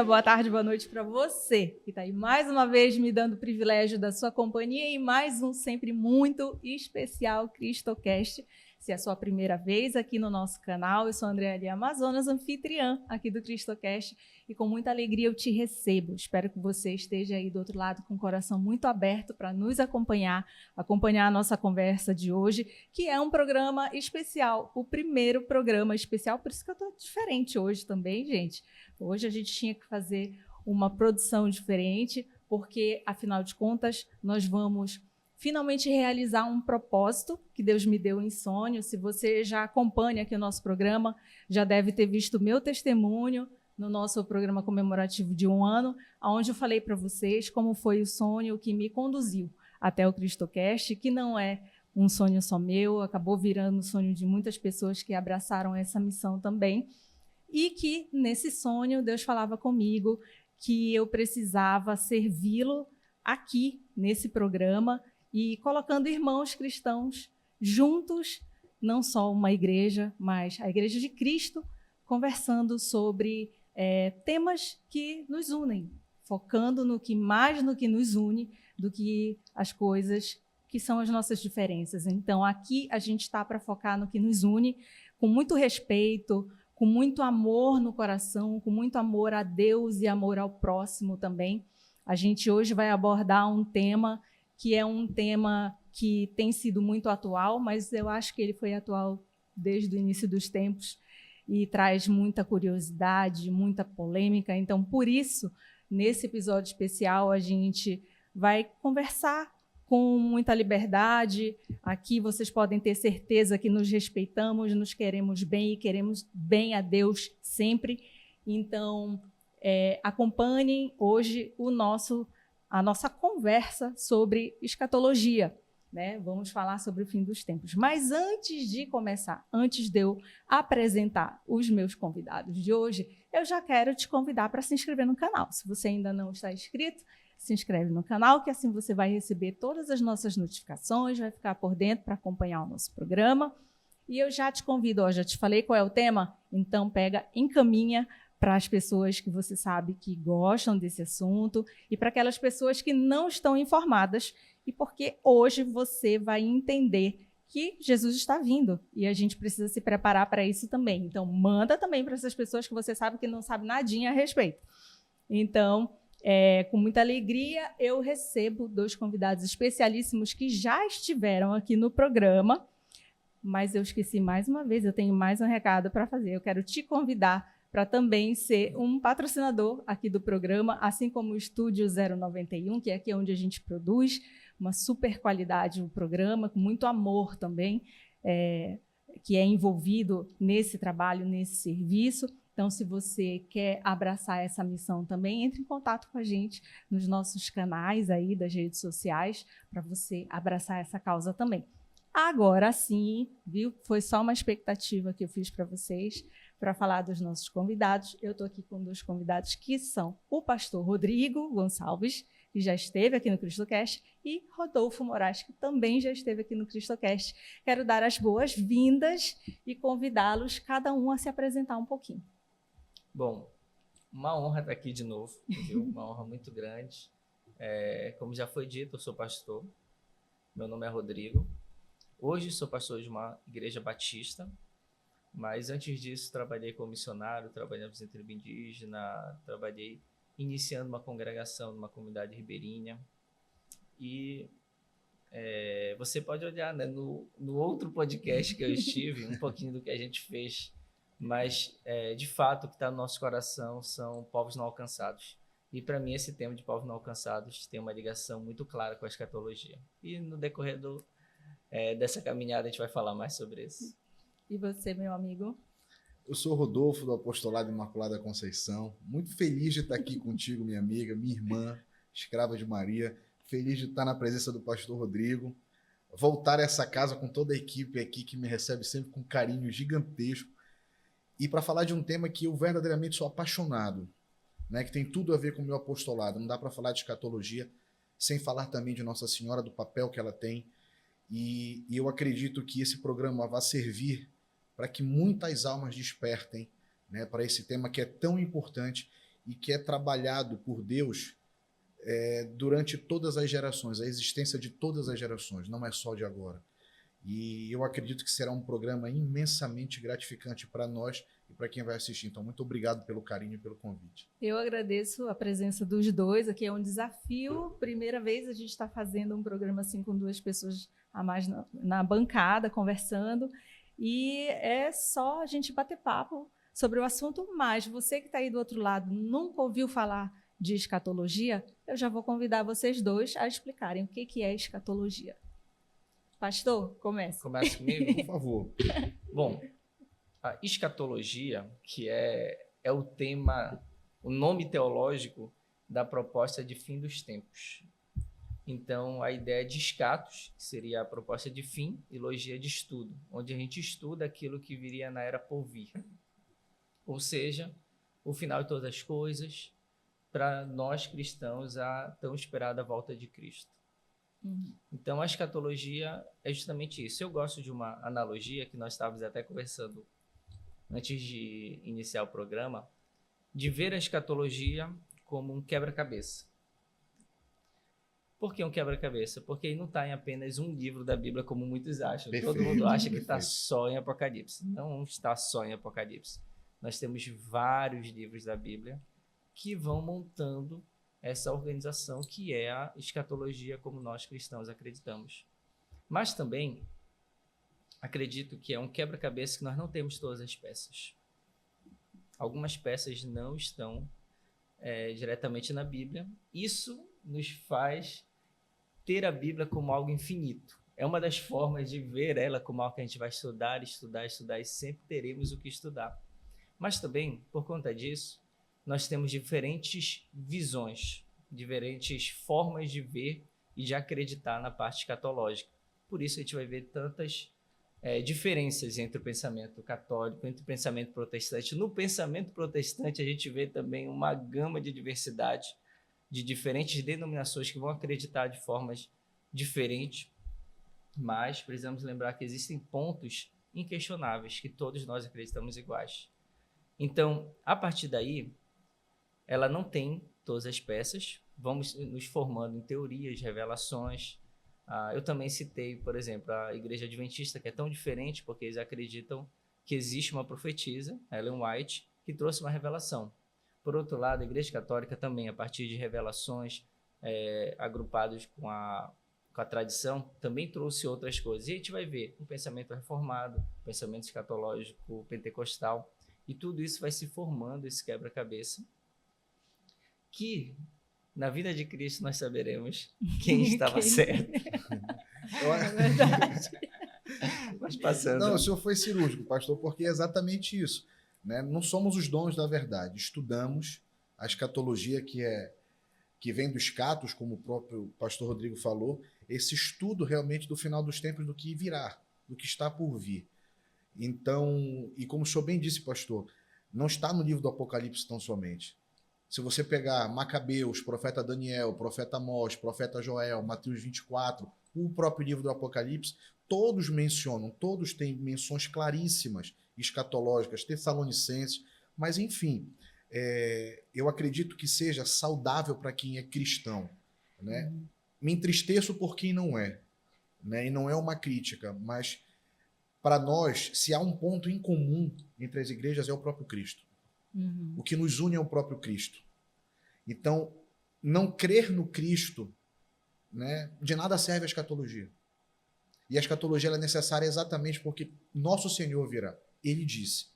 dia, boa tarde, boa noite para você que está aí mais uma vez me dando o privilégio da sua companhia em mais um sempre muito especial CristoCast. Se é a sua primeira vez aqui no nosso canal, eu sou a Andréa Amazonas, anfitriã aqui do CristoCast, e com muita alegria eu te recebo. Espero que você esteja aí do outro lado com o coração muito aberto para nos acompanhar a nossa conversa de hoje, que é um programa especial, o primeiro programa especial, por isso que eu estou diferente hoje também, gente. Hoje a gente tinha que fazer uma produção diferente, porque, afinal de contas, nós vamos finalmente realizar um propósito que Deus me deu em sonho. Se você já acompanha aqui o nosso programa, já deve ter visto o meu testemunho no nosso programa comemorativo de 1 ano, onde eu falei para vocês como foi o sonho que me conduziu até o CristoCast, que não é um sonho só meu, acabou virando o sonho de muitas pessoas que abraçaram essa missão também, e que, nesse sonho, Deus falava comigo que eu precisava servi-lo aqui, nesse programa, e colocando irmãos cristãos juntos, não só uma igreja, mas a Igreja de Cristo, conversando sobre temas que nos unem, focando no que nos une do que as coisas que são as nossas diferenças. Então, aqui a gente está para focar no que nos une, com muito respeito, com muito amor no coração, com muito amor a Deus e amor ao próximo também. A gente hoje vai abordar um tema que é um tema que tem sido muito atual, mas eu acho que ele foi atual desde o início dos tempos e traz muita curiosidade, muita polêmica. Então, por isso, nesse episódio especial, a gente vai conversar com muita liberdade. Aqui vocês podem ter certeza que nos respeitamos, nos queremos bem e queremos bem a Deus sempre. Então, acompanhem hoje a nossa conversa sobre escatologia, né? Vamos falar sobre o fim dos tempos. Mas antes de começar, antes de eu apresentar os meus convidados de hoje, eu já quero te convidar para se inscrever no canal. Se você ainda não está inscrito, se inscreve no canal, que assim você vai receber todas as nossas notificações, vai ficar por dentro para acompanhar o nosso programa. E eu já te convido, já te falei qual é o tema? Então encaminha para as pessoas que você sabe que gostam desse assunto e para aquelas pessoas que não estão informadas, e porque hoje você vai entender que Jesus está vindo e a gente precisa se preparar para isso também. Então, manda também para essas pessoas que você sabe que não sabem nadinha a respeito. Então, com muita alegria, eu recebo 2 convidados especialíssimos que já estiveram aqui no programa, mas eu esqueci mais uma vez, eu tenho mais um recado para fazer. Eu quero te convidar para também ser um patrocinador aqui do programa, assim como o Estúdio 091, que é aqui onde a gente produz uma super qualidade o programa, com muito amor também, que é envolvido nesse trabalho, nesse serviço. Então, se você quer abraçar essa missão também, entre em contato com a gente nos nossos canais aí das redes sociais, para você abraçar essa causa também. Agora sim, viu? Foi só uma expectativa que eu fiz para vocês, para falar dos nossos convidados. Eu estou aqui com 2 convidados que são o pastor Rodrigo Gonçalves, que já esteve aqui no CristoCast, e Rodolfo Moraes, que também já esteve aqui no CristoCast. Quero dar as boas-vindas e convidá-los, cada um, a se apresentar um pouquinho. Bom, uma honra estar aqui de novo, viu? Uma honra muito grande. Como já foi dito, eu sou pastor, meu nome é Rodrigo. Hoje sou pastor de uma igreja batista, mas antes disso trabalhei como missionário, trabalhamos em tribo indígena, trabalhei iniciando uma congregação numa comunidade ribeirinha. E você pode olhar, né, no outro podcast que eu estive, um pouquinho do que a gente fez, mas de fato o que está no nosso coração são povos não alcançados. E para mim esse tema de povos não alcançados tem uma ligação muito clara com a escatologia. E no decorrer dessa caminhada a gente vai falar mais sobre isso. E você, meu amigo? Eu sou Rodolfo, do Apostolado Imaculada Conceição. Muito feliz de estar aqui contigo, minha amiga, minha irmã, escrava de Maria. Feliz de estar na presença do pastor Rodrigo. Voltar a essa casa com toda a equipe aqui que me recebe sempre com carinho gigantesco. E para falar de um tema que eu verdadeiramente sou apaixonado, né, que tem tudo a ver com o meu apostolado. Não dá para falar de escatologia sem falar também de Nossa Senhora, do papel que ela tem. E eu acredito que esse programa vai servir para que muitas almas despertem, né, para esse tema que é tão importante e que é trabalhado por Deus durante todas as gerações, a existência de todas as gerações, não é só de agora. E eu acredito que será um programa imensamente gratificante para nós e para quem vai assistir. Então, muito obrigado pelo carinho e pelo convite. Eu agradeço a presença dos dois, aqui é um desafio. Primeira vez a gente está fazendo um programa assim com 2 pessoas a mais na bancada, conversando. E é só a gente bater papo sobre o assunto, mas você que está aí do outro lado nunca ouviu falar de escatologia, eu já vou convidar vocês dois a explicarem o que é escatologia. Pastor, comece. Começa comigo? Por favor. Bom, a escatologia, que é o tema, o nome teológico da proposta de fim dos tempos. Então, a ideia de escatos, que seria a proposta de fim, e logia de estudo, onde a gente estuda aquilo que viria na era por vir. Ou seja, o final de todas as coisas, para nós cristãos, a tão esperada volta de Cristo. Então, a escatologia é justamente isso. Eu gosto de uma analogia que nós estávamos até conversando antes de iniciar o programa, de ver a escatologia como um quebra-cabeça. Por que um quebra-cabeça? Porque ele não está em apenas um livro da Bíblia, como muitos acham. Perfeito, todo mundo acha que está perfeito. só em Apocalipse. Não está só em Apocalipse. Nós temos vários livros da Bíblia que vão montando essa organização que é a escatologia como nós cristãos acreditamos. Mas também acredito que é um quebra-cabeça que nós não temos todas as peças. Algumas peças não estão diretamente na Bíblia. Isso nos faz ter a Bíblia como algo infinito. É uma das formas de ver ela como algo que a gente vai estudar, estudar, estudar, e sempre teremos o que estudar. Mas também, por conta disso, nós temos diferentes visões, diferentes formas de ver e de acreditar na parte escatológica. Por isso a gente vai ver tantas diferenças entre o pensamento católico, entre o pensamento protestante. No pensamento protestante a gente vê também uma gama de diversidade, de diferentes denominações que vão acreditar de formas diferentes, mas precisamos lembrar que existem pontos inquestionáveis, que todos nós acreditamos iguais. Então, a partir daí, ela não tem todas as peças, vamos nos formando em teorias, revelações. Eu também citei, por exemplo, a Igreja Adventista, que é tão diferente porque eles acreditam que existe uma profetisa, Ellen White, que trouxe uma revelação. Por outro lado, a Igreja Católica também, a partir de revelações agrupados com a tradição, também trouxe outras coisas. E a gente vai ver um pensamento reformado, um pensamento escatológico pentecostal, e tudo isso vai se formando, esse quebra-cabeça, que na vida de Cristo nós saberemos quem estava certo. É verdade. Mas passando... Não, o senhor foi cirúrgico, pastor, porque é exatamente isso. Né? Não somos os donos da verdade. Estudamos a escatologia que vem dos escatos, como o próprio pastor Rodrigo falou, esse estudo realmente do final dos tempos, do que virá, do que está por vir. Então, e como o senhor bem disse, pastor, não está no livro do Apocalipse tão somente. Se você pegar Macabeus, profeta Daniel, profeta Amós, profeta Joel, Mateus 24, o próprio livro do Apocalipse, todos mencionam, todos têm menções claríssimas, escatológicas, Tessalonicenses, mas enfim, eu acredito que seja saudável para quem é cristão. Né? Me entristeço por quem não é, né? E não é uma crítica, mas para nós, se há um ponto em comum entre as igrejas, é o próprio Cristo. O que nos une é o próprio Cristo. Então, não crer no Cristo, né, de nada serve a escatologia. E a escatologia ela é necessária exatamente porque nosso Senhor virá. Ele disse.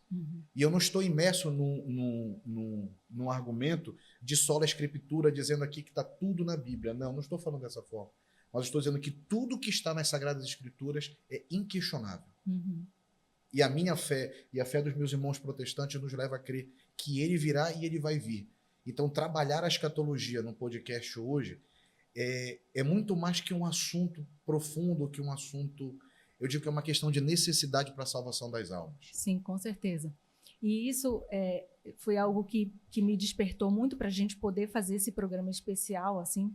E eu não estou imerso num argumento de sola escritura, dizendo aqui que está tudo na Bíblia. Não estou falando dessa forma. Mas estou dizendo que tudo que está nas Sagradas Escrituras é inquestionável. E a minha fé e a fé dos meus irmãos protestantes nos leva a crer que ele virá e ele vai vir. Então, trabalhar a escatologia no podcast hoje é muito mais que um assunto profundo, que um assunto... Eu digo que é uma questão de necessidade para a salvação das almas. Sim, com certeza. E isso foi algo que me despertou muito para a gente poder fazer esse programa especial, assim,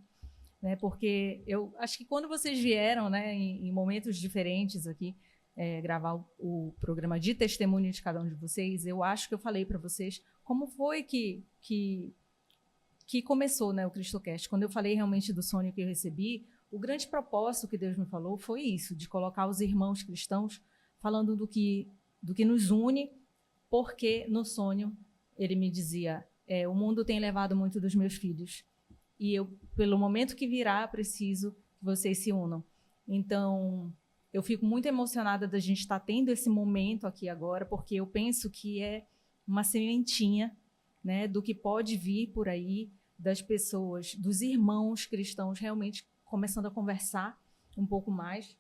né? Porque eu acho que quando vocês vieram, né, em momentos diferentes aqui, gravar o programa de testemunho de cada um de vocês, eu acho que eu falei para vocês como foi que que começou, né, o CristoCast. Quando eu falei realmente do sonho que eu recebi, o grande propósito que Deus me falou foi isso, de colocar os irmãos cristãos falando do que nos une, porque no sonho ele me dizia, o mundo tem levado muito dos meus filhos, e eu, pelo momento que virá, preciso que vocês se unam. Então, eu fico muito emocionada da gente estar tendo esse momento aqui agora, porque eu penso que é uma sementinha, né, do que pode vir por aí, das pessoas, dos irmãos cristãos realmente começando a conversar um pouco mais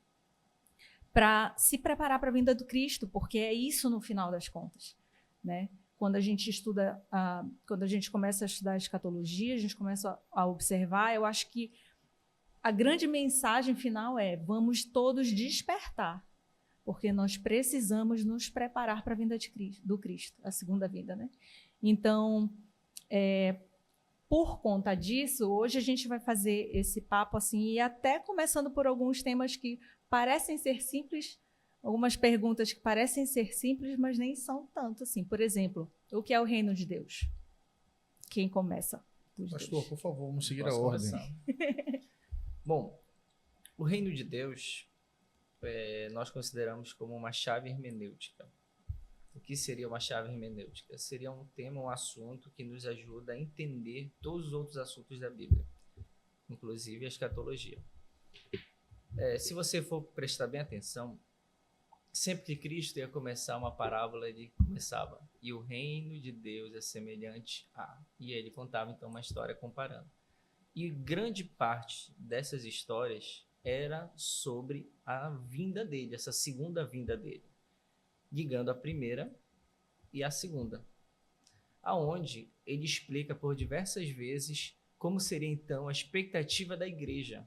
para se preparar para a vinda do Cristo, porque é isso no final das contas, né? Quando a gente estuda, quando a gente começa a estudar a escatologia, a gente começa a observar, eu acho que a grande mensagem final é: vamos todos despertar, porque nós precisamos nos preparar para a vinda do Cristo, a segunda vinda, né? Então, por conta disso, hoje a gente vai fazer esse papo assim, e até começando por alguns temas que parecem ser simples, algumas perguntas que parecem ser simples, mas nem são tanto assim. Por exemplo, o que é o reino de Deus? Quem começa? Pastor, por favor, vamos seguir a Posso ordem. começar? Bom, o reino de Deus nós consideramos como uma chave hermenêutica. O que seria uma chave hermenêutica? Seria um tema, um assunto que nos ajuda a entender todos os outros assuntos da Bíblia, inclusive a escatologia. Se você for prestar bem atenção, sempre que Cristo ia começar uma parábola, ele começava: e o reino de Deus é semelhante a... E ele contava então uma história comparando. E grande parte dessas histórias era sobre a vinda dele, essa segunda vinda dele, ligando a primeira e a segunda, aonde ele explica por diversas vezes como seria então a expectativa da igreja.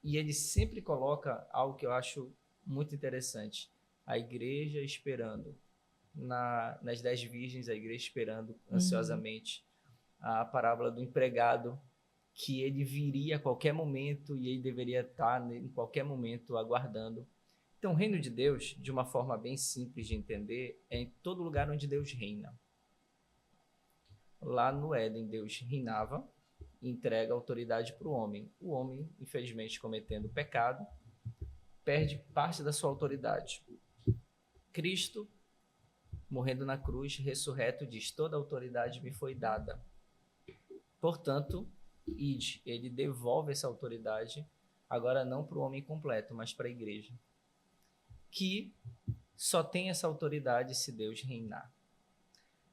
E ele sempre coloca algo que eu acho muito interessante: a igreja esperando, nas 10 virgens, a igreja esperando ansiosamente a parábola do empregado, que ele viria a qualquer momento e ele deveria estar em qualquer momento aguardando. Então, o reino de Deus, de uma forma bem simples de entender, é em todo lugar onde Deus reina. Lá no Éden, Deus reinava e entrega a autoridade para o homem. O homem, infelizmente, cometendo pecado, perde parte da sua autoridade. Cristo, morrendo na cruz, ressurreto, diz: toda a autoridade me foi dada. Portanto, ide, ele devolve essa autoridade, agora não para o homem completo, mas para a igreja, que só tem essa autoridade se Deus reinar.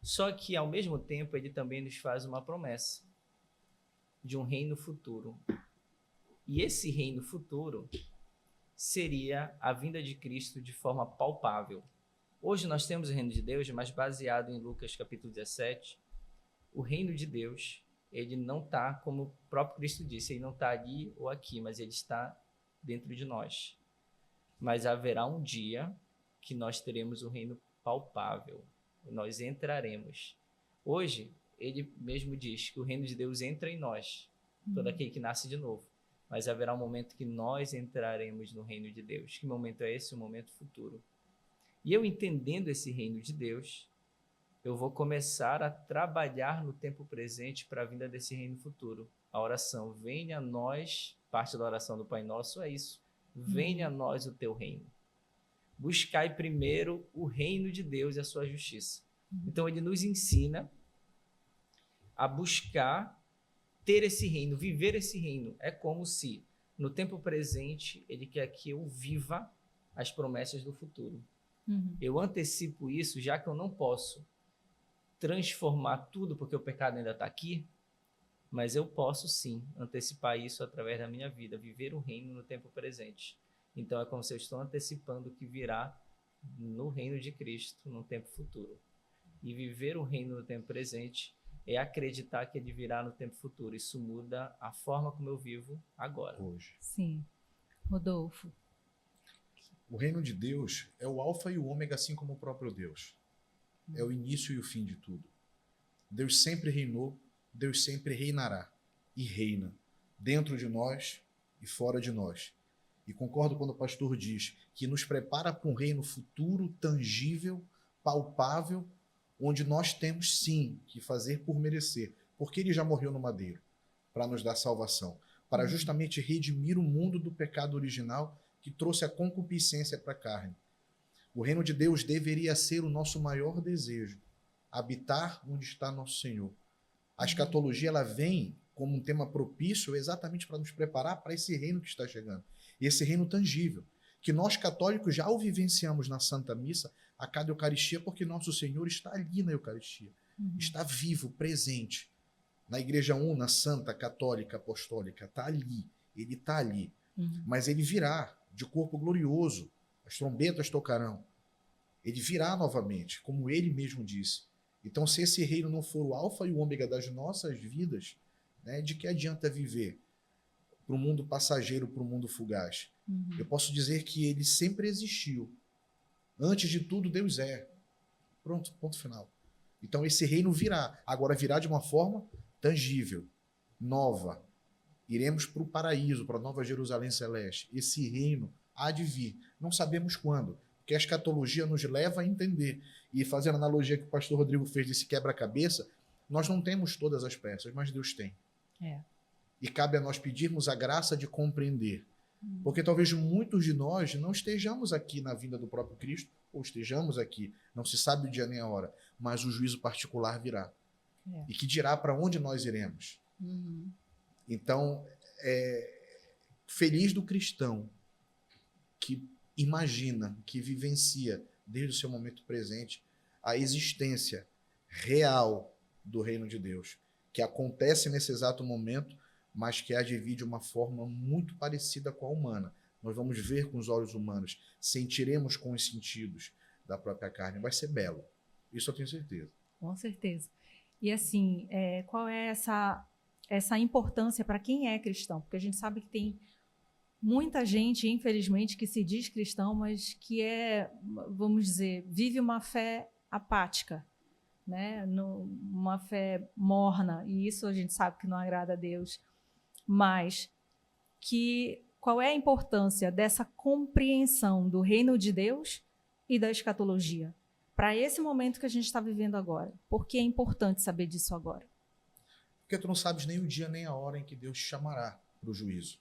Só que, ao mesmo tempo, ele também nos faz uma promessa de um reino futuro. E esse reino futuro seria a vinda de Cristo de forma palpável. Hoje nós temos o reino de Deus, mas baseado em Lucas capítulo 17, o reino de Deus, ele não está, como o próprio Cristo disse, ele não está ali ou aqui, mas ele está dentro de nós. Mas haverá um dia que nós teremos o reino palpável, nós entraremos. Hoje, ele mesmo diz que o reino de Deus entra em nós, todo aquele que nasce de novo. Mas haverá um momento que nós entraremos no reino de Deus. Que momento é esse? O momento futuro. E eu, entendendo esse reino de Deus, eu vou começar a trabalhar no tempo presente para a vinda desse reino futuro. A oração: venha a nós, parte da oração do Pai Nosso é isso: venha a nós o teu reino. Buscai primeiro o reino de Deus e a sua justiça. Então ele nos ensina a buscar ter esse reino, viver esse reino. É como se, no tempo presente, ele quer que eu viva as promessas do futuro. Eu antecipo isso, já que eu não posso transformar tudo, porque o pecado ainda está aqui, mas eu posso sim antecipar isso através da minha vida, viver o reino no tempo presente. Então é como se eu estou antecipando o que virá no reino de Cristo no tempo futuro. E viver o reino no tempo presente é acreditar que ele virá no tempo futuro. Isso muda a forma como eu vivo agora. Hoje. Sim. Rodolfo. O reino de Deus é o alfa e o ômega, assim como o próprio Deus. É o início e o fim de tudo. Deus sempre reinou, Deus sempre reinará. E reina, dentro de nós e fora de nós. E concordo quando o pastor diz que nos prepara para um reino futuro, tangível, palpável, onde nós temos sim que fazer por merecer. Porque ele já morreu no madeiro para nos dar salvação, para justamente redimir o mundo do pecado original que trouxe a concupiscência para a carne. O reino de Deus deveria ser o nosso maior desejo, habitar onde está nosso Senhor. A escatologia ela vem como um tema propício exatamente para nos preparar para esse reino que está chegando. E esse reino tangível, que nós católicos já o vivenciamos na Santa Missa, a cada Eucaristia, porque nosso Senhor está ali na Eucaristia. Está vivo, presente. Na Igreja Una, Santa, Católica, Apostólica, está ali. Ele está ali. Mas ele virá de corpo glorioso. As trombetas tocarão. Ele virá novamente, como ele mesmo disse. Então, se esse reino não for o alfa e o ômega das nossas vidas, né, de que adianta viver para o mundo passageiro, para o mundo fugaz? Eu posso dizer que ele sempre existiu. Antes de tudo, Deus é. Pronto, ponto final. Então, esse reino virá. Agora, virá de uma forma tangível, nova. Iremos para o paraíso, para a Nova Jerusalém Celeste. Esse reino há de vir. Não sabemos quando, porque a escatologia nos leva a entender. E fazendo a analogia que o pastor Rodrigo fez desse quebra-cabeça, nós não temos todas as peças, mas Deus tem. E cabe a nós pedirmos a graça de compreender. Porque talvez muitos de nós não estejamos aqui na vinda do próprio Cristo, ou estejamos aqui, não se sabe o dia nem a hora, mas o juízo particular virá. E que dirá para onde nós iremos. Então, feliz do cristão que imagina, que vivencia desde o seu momento presente a existência real do reino de Deus, que acontece nesse exato momento, mas que há de vir de uma forma muito parecida com a humana. Nós vamos ver com os olhos humanos, sentiremos com os sentidos da própria carne. Vai ser belo. Isso eu tenho certeza. Com certeza. E assim, qual é essa importância para quem é cristão? Porque a gente sabe que tem muita gente, infelizmente, que se diz cristão, mas que vamos dizer, vive uma fé apática, né? Uma fé morna, e isso a gente sabe que não agrada a Deus. Mas qual é a importância dessa compreensão do reino de Deus e da escatologia para esse momento que a gente está vivendo agora? Por que é importante saber disso agora? Porque tu não sabes nem o dia nem a hora em que Deus te chamará para o juízo.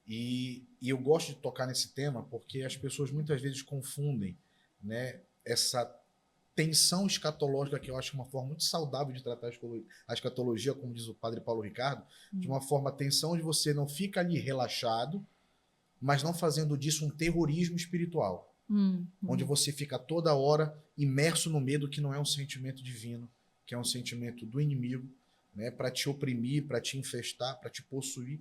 E eu gosto de tocar nesse tema porque as pessoas muitas vezes confundem, né, essa tensão escatológica, que eu acho uma forma muito saudável de tratar a escatologia, como diz o padre Paulo Ricardo, de uma forma, tensão onde você não fica ali relaxado, mas não fazendo disso um terrorismo espiritual, onde você fica toda hora imerso no medo, que não é um sentimento divino, que é um sentimento do inimigo, né, para te oprimir, para te infestar, para te possuir,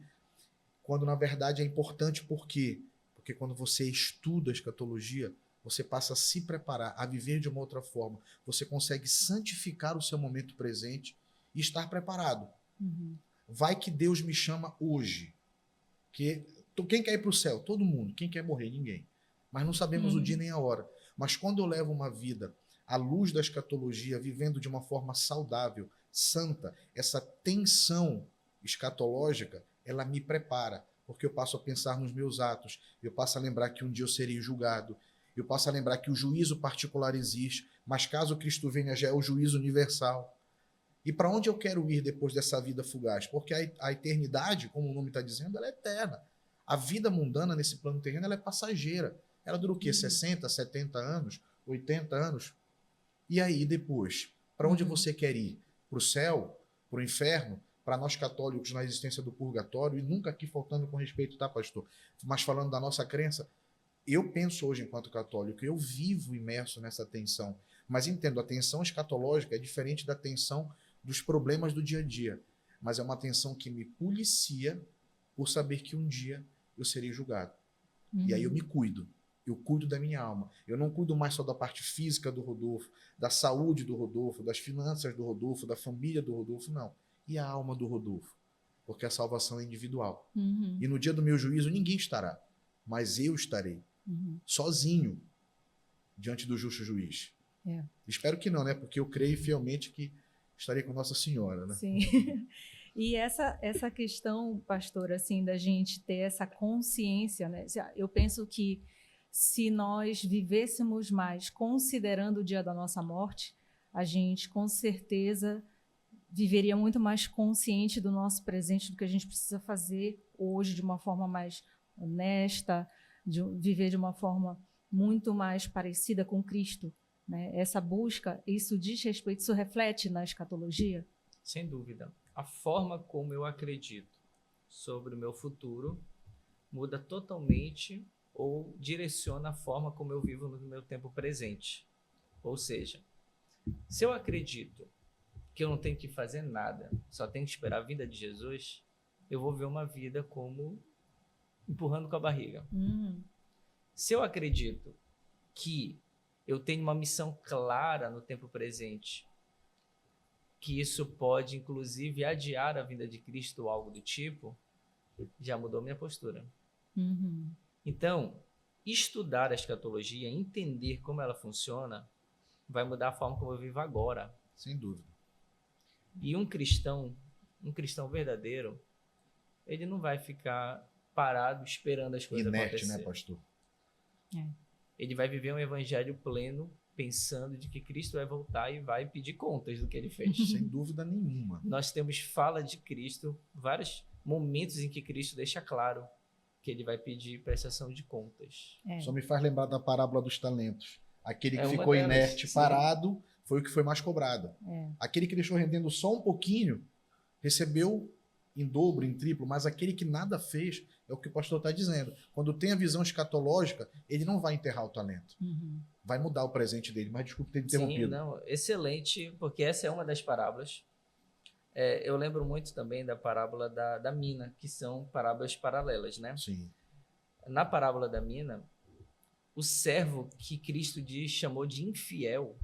quando na verdade é importante. Por quê? Porque quando você estuda a escatologia, você passa a se preparar, a viver de uma outra forma. Você consegue santificar o seu momento presente e estar preparado. Vai que Deus me chama hoje. Quem quer ir para o céu? Todo mundo. Quem quer morrer? Ninguém. Mas não sabemos o dia nem a hora. Mas quando eu levo uma vida à luz da escatologia, vivendo de uma forma saudável, santa, essa tensão escatológica, ela me prepara. Porque eu passo a pensar nos meus atos. Eu passo a lembrar que um dia eu serei julgado. Eu passo a lembrar que o juízo particular existe, mas caso Cristo venha, já é o juízo universal. E para onde eu quero ir depois dessa vida fugaz? Porque a eternidade, como o nome está dizendo, ela é eterna. A vida mundana nesse plano terreno, ela é passageira. Ela dura o quê? 60, 70 anos? 80 anos? E aí, depois? Para onde você quer ir? Para o céu? Para o inferno? Para nós católicos, na existência do purgatório? E nunca aqui faltando com respeito, tá, pastor? Mas falando da nossa crença, eu penso hoje, enquanto católico, eu vivo imerso nessa tensão. Mas entendo, a tensão escatológica é diferente da tensão dos problemas do dia a dia. Mas é uma tensão que me policia por saber que um dia eu serei julgado. E aí eu me cuido. Eu cuido da minha alma. Eu não cuido mais só da parte física do Rodolfo, da saúde do Rodolfo, das finanças do Rodolfo, da família do Rodolfo, não. E a alma do Rodolfo? Porque a salvação é individual. E no dia do meu juízo ninguém estará, mas eu estarei. Sozinho diante do justo juiz. Espero que não, né? Porque eu creio fielmente que estarei com Nossa Senhora, né? Sim. E essa questão, pastor, assim, da gente ter essa consciência, né? Eu penso que se nós vivêssemos mais considerando o dia da nossa morte, a gente com certeza viveria muito mais consciente do nosso presente, do que a gente precisa fazer hoje de uma forma mais honesta, viver de uma forma muito mais parecida com Cristo, né? Essa busca, isso diz respeito, isso reflete na escatologia? Sem dúvida. A forma como eu acredito sobre o meu futuro muda totalmente ou direciona a forma como eu vivo no meu tempo presente. Ou seja, se eu acredito que eu não tenho que fazer nada, só tenho que esperar a vinda de Jesus, eu vou ver uma vida como empurrando com a barriga. Se eu acredito que eu tenho uma missão clara no tempo presente, que isso pode, inclusive, adiar a vinda de Cristo ou algo do tipo, já mudou minha postura. Então, estudar a escatologia, entender como ela funciona, vai mudar a forma como eu vivo agora. Sem dúvida. E um cristão verdadeiro, ele não vai ficar parado esperando as coisas Inerte, acontecer. né, pastor? Ele vai viver um evangelho pleno, pensando de que Cristo vai voltar e vai pedir contas do que ele fez. Sem dúvida nenhuma. Nós temos fala de Cristo, vários momentos em que Cristo deixa claro que ele vai pedir prestação de contas. Só me faz lembrar da parábola dos talentos. Aquele que uma ficou delas, inerte, sim. parado, foi o que foi mais cobrado. Aquele que deixou rendendo só um pouquinho, recebeu em dobro, em triplo, mas aquele que nada fez, é o que o pastor está dizendo. Quando tem a visão escatológica, ele não vai enterrar o talento. Vai mudar o presente dele. Mas desculpe ter interrompido. Sim, não, excelente, porque essa é uma das parábolas. Eu lembro muito também da parábola da mina, que são parábolas paralelas, né? Sim. Na parábola da mina, o servo que Cristo chamou de infiel,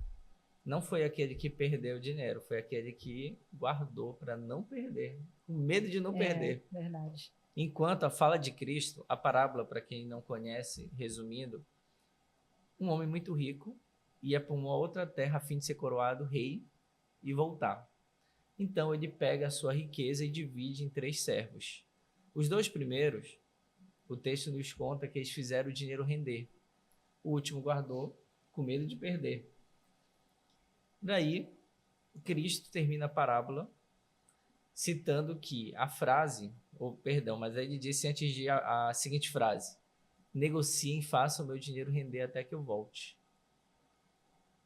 não foi aquele que perdeu o dinheiro, foi aquele que guardou para não perder, com medo de não perder. Verdade. Enquanto a fala de Cristo, a parábola, para quem não conhece, resumindo, um homem muito rico ia para uma outra terra a fim de ser coroado rei e voltar. Então ele pega a sua riqueza e divide em 3 servos. Os 2 primeiros, o texto nos conta que eles fizeram o dinheiro render. O último guardou com medo de perder. Daí, Cristo termina a parábola citando que a frase, mas ele disse antes de a seguinte frase: negociem, façam o meu dinheiro render até que eu volte.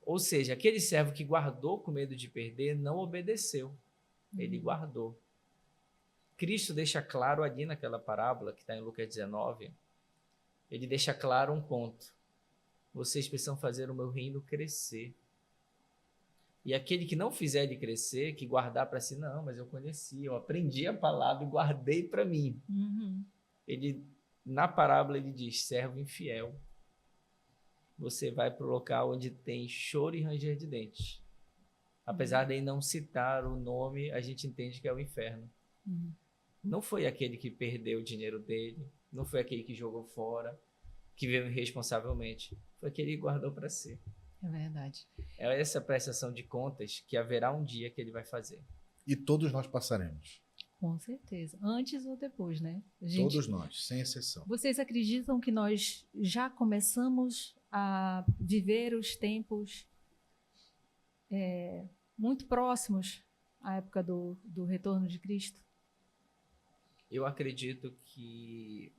Ou seja, aquele servo que guardou com medo de perder não obedeceu, ele guardou. Cristo deixa claro ali naquela parábola, que está em Lucas 19, ele deixa claro um ponto: vocês precisam fazer o meu reino crescer. E aquele que não fizer ele crescer, que guardar para si, não, mas eu conheci, eu aprendi a palavra e guardei para mim. Ele, na parábola, ele diz: servo infiel, você vai para o local onde tem choro e ranger de dentes. Apesar de ele não citar o nome, a gente entende que é o inferno. Não foi aquele que perdeu o dinheiro dele, não foi aquele que jogou fora, que veio irresponsavelmente, foi aquele que guardou para si. É verdade. É essa prestação de contas que haverá um dia que ele vai fazer. E todos nós passaremos. Com certeza. Antes ou depois, né? Todos nós, sem exceção. Vocês acreditam que nós já começamos a viver os tempos muito próximos à época do retorno de Cristo? Eu acredito que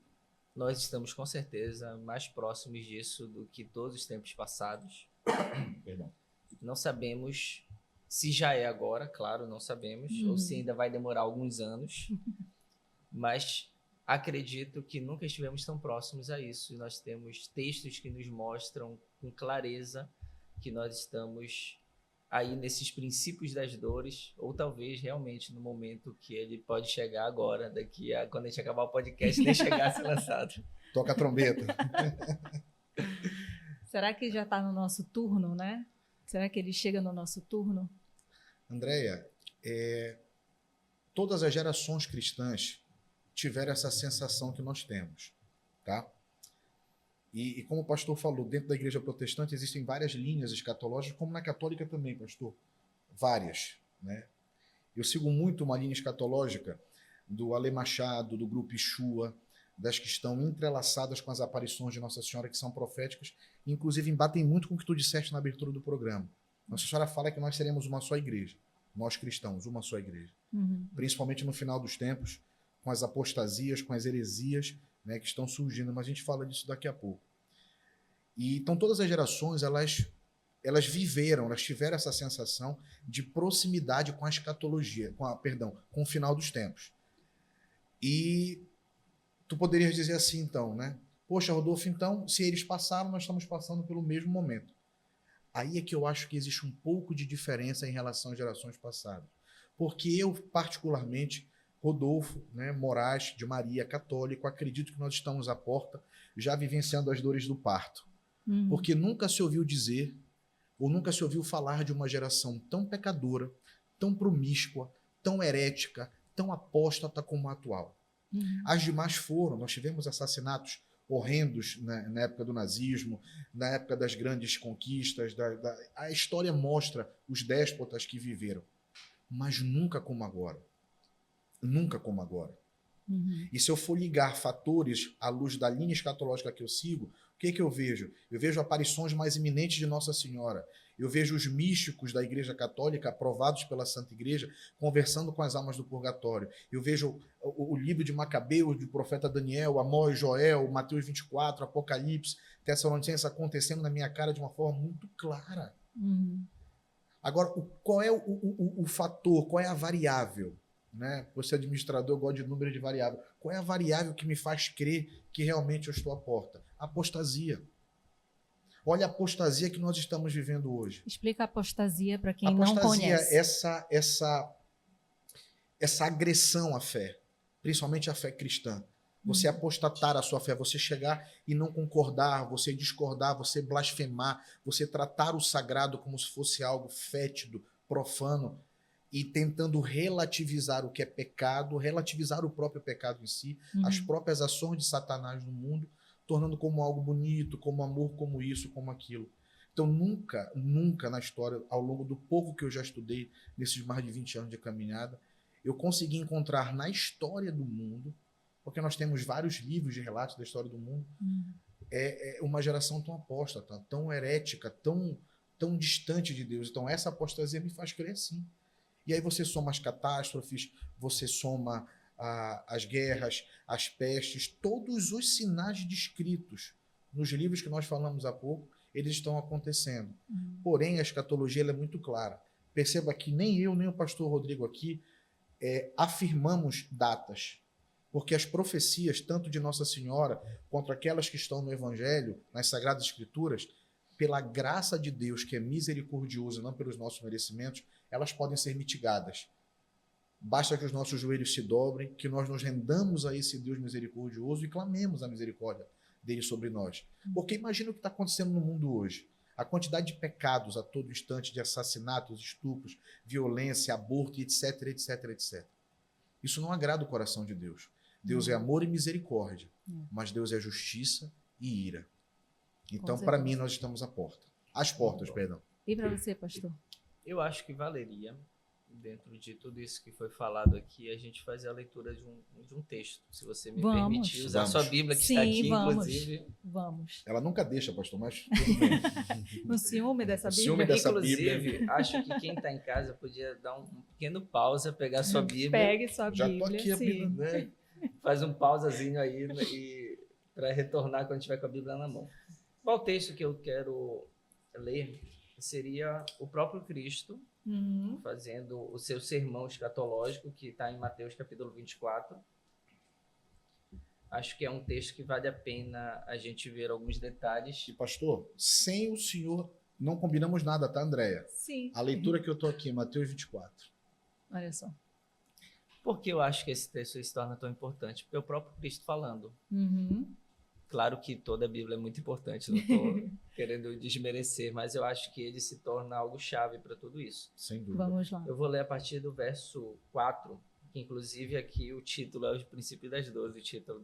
nós estamos com certeza mais próximos disso do que todos os tempos passados. Perdão. Não sabemos se já é agora, claro, não sabemos, ou se ainda vai demorar alguns anos, mas acredito que nunca estivemos tão próximos a isso, e nós temos textos que nos mostram com clareza que nós estamos aí nesses princípios das dores, ou talvez realmente no momento que ele pode chegar agora, quando a gente acabar o podcast, nem chegar a ser lançado. Toca a trombeta. Será que já está no nosso turno, né? Será que ele chega no nosso turno? Andréia, todas as gerações cristãs tiveram essa sensação que nós temos, tá? E como o pastor falou, dentro da igreja protestante existem várias linhas escatológicas, como na católica também, pastor. Várias, né? Eu sigo muito uma linha escatológica do Ale Machado, do grupo Yeshua, das que estão entrelaçadas com as aparições de Nossa Senhora, que são proféticas, e inclusive embatem muito com o que tu disseste na abertura do programa. Nossa Senhora fala que nós seremos uma só igreja. nós cristãos, uma só igreja. Uhum. Principalmente no final dos tempos, com as apostasias, com as heresias, né, que estão surgindo, mas a gente fala disso daqui a pouco. E então todas as gerações, elas viveram, elas tiveram essa sensação de proximidade com a escatologia, com o final dos tempos. E tu poderias dizer assim, então, né? Poxa, Rodolfo, então, se eles passaram, nós estamos passando pelo mesmo momento. Aí é que eu acho que existe um pouco de diferença em relação às gerações passadas. Porque eu, particularmente, Rodolfo, né, Moraes, de Maria, católico, acredito que nós estamos à porta, já vivenciando as dores do parto. Uhum. Porque nunca se ouviu dizer, ou nunca se ouviu falar de uma geração tão pecadora, tão promíscua, tão herética, tão apóstata como a atual. Uhum. As demais foram, nós tivemos assassinatos horrendos na época do nazismo, na época das grandes conquistas, a história mostra os déspotas que viveram, mas nunca como agora. Nunca como agora. Uhum. E se eu for ligar fatores à luz da linha escatológica que eu sigo, o que eu vejo? Eu vejo aparições mais iminentes de Nossa Senhora. Eu vejo os místicos da Igreja Católica, aprovados pela Santa Igreja, conversando com as almas do purgatório. Eu vejo o livro de Macabeus, do profeta Daniel, Amós, Joel, Mateus 24, Apocalipse, Tessalonicenses acontecendo na minha cara de uma forma muito clara. Uhum. Agora, qual é o fator, qual é a variável? Né? Você, administrador, gosta de número de variável. Qual é a variável que me faz crer que realmente eu estou à porta? Apostasia. Olha a apostasia que nós estamos vivendo hoje. Explica a apostasia para quem Apostasia, não conhece. Essa agressão à fé, principalmente à fé cristã. Você apostatar a sua fé, você chegar e não concordar, você discordar, você blasfemar, você tratar o sagrado como se fosse algo fétido, profano, e tentando relativizar o que é pecado, relativizar o próprio pecado em si, as próprias ações de Satanás no mundo, tornando como algo bonito, como amor, como isso, como aquilo. Então, nunca, nunca na história, ao longo do pouco que eu já estudei, nesses mais de 20 anos de caminhada, eu consegui encontrar na história do mundo, porque nós temos vários livros de relatos da história do mundo, é uma geração tão apóstata, tão herética, tão distante de Deus. Então, essa apostasia me faz crer sim. E aí você soma as catástrofes, você soma as guerras, as pestes, todos os sinais descritos nos livros que nós falamos há pouco, eles estão acontecendo. Porém, a escatologia ela é muito clara. Perceba que nem eu, nem o pastor Rodrigo aqui afirmamos datas, porque as profecias, tanto de Nossa Senhora, quanto aquelas que estão no Evangelho, nas Sagradas Escrituras, pela graça de Deus, que é misericordioso, não pelos nossos merecimentos, elas podem ser mitigadas. Basta que os nossos joelhos se dobrem, que nós nos rendamos a esse Deus misericordioso e clamemos a misericórdia dele sobre nós. Porque imagina o que está acontecendo no mundo hoje. A quantidade de pecados a todo instante, de assassinatos, estupros, violência, aborto, etc, etc, etc. Isso não agrada o coração de Deus. Deus é amor e misericórdia, mas Deus é justiça e ira. Então, para mim, nós estamos à porta. Às portas, perdão. E para você, pastor? Eu acho que valeria, dentro de tudo isso que foi falado aqui, a gente fazer a leitura de um texto, se você me permitir usar a sua Bíblia, que está aqui, inclusive. Vamos. Ela nunca deixa, pastor, mas tudo bem. No ciúme dessa Bíblia? Ciúme dessa inclusive, Bíblia. acho que quem está em casa podia dar um pequeno pausa, pegar a sua Bíblia. Pegue sua Já Bíblia. estou aqui a Bíblia, né? Faz um pausazinho aí para retornar quando tiver com a Bíblia na mão. Qual texto que eu quero ler seria o próprio Cristo fazendo o seu sermão escatológico, que está em Mateus capítulo 24. Acho que é um texto que vale a pena a gente ver alguns detalhes. E pastor, sem o senhor, não combinamos nada, tá, Andréia? Sim. A leitura que eu estou aqui, Mateus 24. Olha só. Por que eu acho que esse texto se torna tão importante? Porque é o próprio Cristo falando. Claro que toda a Bíblia é muito importante, não estou querendo desmerecer, mas eu acho que ele se torna algo chave para tudo isso. Sem dúvida. Vamos lá. Eu vou ler a partir do verso 4, que inclusive aqui o título é o Princípio das Dores, o título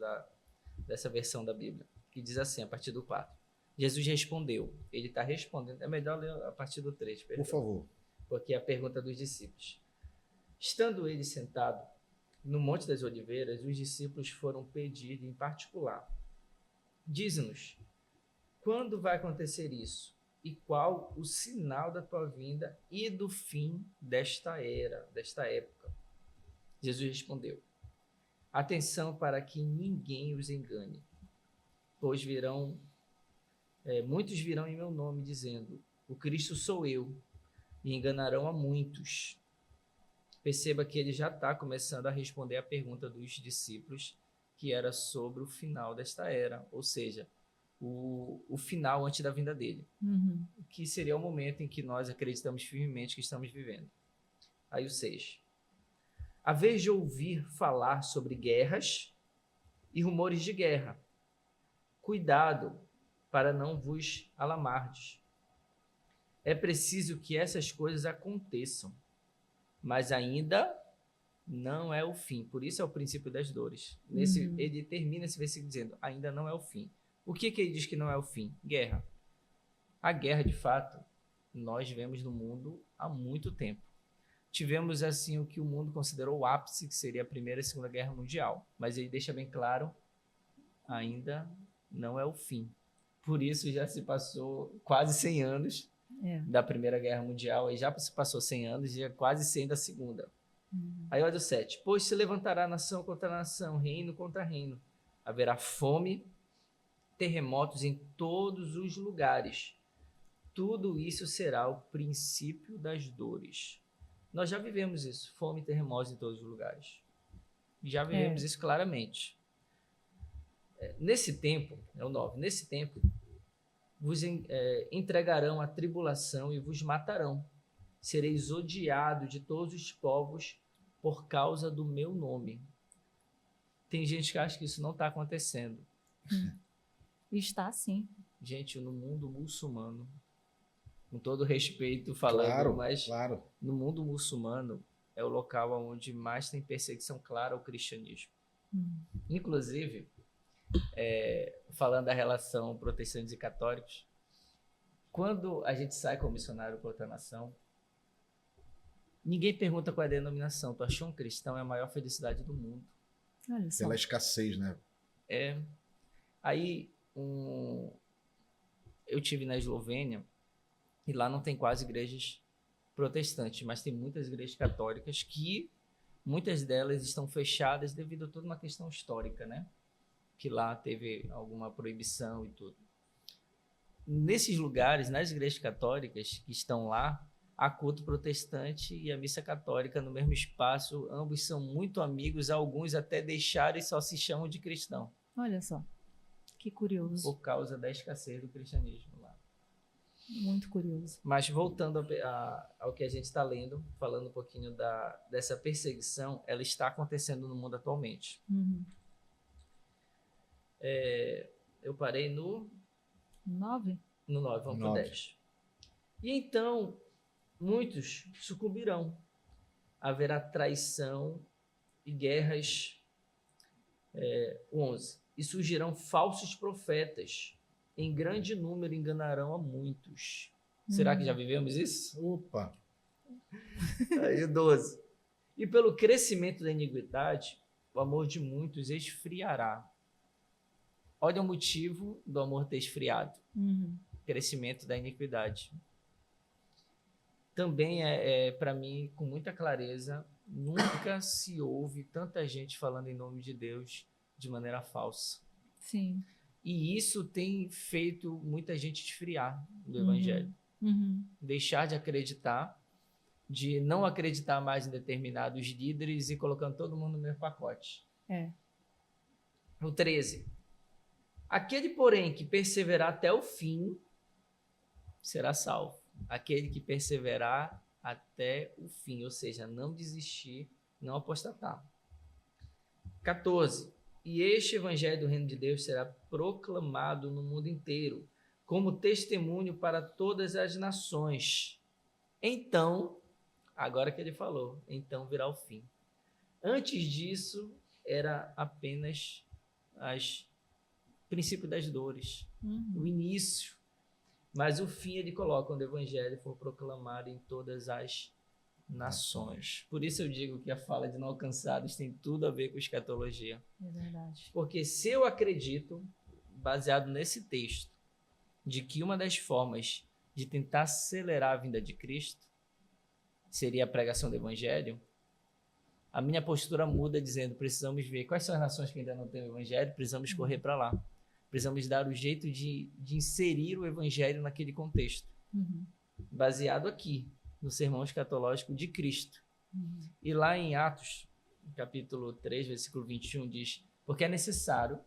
dessa versão da Bíblia, que diz assim, a partir do 4. Jesus respondeu, ele está respondendo, é melhor ler a partir do 3, perdão, Por favor. porque é a pergunta dos discípulos. Estando ele sentado no Monte das Oliveiras, os discípulos foram pedir em particular: dize-nos, quando vai acontecer isso? e qual o sinal da tua vinda e do fim desta era, desta época? Jesus respondeu: atenção para que ninguém os engane, pois muitos virão em meu nome dizendo: o Cristo sou eu, e enganarão a muitos. Perceba que ele já está começando a responder a pergunta dos discípulos, que era sobre o final desta era, ou seja, o final antes da vinda dele, que seria o momento em que nós acreditamos firmemente que estamos vivendo. Aí o 6. A vez de ouvir falar sobre guerras e rumores de guerra, cuidado para não vos alamardes. É preciso que essas coisas aconteçam, mas ainda não é o fim. Por isso é o princípio das dores. Ele termina esse versículo dizendo: ainda não é o fim. Por que ele diz que não é o fim? Guerra. A guerra, de fato, nós vemos no mundo há muito tempo. Tivemos, assim, o que o mundo considerou o ápice, que seria a Primeira e Segunda Guerra Mundial. Mas ele deixa bem claro, ainda não é o fim. Por isso já se passou quase 100 anos da Primeira Guerra Mundial, aí já se passou 100 anos e é quase 100 da Segunda. Aí olha o 7. Pois se levantará nação contra nação, reino contra reino. Haverá fome, terremotos em todos os lugares. Tudo isso será o princípio das dores. Nós já vivemos isso, fome e terremotos em todos os lugares. Já vivemos isso claramente. Nesse tempo, é o 9, nesse tempo, vos entregarão a tribulação e vos matarão. Sereis odiados de todos os povos por causa do meu nome. Tem gente que acha que isso não está acontecendo. Está sim. Gente, no mundo muçulmano, com todo respeito falando, claro. No mundo muçulmano é o local onde mais tem perseguição clara ao cristianismo. Inclusive, falando da relação protestantes e católicos, quando a gente sai como missionário para outra nação, ninguém pergunta qual é a denominação. Tu achou um cristão, é a maior felicidade do mundo. Olha só. Pela escassez, né? Aí, eu tive na Eslovênia e lá não tem quase igrejas protestantes, mas tem muitas igrejas católicas que muitas delas estão fechadas devido a toda uma questão histórica, né? Que lá teve alguma proibição e tudo. Nesses lugares, nas igrejas católicas que estão lá, há culto protestante e a missa católica no mesmo espaço. Ambos são muito amigos, alguns até deixaram e só se chamam de cristão. Olha só, que curioso. Por causa da escassez do cristianismo lá. Muito curioso. Mas voltando ao que a gente está lendo, falando um pouquinho dessa perseguição, ela está acontecendo no mundo atualmente. Eu parei no 9? No 9, vamos para o 10. E então, muitos sucumbirão. Haverá traição e guerras. 11. E surgirão falsos profetas. Em grande número enganarão a muitos. Será que já vivemos isso? Opa! Aí 12. E pelo crescimento da iniquidade, o amor de muitos esfriará. Olha o motivo do amor ter esfriado. Crescimento da iniquidade. Também para mim, com muita clareza, nunca se ouve tanta gente falando em nome de Deus de maneira falsa. Sim. E isso tem feito muita gente esfriar do evangelho. Deixar de acreditar, de não acreditar mais em determinados líderes e colocando todo mundo no mesmo pacote. O 13. Aquele, porém, que perseverar até o fim, será salvo. Aquele que perseverar até o fim, ou seja, não desistir, não apostatar. 14. E este evangelho do reino de Deus será proclamado no mundo inteiro, como testemunho para todas as nações. Então, agora que ele falou, então virá o fim. Antes disso, era apenas os princípios das dores, o início. Mas o fim ele coloca quando o evangelho for proclamado em todas as nações. Por isso eu digo que a fala de não alcançados tem tudo a ver com escatologia. É verdade. Porque se eu acredito, baseado nesse texto, de que uma das formas de tentar acelerar a vinda de Cristo, seria a pregação do Evangelho, a minha postura muda dizendo, precisamos ver quais são as nações que ainda não têm o Evangelho, precisamos correr para lá. Precisamos dar o jeito de inserir o Evangelho naquele contexto. Baseado aqui, no sermão escatológico de Cristo. E lá em Atos, capítulo 3, versículo 21, diz, porque é necessário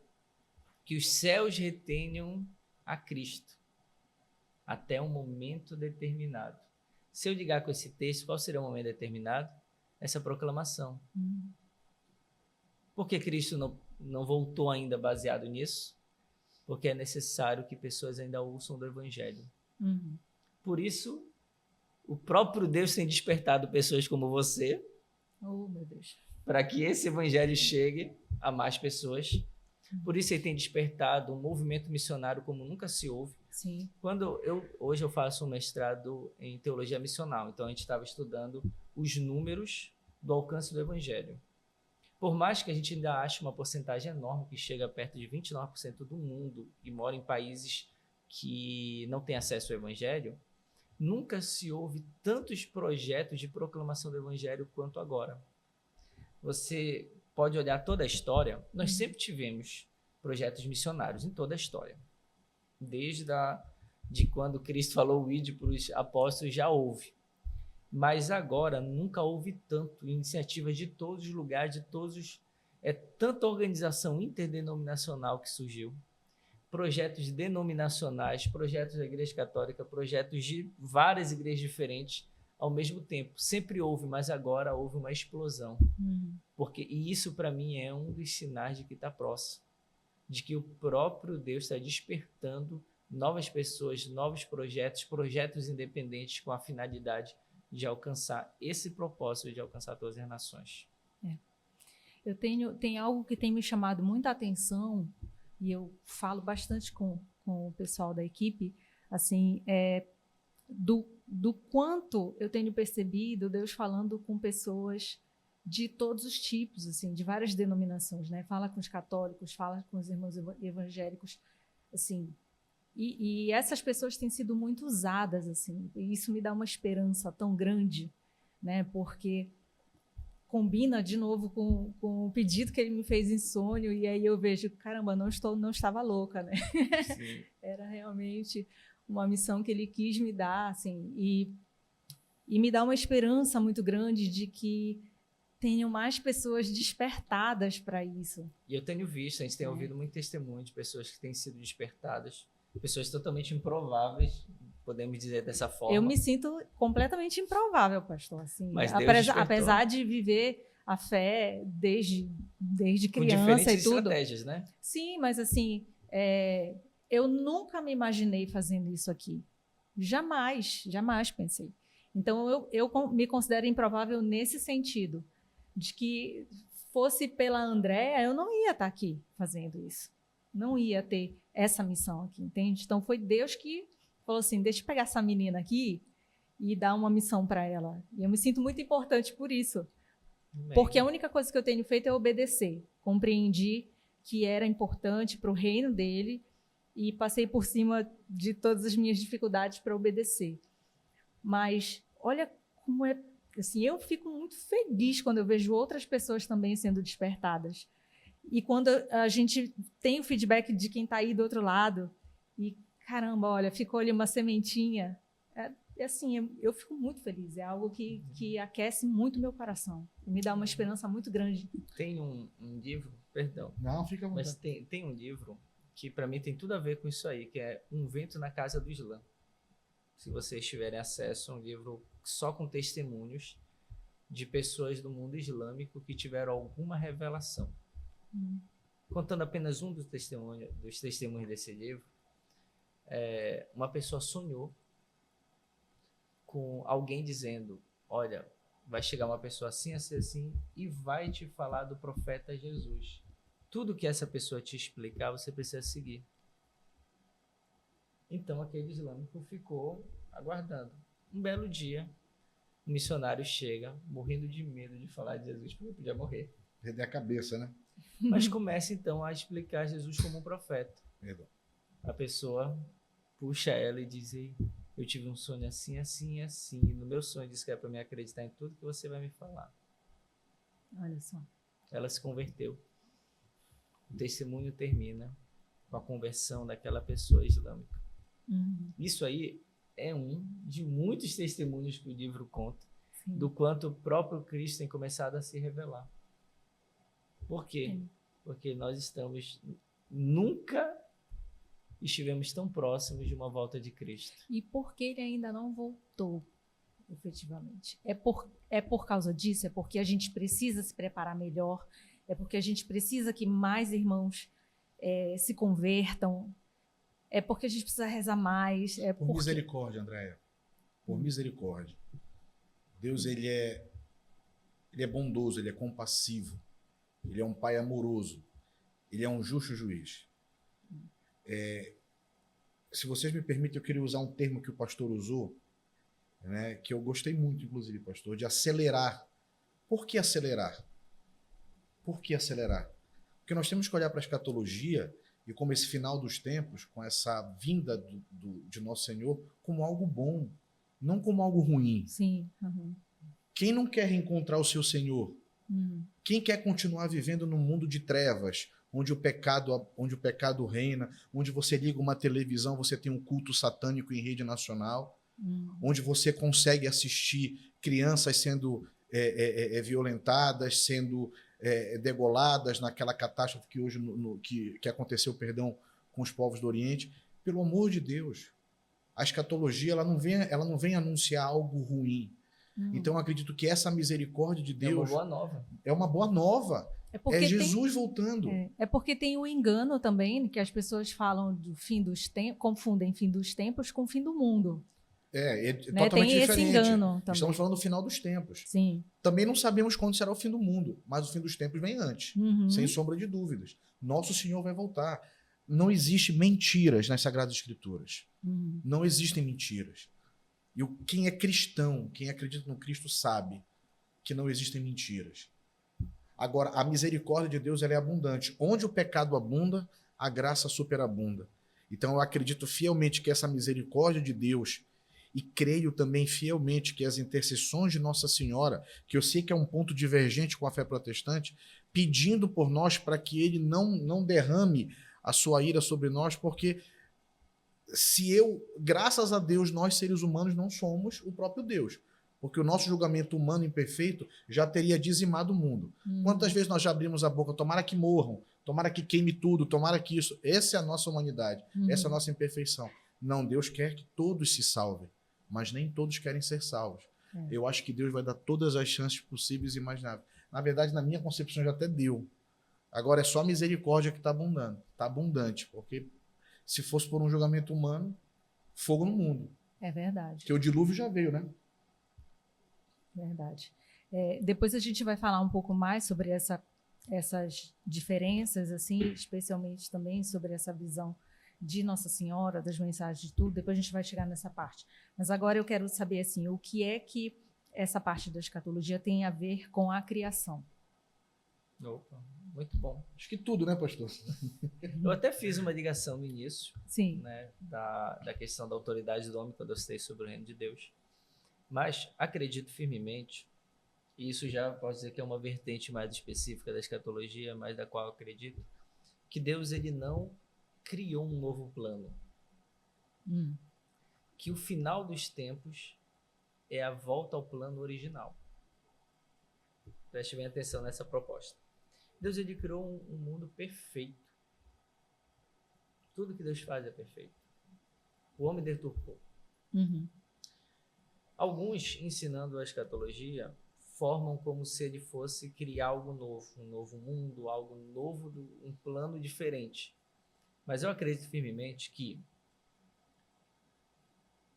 que os céus retenham a Cristo até um momento determinado. Se eu ligar com esse texto, qual seria o momento determinado? Essa proclamação. Por que Cristo não voltou ainda baseado nisso? Porque é necessário que pessoas ainda ouçam do Evangelho. Por isso, o próprio Deus tem despertado pessoas como você, Oh, meu Deus. para que esse Evangelho chegue a mais pessoas. Por isso ele tem despertado um movimento missionário como nunca se houve. Sim. Hoje eu faço um mestrado em teologia missional, então a gente estava estudando os números do alcance do Evangelho. Por mais que a gente ainda ache uma porcentagem enorme que chega perto de 29% do mundo e mora em países que não têm acesso ao Evangelho, nunca se houve tantos projetos de proclamação do Evangelho quanto agora. Você pode olhar toda a história, nós sempre tivemos projetos missionários em toda a história. De quando Cristo falou o ide para os apóstolos, já houve. Mas agora nunca houve tanto iniciativas de todos os lugares, tanta organização interdenominacional que surgiu, projetos denominacionais, projetos da Igreja Católica, projetos de várias igrejas diferentes ao mesmo tempo. Sempre houve, mas agora houve uma explosão. E isso para mim é um dos sinais de que está próximo, de que o próprio Deus está despertando novas pessoas, novos projetos independentes com a finalidade de alcançar esse propósito de alcançar todas as nações. Tem algo que tem me chamado muita atenção, e eu falo bastante com o pessoal da equipe, assim, do quanto eu tenho percebido Deus falando com pessoas de todos os tipos, assim, de várias denominações, né? Fala com os católicos, fala com os irmãos evangélicos, assim, e essas pessoas têm sido muito usadas, assim, e isso me dá uma esperança tão grande, né? Porque combina de novo com o pedido que ele me fez em sonho, e aí eu vejo, caramba, não estava louca, né? Era realmente uma missão que ele quis me dar, assim, e me dá uma esperança muito grande de que tenham mais pessoas despertadas para isso. E eu tenho visto, a gente tem ouvido muito testemunho de pessoas que têm sido despertadas, pessoas totalmente improváveis, podemos dizer dessa forma. Eu me sinto completamente improvável, pastor, assim, mas apesar de viver a fé desde criança com diferentes e tudo. Estratégias, né? Sim, mas assim, eu nunca me imaginei fazendo isso aqui. Jamais pensei. Então, eu me considero improvável nesse sentido, de que fosse pela Andréa, eu não ia estar aqui fazendo isso. Não ia ter essa missão aqui, entende? Então, foi Deus que falou assim, deixa eu pegar essa menina aqui e dar uma missão para ela. E eu me sinto muito importante por isso. Porque a única coisa que eu tenho feito é obedecer. Compreendi que era importante para o reino dele e passei por cima de todas as minhas dificuldades para obedecer. Mas olha como é, assim, eu fico muito feliz quando eu vejo outras pessoas também sendo despertadas. E quando a gente tem o feedback de quem está aí do outro lado, e caramba, olha, ficou ali uma sementinha, assim, eu fico muito feliz, é algo que aquece muito meu coração, e me dá uma esperança muito grande. Tem um livro, perdão. Não, fica à vontade. Mas tem um livro que para mim tem tudo a ver com isso aí, que é Um Vento na Casa do Islã. Se vocês tiverem acesso, é um livro só com testemunhos de pessoas do mundo islâmico que tiveram alguma revelação. Contando apenas um dos testemunhos desse livro, uma pessoa sonhou com alguém dizendo, olha, vai chegar uma pessoa assim, assim, assim, e vai te falar do profeta Jesus. Tudo que essa pessoa te explicar, você precisa seguir. Então, aquele islâmico ficou aguardando. Um belo dia, um missionário chega, morrendo de medo de falar de Jesus, porque podia morrer. Perder a cabeça, né? Mas começa, então, a explicar Jesus como um profeta. Perdão. A pessoa puxa ela e diz, eu tive um sonho assim, assim, assim. E no meu sonho disse que é para me acreditar em tudo que você vai me falar. Olha só. Ela se converteu. O testemunho termina com a conversão daquela pessoa islâmica. Isso aí é um de muitos testemunhos que o livro conta, Sim. do quanto o próprio Cristo tem começado a se revelar. Por quê? Sim. Porque nunca estivemos tão próximos de uma volta de Cristo. E por que ele ainda não voltou, efetivamente? É por causa disso? É porque a gente precisa se preparar melhor? É porque a gente precisa que mais irmãos se convertam? É porque a gente precisa rezar mais? Por misericórdia, Andréia. Por misericórdia. Deus, ele é bondoso, ele é compassivo. Ele é um pai amoroso. Ele é um justo juiz. Se vocês me permitem, eu queria usar um termo que o pastor usou, né, que eu gostei muito, inclusive, pastor, de acelerar. Por que acelerar? Por que acelerar? Porque nós temos que olhar para a escatologia e como esse final dos tempos, com essa vinda de nosso Senhor, como algo bom, não como algo ruim. Sim. Uhum. Quem não quer reencontrar o seu Senhor? Quem quer continuar vivendo num mundo de trevas, onde o pecado reina, onde você liga uma televisão, você tem um culto satânico em rede nacional, onde você consegue assistir crianças sendo violentadas, sendo degoladas naquela catástrofe que hoje que aconteceu, perdão, com os povos do Oriente. Pelo amor de Deus, a escatologia ela não vem anunciar algo ruim. Então eu acredito que essa misericórdia de Deus é uma boa nova. É uma boa nova. É Jesus voltando. É porque tem o engano também, que as pessoas falam do fim dos tempos, confundem fim dos tempos com fim do mundo. Totalmente tem diferente. Esse engano também. Estamos falando do final dos tempos. Sim. Também não sabemos quando será o fim do mundo, mas o fim dos tempos vem antes, sem sombra de dúvidas. Nosso Senhor vai voltar. Não existe mentiras nas Sagradas Escrituras. Não existem mentiras. E quem é cristão, quem acredita no Cristo, sabe que não existem mentiras. Agora, a misericórdia de Deus ela é abundante. Onde o pecado abunda, a graça superabunda. Então, eu acredito fielmente que essa misericórdia de Deus, e creio também fielmente que as intercessões de Nossa Senhora, que eu sei que é um ponto divergente com a fé protestante, pedindo por nós para que ele não derrame a sua ira sobre nós, porque graças a Deus, nós seres humanos não somos o próprio Deus. Porque o nosso julgamento humano imperfeito já teria dizimado o mundo. Quantas vezes nós já abrimos a boca, tomara que morram, tomara que queime tudo, tomara que isso... Essa é a nossa humanidade, essa é a nossa imperfeição. Não, Deus quer que todos se salvem, mas nem todos querem ser salvos. Eu acho que Deus vai dar todas as chances possíveis e imagináveis. Na verdade, na minha concepção, já até deu. Agora é só a misericórdia que está abundando. Está abundante, porque se fosse por um julgamento humano, fogo no mundo. É verdade. Porque o dilúvio já veio, né? Verdade. Depois a gente vai falar um pouco mais sobre essas diferenças, assim, especialmente também sobre essa visão de Nossa Senhora, das mensagens de tudo. Depois a gente vai chegar nessa parte. Mas agora eu quero saber, assim, o que é que essa parte da escatologia tem a ver com a criação? Opa, muito bom. Acho que tudo, né, pastor? Eu até fiz uma ligação no início, Sim, né, da questão da autoridade do homem, quando eu citei sobre o reino de Deus. Mas acredito firmemente, e isso já posso dizer que é uma vertente mais específica da escatologia, mas da qual eu acredito, que Deus ele não criou um novo plano. Que o final dos tempos é a volta ao plano original. Preste bem atenção nessa proposta. Deus ele criou um mundo perfeito. Tudo que Deus faz é perfeito. O homem deturpou. Alguns, ensinando a escatologia, formam como se ele fosse criar algo novo, um novo mundo, algo novo, um plano diferente. Mas eu acredito firmemente que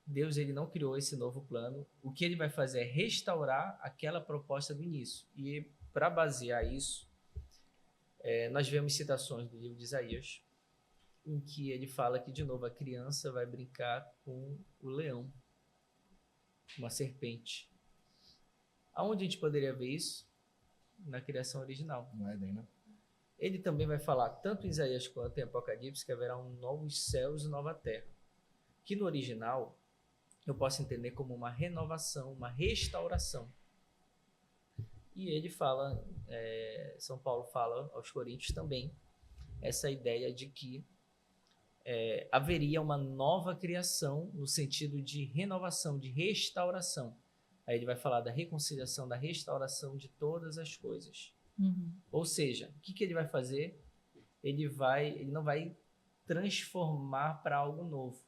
Deus ele não criou esse novo plano. O que ele vai fazer é restaurar aquela proposta do início. E para basear isso, nós vemos citações do livro de Isaías, em que ele fala que, de novo, a criança vai brincar com o leão, uma serpente. Aonde a gente poderia ver isso? Na criação original. No Éden, né? Ele também vai falar, tanto em Isaías quanto em Apocalipse, que haverá um novos céus e nova terra. Que no original, eu posso entender como uma renovação, uma restauração. E ele fala, São Paulo fala aos Coríntios também, essa ideia de que haveria uma nova criação no sentido de renovação, de restauração. Aí ele vai falar da reconciliação, da restauração de todas as coisas. Ou seja, o que ele vai fazer? Ele não vai transformar para algo novo.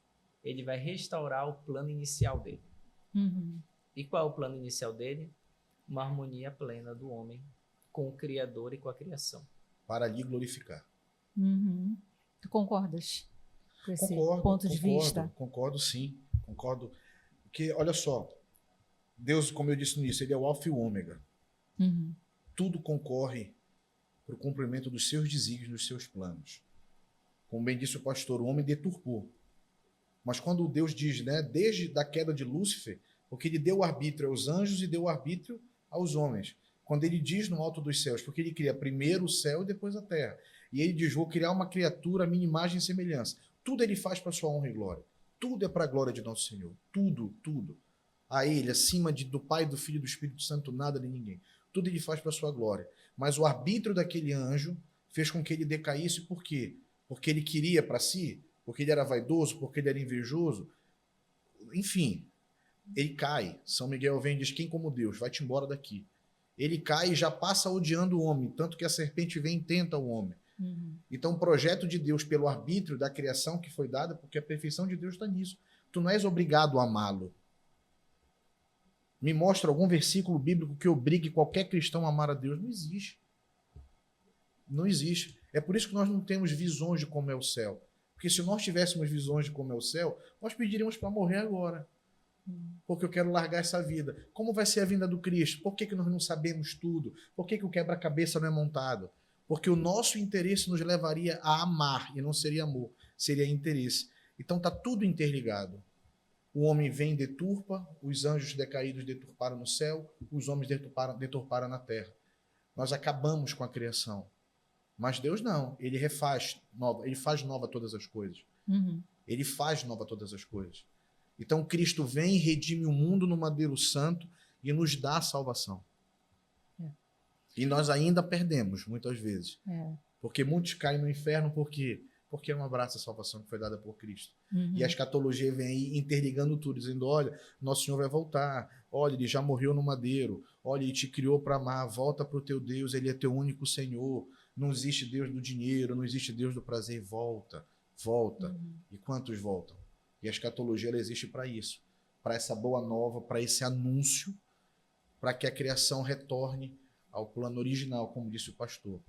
Ele vai restaurar o plano inicial dele. E qual é o plano inicial dele? Uma harmonia plena do homem com o Criador e com a criação. Para lhe glorificar. Tu concordas com esse Concordo, ponto de vista? Concordo, sim. Concordo. Porque, olha só, Deus, como eu disse no início, ele é o alfa e o ômega. Tudo concorre para o cumprimento dos seus desígnios, dos seus planos. Como bem disse o pastor, o homem deturpou. Mas quando Deus diz, né, desde a queda de Lúcifer, porque ele deu o arbítrio aos anjos e deu o arbítrio aos homens. Quando ele diz no alto dos céus, porque ele cria primeiro o céu e depois a terra. E ele diz, vou criar uma criatura, a minha imagem e semelhança. Tudo ele faz para sua honra e glória. Tudo é para a glória de nosso Senhor. Tudo, tudo. A ele, acima do Pai, do Filho e do Espírito Santo, nada nem ninguém. Tudo ele faz para sua glória. Mas o arbítrio daquele anjo fez com que ele decaísse. Por quê? Porque ele queria para si? Porque ele era vaidoso? Porque ele era invejoso? Enfim, ele cai. São Miguel vem e diz, quem como Deus? Vai-te embora daqui. Ele cai e já passa odiando o homem, tanto que a serpente vem e tenta o homem. Então, o projeto de Deus pelo arbítrio da criação que foi dada, porque a perfeição de Deus está nisso. Tu não és obrigado a amá-lo. Me mostra algum versículo bíblico que obrigue qualquer cristão a amar a Deus. Não existe. Não existe. É por isso que nós não temos visões de como é o céu. Porque se nós tivéssemos visões de como é o céu, nós pediríamos para morrer agora. Porque eu quero largar essa vida. Como vai ser a vinda do Cristo? Por que nós não sabemos tudo? Por que o quebra-cabeça não é montado? Porque o nosso interesse nos levaria a amar, e não seria amor, seria interesse. Então está tudo interligado. O homem vem e deturpa, os anjos decaídos deturparam no céu, os homens deturparam na terra. Nós acabamos com a criação. Mas Deus não, ele refaz nova, ele faz nova todas as coisas. Ele faz nova todas as coisas. Então Cristo vem, redime o mundo no madeiro santo e nos dá a salvação. E nós ainda perdemos, muitas vezes. Porque muitos caem no inferno porque não abraçam a salvação que foi dada por Cristo. E a escatologia vem aí interligando tudo, dizendo, olha, nosso Senhor vai voltar, olha, ele já morreu no madeiro, olha, ele te criou para amar, volta para o teu Deus, ele é teu único Senhor, não existe Deus do dinheiro, não existe Deus do prazer, volta. E quantos voltam? E a escatologia ela existe para isso, para essa boa nova, para esse anúncio, para que a criação retorne ao plano original, como disse o pastor.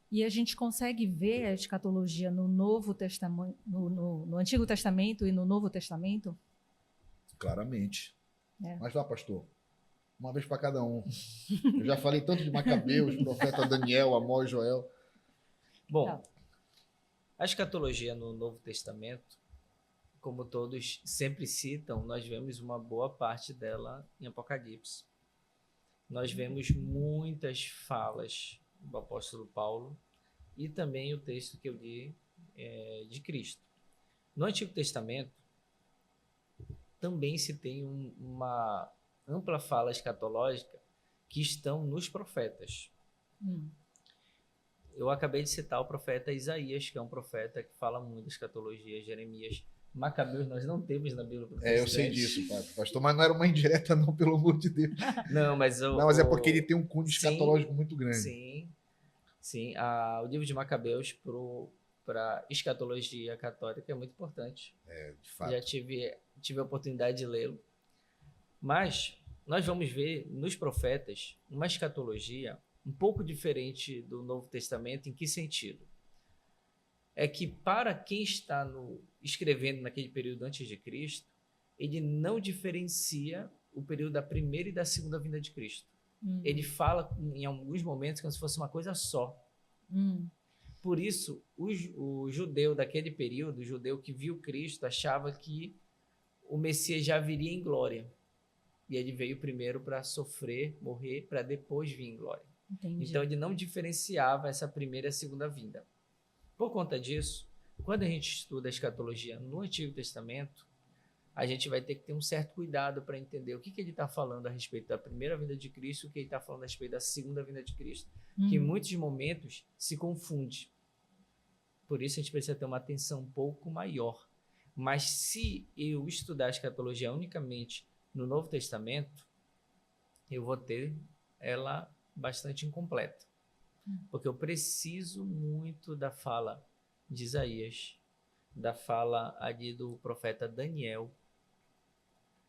E a gente consegue ver a escatologia no Novo Testamento, no Antigo Testamento e no Novo Testamento? Claramente. Mas lá, pastor, uma vez para cada um. Eu já falei tanto de Macabeus, profeta Daniel, Amós, Joel. Bom, a escatologia no Novo Testamento, como todos sempre citam, nós vemos uma boa parte dela em Apocalipse. Nós vemos muitas falas do apóstolo Paulo e também o texto que eu li de Cristo. No Antigo Testamento, também se tem uma ampla fala escatológica que estão nos profetas. Eu acabei de citar o profeta Isaías, que é um profeta que fala muito da escatologia, Jeremias. Macabeus nós não temos na Bíblia. Eu sei disso, pastor, mas não era uma indireta não, pelo amor de Deus. Não, mas é porque ele tem um cunho escatológico muito grande. Sim. O livro de Macabeus para escatologia católica é muito importante. De fato. Já tive a oportunidade de lê-lo. Mas nós vamos ver nos profetas uma escatologia um pouco diferente do Novo Testamento. Em que sentido? É que para quem está escrevendo naquele período antes de Cristo, ele não diferencia o período da primeira e da segunda vinda de Cristo. Ele fala em alguns momentos como se fosse uma coisa só. Por isso, o judeu daquele período, o judeu que viu Cristo, achava que o Messias já viria em glória. E ele veio primeiro para sofrer, morrer, para depois vir em glória. Entendi. Então, ele não diferenciava essa primeira e a segunda vinda. Por conta disso, quando a gente estuda a escatologia no Antigo Testamento, a gente vai ter que ter um certo cuidado para entender o que ele está falando a respeito da primeira vinda de Cristo, o que ele está falando a respeito da segunda vinda de Cristo, que em muitos momentos se confunde. Por isso a gente precisa ter uma atenção um pouco maior. Mas se eu estudar a escatologia unicamente no Novo Testamento, eu vou ter ela bastante incompleta. Porque eu preciso muito da fala de Isaías, da fala ali do profeta Daniel.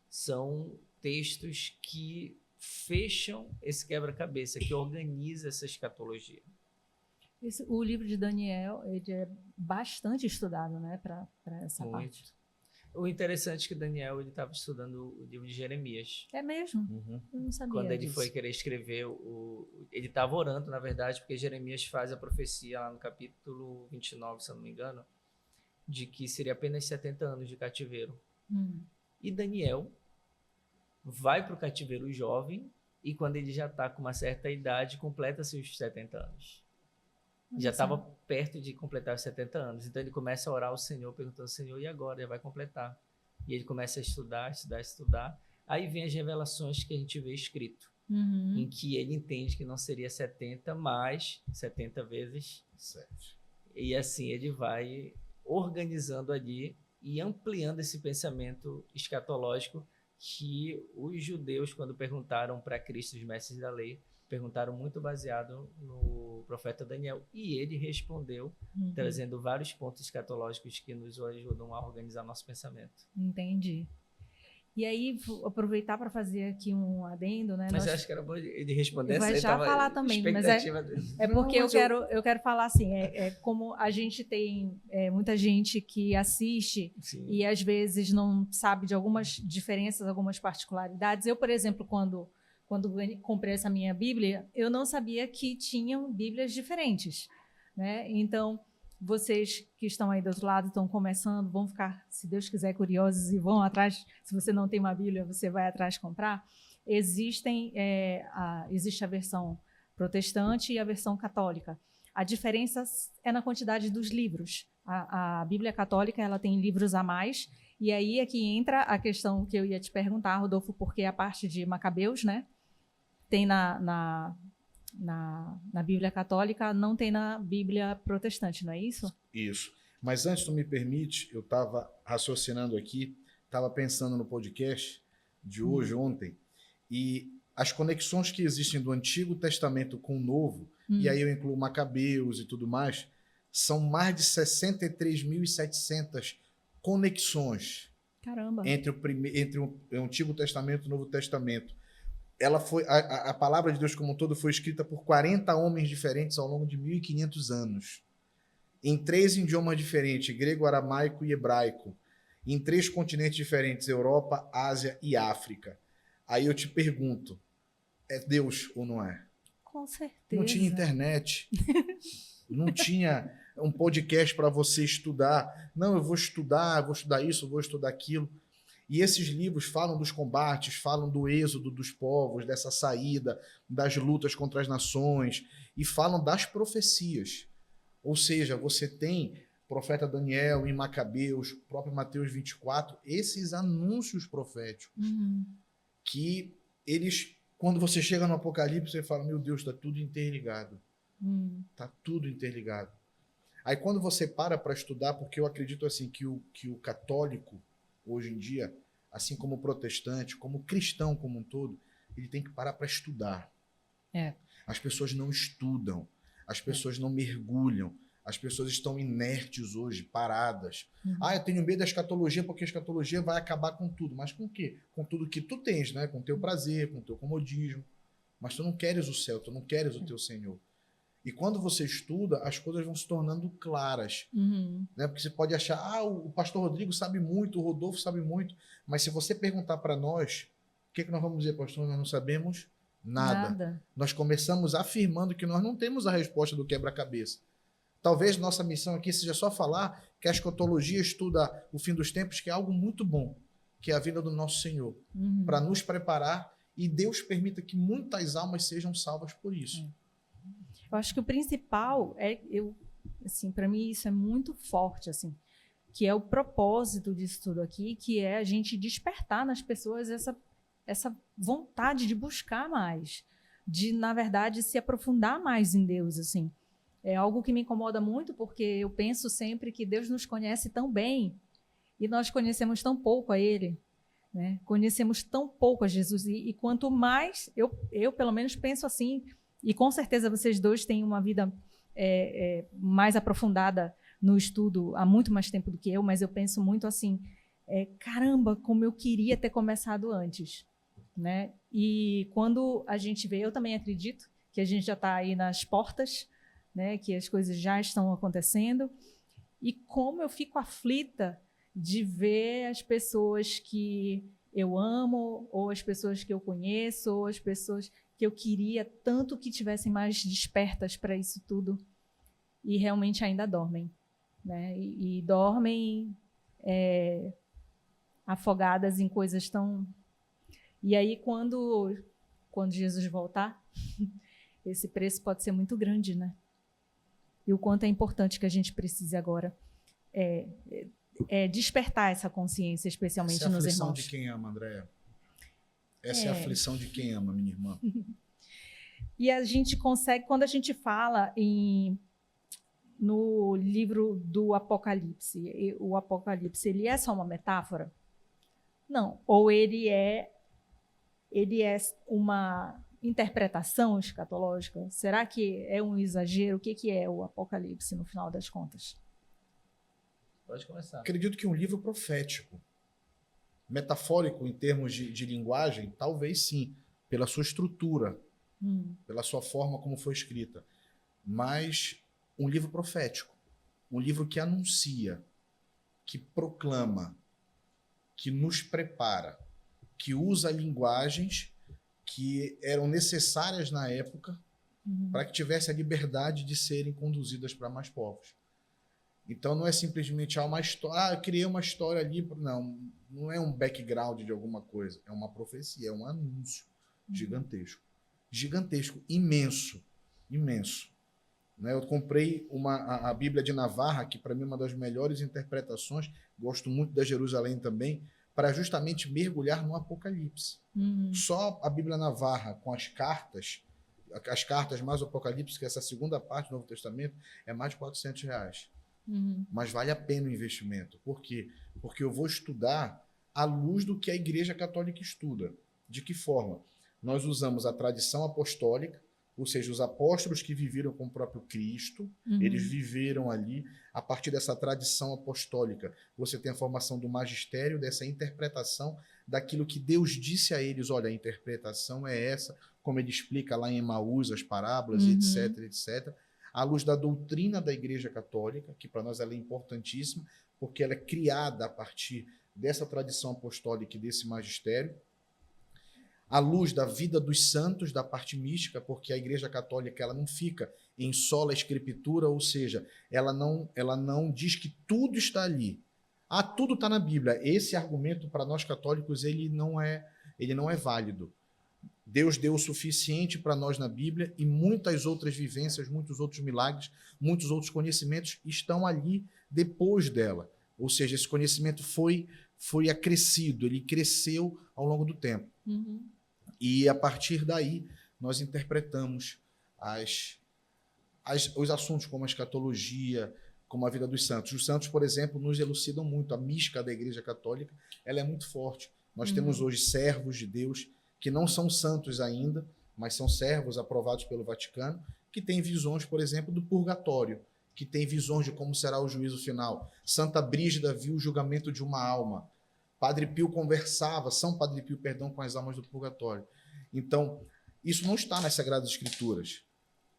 São textos que fecham esse quebra-cabeça, que organiza essa escatologia. O livro de Daniel, ele é bastante estudado, né, para essa parte. O interessante é que Daniel estava estudando o livro de Jeremias. É mesmo? Eu não sabia Quando ele disso. foi querer escrever, ele estava orando, na verdade, porque Jeremias faz a profecia lá no capítulo 29, se eu não me engano, de que seria apenas 70 anos de cativeiro. E Daniel vai para o cativeiro jovem e quando ele já está com uma certa idade, completa-se os 70 anos. Já estava perto de completar os 70 anos. Então ele começa a orar ao Senhor, perguntando: Senhor, e agora? Já vai completar. E ele começa a estudar. Aí vem as revelações que a gente vê escrito, em que ele entende que não seria 70, mas 70 vezes 7. E assim ele vai organizando ali e ampliando esse pensamento escatológico que os judeus, quando perguntaram para Cristo, os mestres da lei, perguntaram muito baseado no profeta Daniel. E ele respondeu, trazendo vários pontos escatológicos que nos ajudam a organizar nosso pensamento. Entendi. E aí, vou aproveitar para fazer aqui um adendo, né? Mas eu acho que era bom ele responder. Vai já falar também, mas é porque eu quero falar assim, como a gente tem muita gente que assiste e às vezes não sabe de algumas diferenças, algumas particularidades. Eu, por exemplo, quando comprei essa minha Bíblia, eu não sabia que tinham Bíblias diferentes, né? Então, vocês que estão aí do outro lado, estão começando, vão ficar, se Deus quiser, curiosos e vão atrás. Se você não tem uma Bíblia, você vai atrás comprar. Existe a versão protestante e a versão católica. A diferença é na quantidade dos livros. A Bíblia católica, ela tem livros a mais, e aí é que entra a questão que eu ia te perguntar, Rodolfo, porque a parte de Macabeus, né, tem na Bíblia católica, não tem na Bíblia protestante, não é isso? Isso. Mas antes, tu me permite, eu estava raciocinando aqui, estava pensando no podcast de hoje, ontem, e as conexões que existem do Antigo Testamento com o Novo, e aí eu incluo Macabeus e tudo mais, são mais de 63.700 conexões. Caramba. Entre o Antigo Testamento e o Novo Testamento. Ela foi, a palavra de Deus como um todo foi escrita por 40 homens diferentes ao longo de 1.500 anos. Em 3 idiomas diferentes, grego, aramaico e hebraico. Em 3 continentes diferentes, Europa, Ásia e África. Aí eu te pergunto, é Deus ou não é? Com certeza. Não tinha internet. Não tinha um podcast para você estudar. Não, eu vou estudar isso, eu vou estudar aquilo. E esses livros falam dos combates, falam do êxodo dos povos, dessa saída, das lutas contra as nações, e falam das profecias. Ou seja, você tem o profeta Daniel em Macabeus, o próprio Mateus 24, esses anúncios proféticos, que eles, quando você chega no Apocalipse, você fala, meu Deus, está tudo interligado. Está tudo interligado. Aí quando você para estudar, porque eu acredito assim que o católico, hoje em dia, assim como o protestante, como o cristão como um todo, ele tem que parar para estudar. As pessoas não estudam, as pessoas não mergulham, as pessoas estão inertes hoje, paradas. Eu tenho medo da escatologia porque a escatologia vai acabar com tudo. Mas com o quê? Com tudo que tu tens, né? Com o teu prazer, com o teu comodismo. Mas tu não queres o céu, tu não queres o teu Senhor. E quando você estuda, as coisas vão se tornando claras. Né? Porque você pode achar, o pastor Rodrigo sabe muito, o Rodolfo sabe muito. Mas se você perguntar para nós, o que nós vamos dizer, pastor? Nós não sabemos nada. Nós começamos afirmando que nós não temos a resposta do quebra-cabeça. Talvez nossa missão aqui seja só falar que a escatologia estuda o fim dos tempos, que é algo muito bom, que é a vinda do nosso Senhor, para nos preparar, e Deus permita que muitas almas sejam salvas por isso. Eu acho que o principal assim, para mim isso é muito forte, assim. que é o propósito disso tudo aqui, que é a gente despertar nas pessoas essa vontade de buscar mais, de, na verdade, se aprofundar mais em Deus, assim. É algo que me incomoda muito, porque eu penso sempre que Deus nos conhece tão bem e nós conhecemos tão pouco a Ele, né? Conhecemos tão pouco a Jesus. E quanto mais, eu pelo menos penso assim, e com certeza vocês dois têm uma vida mais aprofundada no estudo há muito mais tempo do que eu, mas eu penso muito assim, caramba, como eu queria ter começado antes, né? E quando a gente vê, eu também acredito que a gente já está aí nas portas, né? Que as coisas já estão acontecendo, e como eu fico aflita de ver as pessoas que eu amo, ou as pessoas que eu conheço, ou as pessoas que eu queria tanto que tivessem mais despertas para isso tudo, e realmente ainda dormem, né? E dormem afogadas em coisas tão... E aí, quando Jesus voltar, esse preço pode ser muito grande, né? E o quanto é importante que a gente precise agora despertar essa consciência, especialmente nos irmãos. Essa é a aflição de quem ama, Andréia. Essa é a aflição de quem ama, minha irmã. E a gente consegue, quando a gente fala no livro do Apocalipse, o Apocalipse, ele é só uma metáfora? Não. Ou ele é uma interpretação escatológica? Será que é um exagero? O que é o Apocalipse, no final das contas? Pode começar. Acredito que um livro profético, metafórico em termos de linguagem, talvez sim, pela sua estrutura, pela sua forma como foi escrita. Mas um livro profético, um livro que anuncia, que proclama, que nos prepara, que usa linguagens que eram necessárias na época para que tivesse a liberdade de serem conduzidas para mais povos. Então não é simplesmente uma história, eu criei uma história ali, não é um background de alguma coisa, é uma profecia, é um anúncio gigantesco, imenso, né? Eu comprei a Bíblia de Navarra, que para mim é uma das melhores interpretações, gosto muito da Jerusalém também, para justamente mergulhar no Apocalipse. Só a Bíblia Navarra, com as cartas mais o Apocalipse, que é essa segunda parte do Novo Testamento, é mais de R$400. Mas vale a pena o investimento. Por quê? Porque eu vou estudar à luz do que a Igreja Católica estuda. De que forma? Nós usamos a tradição apostólica, ou seja, os apóstolos que viveram com o próprio Cristo, eles viveram ali. A partir dessa tradição apostólica, você tem a formação do magistério, dessa interpretação daquilo que Deus disse a eles. Olha, a interpretação é essa, como ele explica lá em Emaús, as parábolas, etc, etc. À luz da doutrina da Igreja Católica, que para nós ela é importantíssima, porque ela é criada a partir dessa tradição apostólica e desse magistério. À luz da vida dos santos, da parte mística, porque a Igreja Católica ela não fica em sola escritura, ou seja, ela não diz que tudo está ali. Tudo está na Bíblia. Esse argumento para nós católicos ele não é válido. Deus deu o suficiente para nós na Bíblia e muitas outras vivências, muitos outros milagres, muitos outros conhecimentos estão ali depois dela. Ou seja, esse conhecimento foi acrescido, ele cresceu ao longo do tempo. E a partir daí nós interpretamos os assuntos como a escatologia, como a vida dos santos. Os santos, por exemplo, nos elucidam muito. A mística da Igreja Católica ela é muito forte. Nós temos hoje servos de Deus que não são santos ainda, mas são servos aprovados pelo Vaticano, que têm visões, por exemplo, do purgatório, que têm visões de como será o juízo final. Santa Brígida viu o julgamento de uma alma. São Padre Pio, com as almas do purgatório. Então, isso não está nas Sagradas Escrituras,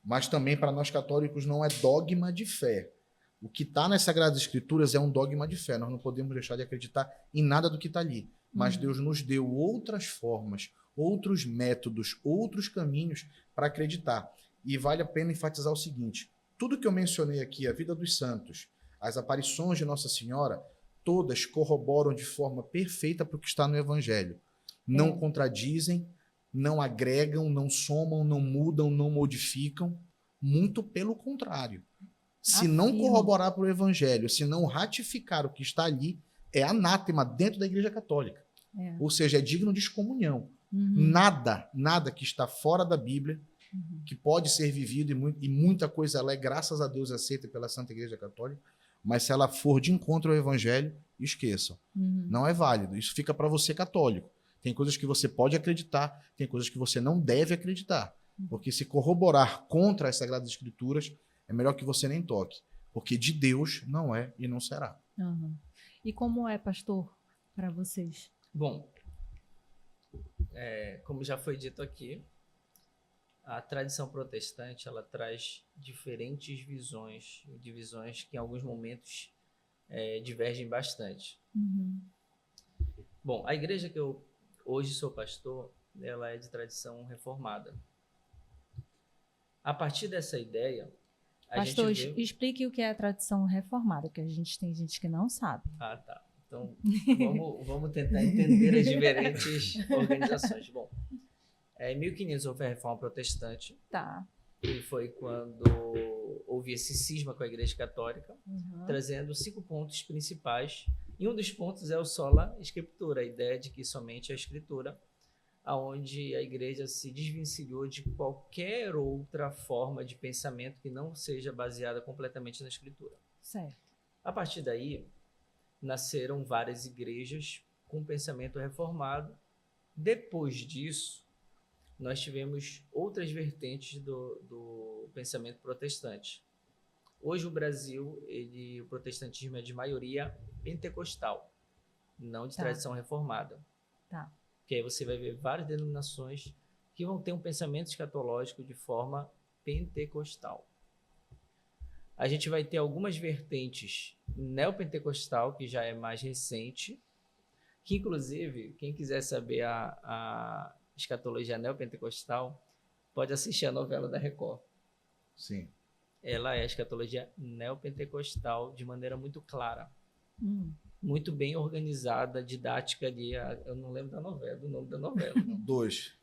mas também para nós católicos não é dogma de fé. O que está nas Sagradas Escrituras é um dogma de fé. Nós não podemos deixar de acreditar em nada do que está ali. Mas Deus nos deu outras formas, outros métodos, outros caminhos para acreditar. E vale a pena enfatizar o seguinte: tudo que eu mencionei aqui, a vida dos santos, as aparições de Nossa Senhora, todas corroboram de forma perfeita para o que está no Evangelho. Não contradizem, não agregam, não somam, não mudam, não modificam. Muito pelo contrário. Se não Afirma. corroborar para o evangelho, se não ratificar o que está ali, é anátema dentro da Igreja Católica. É. Ou seja, é digno de excomunhão. Uhum. Nada que está fora da Bíblia, que pode ser vivido e muita coisa ela é, graças a Deus, aceita pela Santa Igreja Católica, mas se ela for de encontro ao evangelho, esqueçam. Uhum. Não é válido. Isso fica para você católico. Tem coisas que você pode acreditar, tem coisas que você não deve acreditar. Porque se corroborar contra as Sagradas Escrituras, é melhor que você nem toque. Porque de Deus não é e não será. Uhum. E como é, pastor, para vocês? Bom, como já foi dito aqui, a tradição protestante ela traz diferentes visões, divisões que em alguns momentos divergem bastante. Uhum. Bom, a igreja que eu hoje sou pastor, ela é de tradição reformada. A partir dessa ideia, a Pastor, gente vê... explique o que é a tradição reformada, que a gente tem gente que não sabe. Ah, tá. Então, vamos tentar entender as diferentes organizações. Bom, em 1500 houve a Reforma Protestante, Tá. e foi quando houve esse cisma com a Igreja Católica, trazendo 5 pontos principais. E um dos pontos é o sola escritura, a ideia de que somente a Escritura, aonde a Igreja se desvencilhou de qualquer outra forma de pensamento que não seja baseada completamente na Escritura. Certo. A partir daí, nasceram várias igrejas com pensamento reformado. Depois disso, nós tivemos outras vertentes do pensamento protestante. Hoje o Brasil, o protestantismo é de maioria pentecostal, não de tradição reformada. Tá. Porque aí você vai ver várias denominações que vão ter um pensamento escatológico de forma pentecostal. A gente vai ter algumas vertentes neopentecostal, que já é mais recente, que inclusive, quem quiser saber a escatologia neopentecostal, pode assistir a novela da Record. Sim. Ela é a escatologia neopentecostal de maneira muito clara. Muito bem organizada, didática ali. Eu não lembro do nome da novela. 2.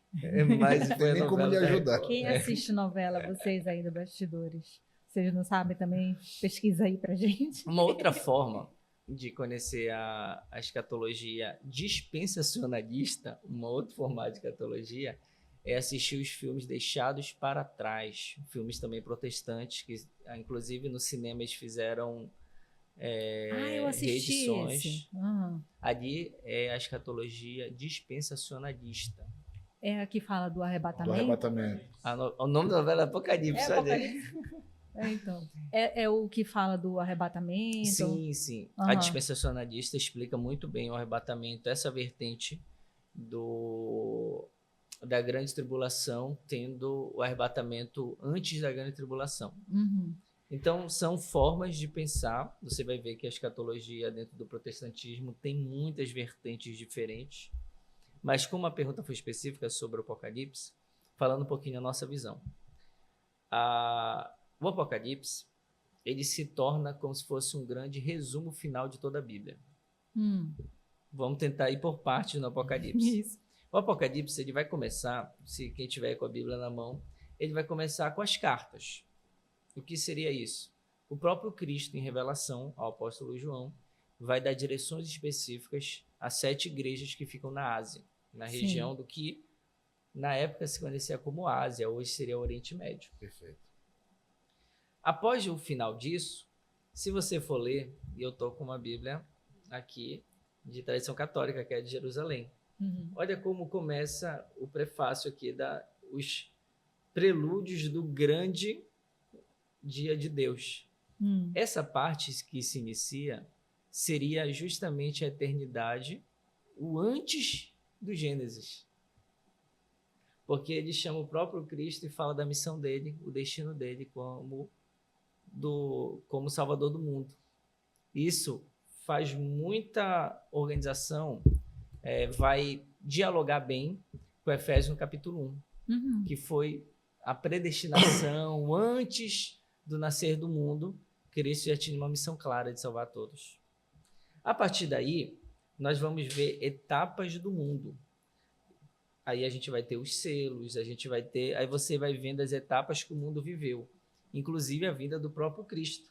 Mas Não tem nem como lhe ajudar. Quem assiste novela, vocês aí do Bastidores? Vocês não sabem também? Pesquisa aí pra gente. Uma outra forma de conhecer a escatologia dispensacionalista, uma outra formato de escatologia, é assistir os filmes deixados para trás. Filmes também protestantes, que inclusive no cinema eles fizeram eu assisti reedições. esse. Ali é a escatologia dispensacionalista. É a que fala do arrebatamento? Do arrebatamento. O nome da novela é Apocalipse. Então. É o que fala do arrebatamento? Sim, sim. A dispensacionalista explica muito bem o arrebatamento, essa vertente da grande tribulação, tendo o arrebatamento antes da grande tribulação. Então, são formas de pensar. Você vai ver que a escatologia dentro do protestantismo tem muitas vertentes diferentes. Mas como a pergunta foi específica sobre o Apocalipse, falando um pouquinho da nossa visão. O Apocalipse, ele se torna como se fosse um grande resumo final de toda a Bíblia. Vamos tentar ir por partes no Apocalipse. Isso. O Apocalipse, ele vai começar, se quem tiver com a Bíblia na mão, ele vai começar com as cartas. O que seria isso? O próprio Cristo, em revelação ao apóstolo João, vai dar direções específicas a 7 igrejas que ficam na Ásia, na região do que na época se conhecia como Ásia, hoje seria o Oriente Médio. Perfeito. Após o final disso, se você for ler, e eu estou com uma Bíblia aqui de tradição católica, que é de Jerusalém. Olha como começa o prefácio aqui, os prelúdios do grande dia de Deus. Essa parte que se inicia seria justamente a eternidade, o antes do Gênesis. Porque ele chama o próprio Cristo e fala da missão dele, o destino dele como Salvador do mundo. Isso faz muita organização, vai dialogar bem com Efésios no capítulo 1, que foi a predestinação antes do nascer do mundo. Cristo já tinha uma missão clara de salvar todos. A partir daí, nós vamos ver etapas do mundo. Aí a gente vai ter os selos, aí você vai vendo as etapas que o mundo viveu, inclusive a vinda do próprio Cristo.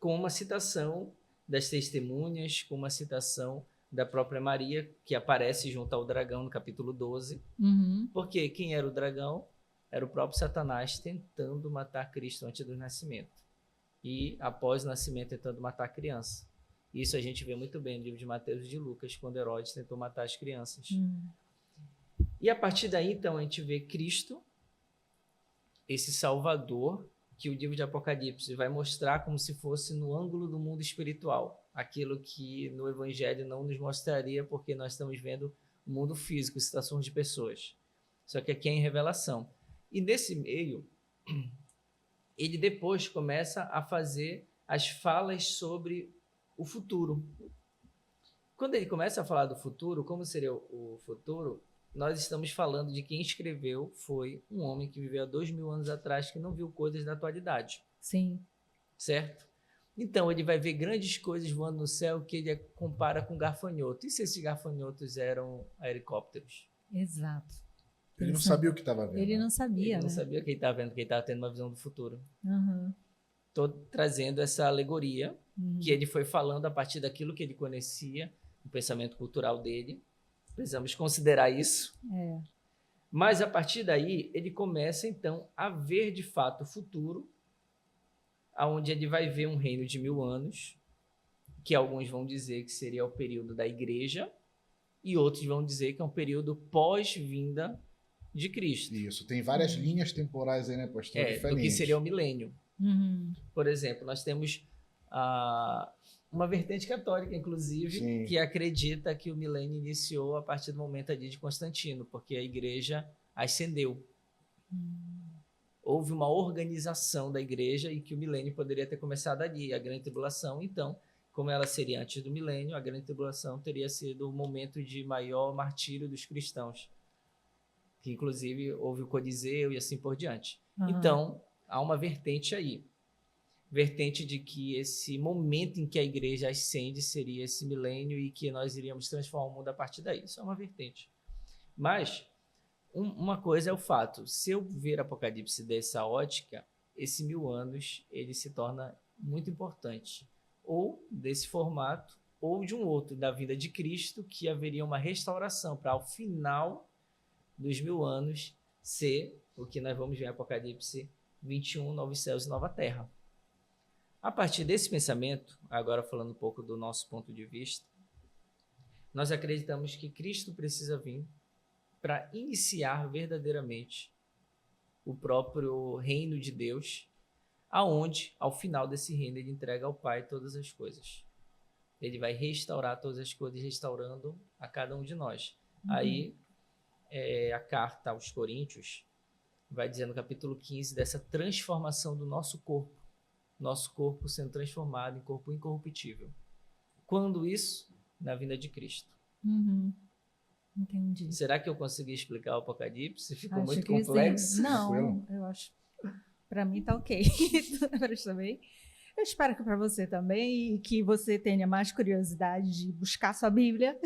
com uma citação das testemunhas, com uma citação da própria Maria, que aparece junto ao dragão no capítulo 12. Porque quem era o dragão? Era o próprio Satanás tentando matar Cristo antes do nascimento. E após o nascimento tentando matar a criança. Isso a gente vê muito bem no livro de Mateus e de Lucas, quando Herodes tentou matar as crianças. E a partir daí, então, a gente vê Cristo, esse Salvador, que o livro de Apocalipse vai mostrar como se fosse no ângulo do mundo espiritual. Aquilo que no Evangelho não nos mostraria, porque nós estamos vendo o mundo físico, citações de pessoas. Só que aqui é em revelação. E nesse meio, ele depois começa a fazer as falas sobre o futuro. Quando ele começa a falar do futuro, como seria o futuro, nós estamos falando de quem escreveu foi um homem que viveu há 2000 anos atrás, que não viu coisas da atualidade. Sim. Certo? Então, ele vai ver grandes coisas voando no céu que ele compara com gafanhoto. E se esses gafanhotos eram helicópteros? Exato. Ele não sabia o que estava vendo. Ele não sabia, Ele não sabia o que ele estava vendo, porque ele estava tendo uma visão do futuro. Estou trazendo essa alegoria que ele foi falando a partir daquilo que ele conhecia, o pensamento cultural dele. Precisamos considerar isso. Mas, a partir daí, ele começa, então, a ver, de fato, o futuro, onde ele vai ver um reino de 1000 anos, que alguns vão dizer que seria o período da igreja, e outros vão dizer que é um período pós-vinda de Cristo. Isso, tem várias linhas temporais aí, né, pastor? Do que seria o milênio. Por exemplo, nós temos uma vertente católica, inclusive, Sim. que acredita que o milênio iniciou a partir do momento ali de Constantino, porque a igreja ascendeu. Houve uma organização da igreja e que o milênio poderia ter começado ali, a grande tribulação. Então, como ela seria antes do milênio, a grande tribulação teria sido o momento de maior martírio dos cristãos, que inclusive houve o Coliseu e assim por diante. Então, há uma vertente aí. Vertente de que esse momento em que a igreja ascende seria esse milênio e que nós iríamos transformar o mundo a partir daí. Isso é uma vertente. Mas, uma coisa é o fato. Se eu ver Apocalipse dessa ótica, esse 1000 anos ele se torna muito importante. Ou desse formato, ou de um outro, da vinda de Cristo, que haveria uma restauração para, ao final dos 1000 anos, ser o que nós vamos ver em Apocalipse 21, novos céus e nova terra. A partir desse pensamento, agora falando um pouco do nosso ponto de vista, nós acreditamos que Cristo precisa vir para iniciar verdadeiramente o próprio reino de Deus, aonde, ao final desse reino, ele entrega ao Pai todas as coisas. Ele vai restaurar todas as coisas, restaurando a cada um de nós. Aí, a carta aos Coríntios vai dizer no capítulo 15 dessa transformação do nosso corpo sendo transformado em corpo incorruptível. Quando isso? Na vinda de Cristo. Entendi. Será que eu consegui explicar o Apocalipse? Ficou Acho muito que complexo? Sim. Não, eu acho. Para mim tá ok. Para também. Eu espero que para você também e que você tenha mais curiosidade de buscar sua Bíblia.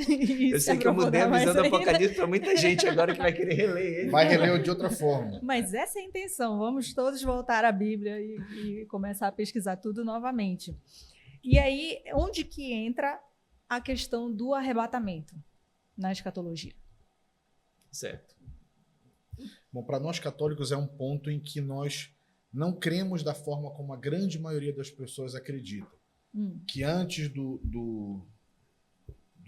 Eu sei que eu mudei a visão do Apocalipse para muita gente agora que vai querer reler ele. Vai reler de outra forma. Mas essa é a intenção. Vamos todos voltar à Bíblia e começar a pesquisar tudo novamente. E aí, onde que entra a questão do arrebatamento na escatologia? Certo. Bom, para nós católicos é um ponto em que nós não cremos da forma como a grande maioria das pessoas acredita. Que antes do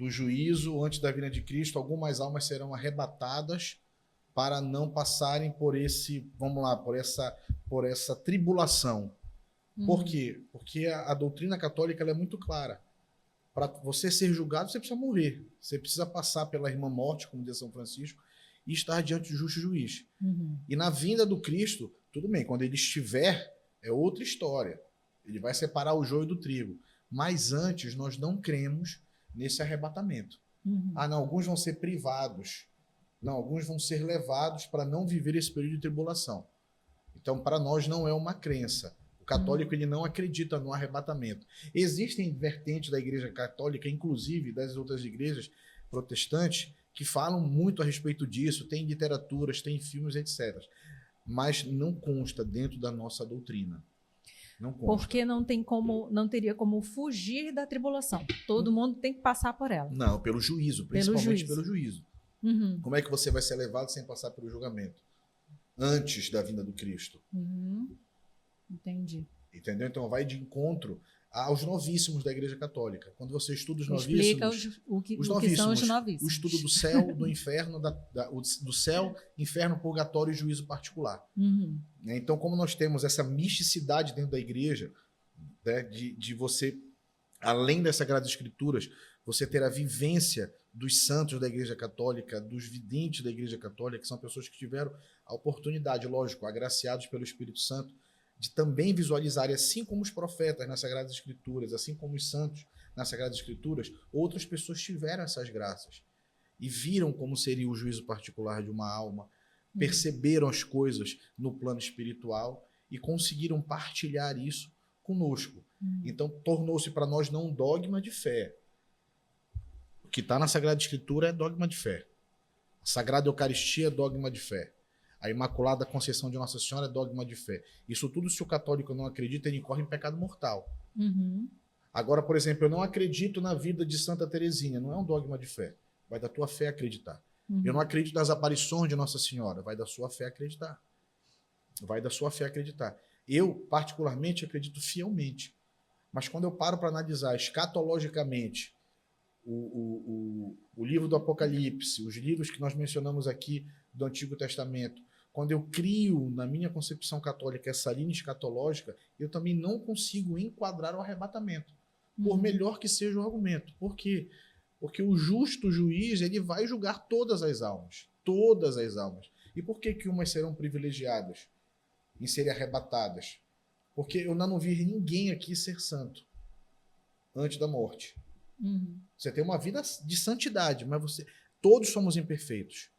juízo, antes da vinda de Cristo, algumas almas serão arrebatadas para não passarem por esse, vamos lá, por essa tribulação. Por quê? Porque a doutrina católica ela é muito clara. Para você ser julgado, você precisa morrer. Você precisa passar pela irmã morte, como diz São Francisco, e estar diante do justo juiz. E na vinda do Cristo, tudo bem, quando ele estiver, é outra história. Ele vai separar o joio do trigo. Mas antes, nós não cremos nesse arrebatamento. Não, alguns vão ser privados. Não, alguns vão ser levados para não viver esse período de tribulação. Então, para nós, não é uma crença. O católico ele não acredita no arrebatamento. Existem vertentes da igreja católica, inclusive das outras igrejas protestantes, que falam muito a respeito disso, tem literaturas, tem filmes, etc. Mas não consta dentro da nossa doutrina. Não consta. Porque não teria como fugir da tribulação. Todo mundo tem que passar por ela. Não, pelo juízo, principalmente pelo juízo. Uhum. Como é que você vai ser levado sem passar pelo julgamento? Antes da vinda do Cristo. Uhum. Entendi. Entendeu? Então vai de encontro aos novíssimos da Igreja Católica. Quando você estuda os novíssimos... Explica o que são os novíssimos. O estudo do céu, do inferno, do céu, inferno, purgatório e juízo particular. Uhum. Então, como nós temos essa misticidade dentro da Igreja, né, de você, além das Sagradas Escrituras, você ter a vivência dos santos da Igreja Católica, dos videntes da Igreja Católica, que são pessoas que tiveram a oportunidade, lógico, agraciados pelo Espírito Santo, de também visualizar, assim como os profetas nas Sagradas Escrituras, assim como os santos nas Sagradas Escrituras, outras pessoas tiveram essas graças e viram como seria o juízo particular de uma alma, perceberam as coisas no plano espiritual e conseguiram partilhar isso conosco. Então, tornou-se para nós não um dogma de fé. O que está na Sagrada Escritura é dogma de fé. A Sagrada Eucaristia é dogma de fé. A Imaculada Conceição de Nossa Senhora é dogma de fé. Isso tudo, se o católico não acredita, ele incorre em pecado mortal. Uhum. Agora, por exemplo, eu não acredito na vida de Santa Teresinha. Não é um dogma de fé. Vai da tua fé acreditar. Uhum. Eu não acredito nas aparições de Nossa Senhora. Vai da sua fé acreditar. Vai da sua fé acreditar. Eu, particularmente, acredito fielmente. Mas quando eu paro para analisar escatologicamente o livro do Apocalipse, os livros que nós mencionamos aqui do Antigo Testamento, quando eu crio, na minha concepção católica, essa linha escatológica, eu também não consigo enquadrar o arrebatamento, por melhor que seja o argumento. Por quê? Porque o justo juiz, ele vai julgar todas as almas. Todas as almas. E por que que umas serão privilegiadas em serem arrebatadas? Porque eu não vi ninguém aqui ser santo antes da morte. Uhum. Você tem uma vida de santidade, mas todos somos imperfeitos.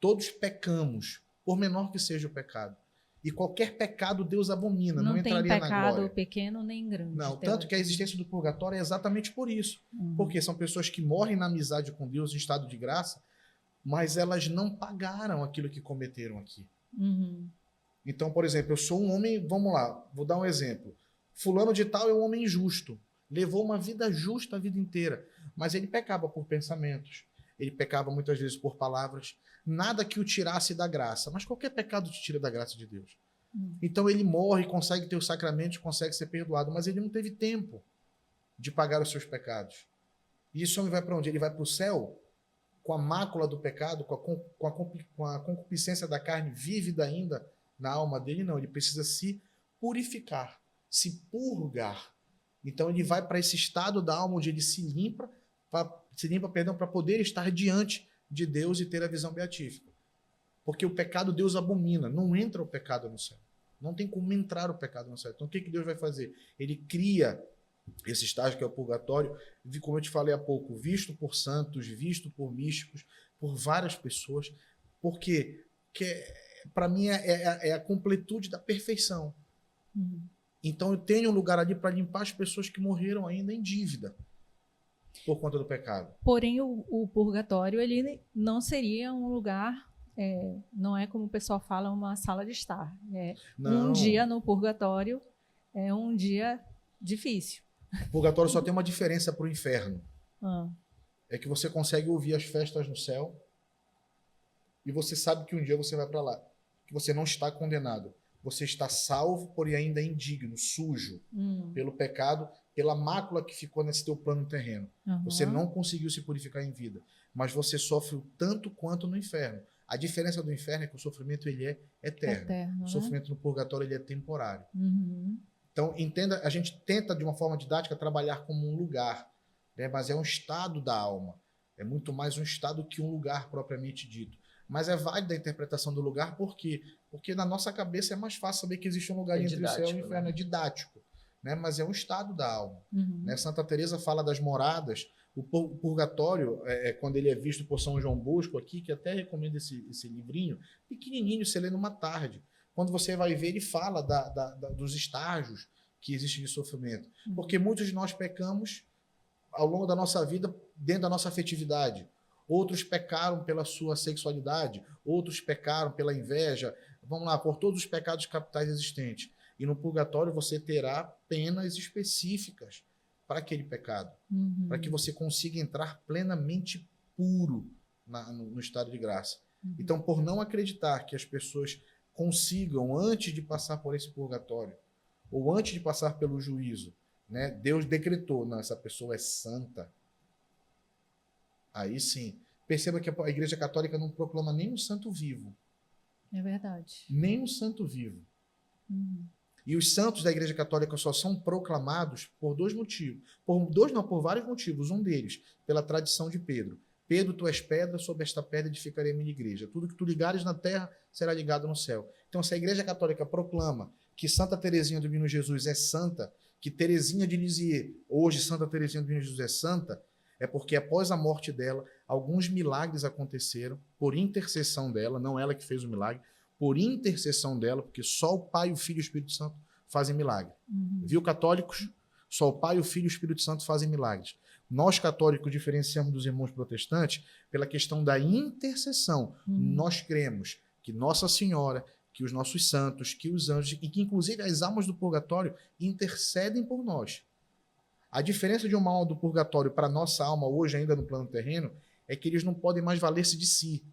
Todos pecamos, por menor que seja o pecado. E qualquer pecado Deus abomina, não entraria na glória. Não tem pecado pequeno nem grande. Não, tanto que a existência do purgatório é exatamente por isso. Porque são pessoas que morrem na amizade com Deus em estado de graça, mas elas não pagaram aquilo que cometeram aqui. Uhum. Então, por exemplo, eu sou um homem, vamos lá, vou dar um exemplo. Fulano de tal é um homem justo. Levou uma vida justa a vida inteira, mas ele pecava por pensamentos. Ele pecava muitas vezes por palavras. Nada que o tirasse da graça, mas qualquer pecado te tira da graça de Deus. Então ele morre, consegue ter os sacramentos, consegue ser perdoado, mas ele não teve tempo de pagar os seus pecados. E esse homem vai para onde? Ele vai para o céu com a mácula do pecado, com a concupiscência da carne vívida ainda na alma dele? Não, ele precisa se purificar, se purgar. Então ele vai para esse estado da alma onde ele se limpa para poder estar diante de Deus e ter a visão beatífica. Porque o pecado Deus abomina, não entra o pecado no céu. Não tem como entrar o pecado no céu. Então o que Deus vai fazer? Ele cria esse estágio que é o purgatório, como eu te falei há pouco, visto por santos, visto por místicos, por várias pessoas, porque para mim é a completude da perfeição. Então eu tenho um lugar ali para limpar as pessoas que morreram ainda em dívida por conta do pecado. Porém, o purgatório ele não seria um lugar, não é como o pessoal fala, uma sala de estar. Um dia no purgatório é um dia difícil. O purgatório só tem uma diferença para o inferno. Ah. É que você consegue ouvir as festas no céu e você sabe que um dia você vai para lá. Que você não está condenado. Você está salvo, porém ainda indigno, sujo, pelo pecado, pela mácula que ficou nesse teu plano terreno. Você não conseguiu se purificar em vida, mas você sofre tanto quanto no inferno. A diferença do inferno é que o sofrimento ele é eterno. O sofrimento no purgatório ele é temporário. Então, entenda, a gente tenta, de uma forma didática, trabalhar como um lugar, né? Mas é um estado da alma. É muito mais um estado que um lugar propriamente dito. Mas é válida a interpretação do lugar, por quê? Porque na nossa cabeça é mais fácil saber que existe um lugar entre o céu e o inferno, né? É didático, né? Mas é um estado da alma. Né? Santa Teresa fala das moradas, o purgatório, quando ele é visto por São João Bosco aqui, que até recomendo esse livrinho, pequenininho, você lê numa tarde. Quando você vai ver, ele fala dos estágios que existem de sofrimento. Porque muitos de nós pecamos ao longo da nossa vida, dentro da nossa afetividade. Outros pecaram pela sua sexualidade, outros pecaram pela inveja, vamos lá, por todos os pecados capitais existentes. E no purgatório você terá penas específicas para aquele pecado, para que você consiga entrar plenamente puro no estado de graça. Então, por não acreditar que as pessoas consigam, antes de passar por esse purgatório, ou antes de passar pelo juízo, né, Deus decretou, não, essa pessoa é santa. Aí sim. Perceba que a Igreja Católica não proclama nem um santo vivo. É verdade. Nem um santo vivo. E os santos da Igreja Católica só são proclamados por dois motivos. Por vários motivos. Um deles, pela tradição de Pedro. Pedro, tu és pedra, sobre esta pedra edificarei a minha igreja. Tudo que tu ligares na terra será ligado no céu. Então, se a Igreja Católica proclama que Santa Teresinha do Menino Jesus é santa, que Teresinha de Lisieux, hoje Santa Teresinha do Menino Jesus é santa, é porque após a morte dela, alguns milagres aconteceram por intercessão dela, não ela que fez o milagre, por intercessão dela, porque só o Pai, o Filho e o Espírito Santo fazem milagre. Viu, católicos? Só o Pai, o Filho e o Espírito Santo fazem milagres. Nós, católicos, diferenciamos dos irmãos protestantes pela questão da intercessão. Nós cremos que Nossa Senhora, que os nossos santos, que os anjos, e que inclusive as almas do purgatório intercedem por nós. A diferença de uma alma do purgatório para a nossa alma hoje, ainda no plano terreno, é que eles não podem mais valer-se de si.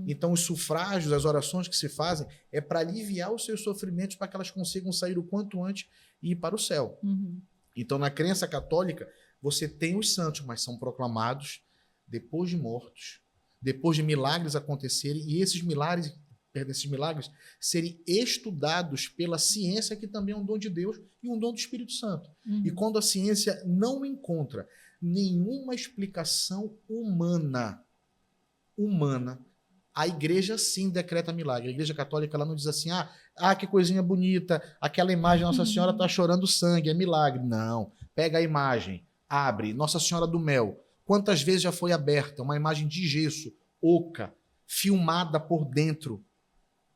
Então, os sufrágios, as orações que se fazem, é para aliviar os seus sofrimentos, para que elas consigam sair o quanto antes e ir para o céu. Então, na crença católica, você tem os santos, mas são proclamados depois de mortos, depois de milagres acontecerem, e esses milagres serem estudados pela ciência, que também é um dom de Deus e um dom do Espírito Santo. E quando a ciência não encontra nenhuma explicação humana, a igreja sim decreta milagre. A Igreja Católica ela não diz assim, que coisinha bonita, aquela imagem Nossa Senhora está chorando sangue, é milagre. Não, pega a imagem, abre, Nossa Senhora do Mel. Quantas vezes já foi aberta uma imagem de gesso, oca, filmada por dentro,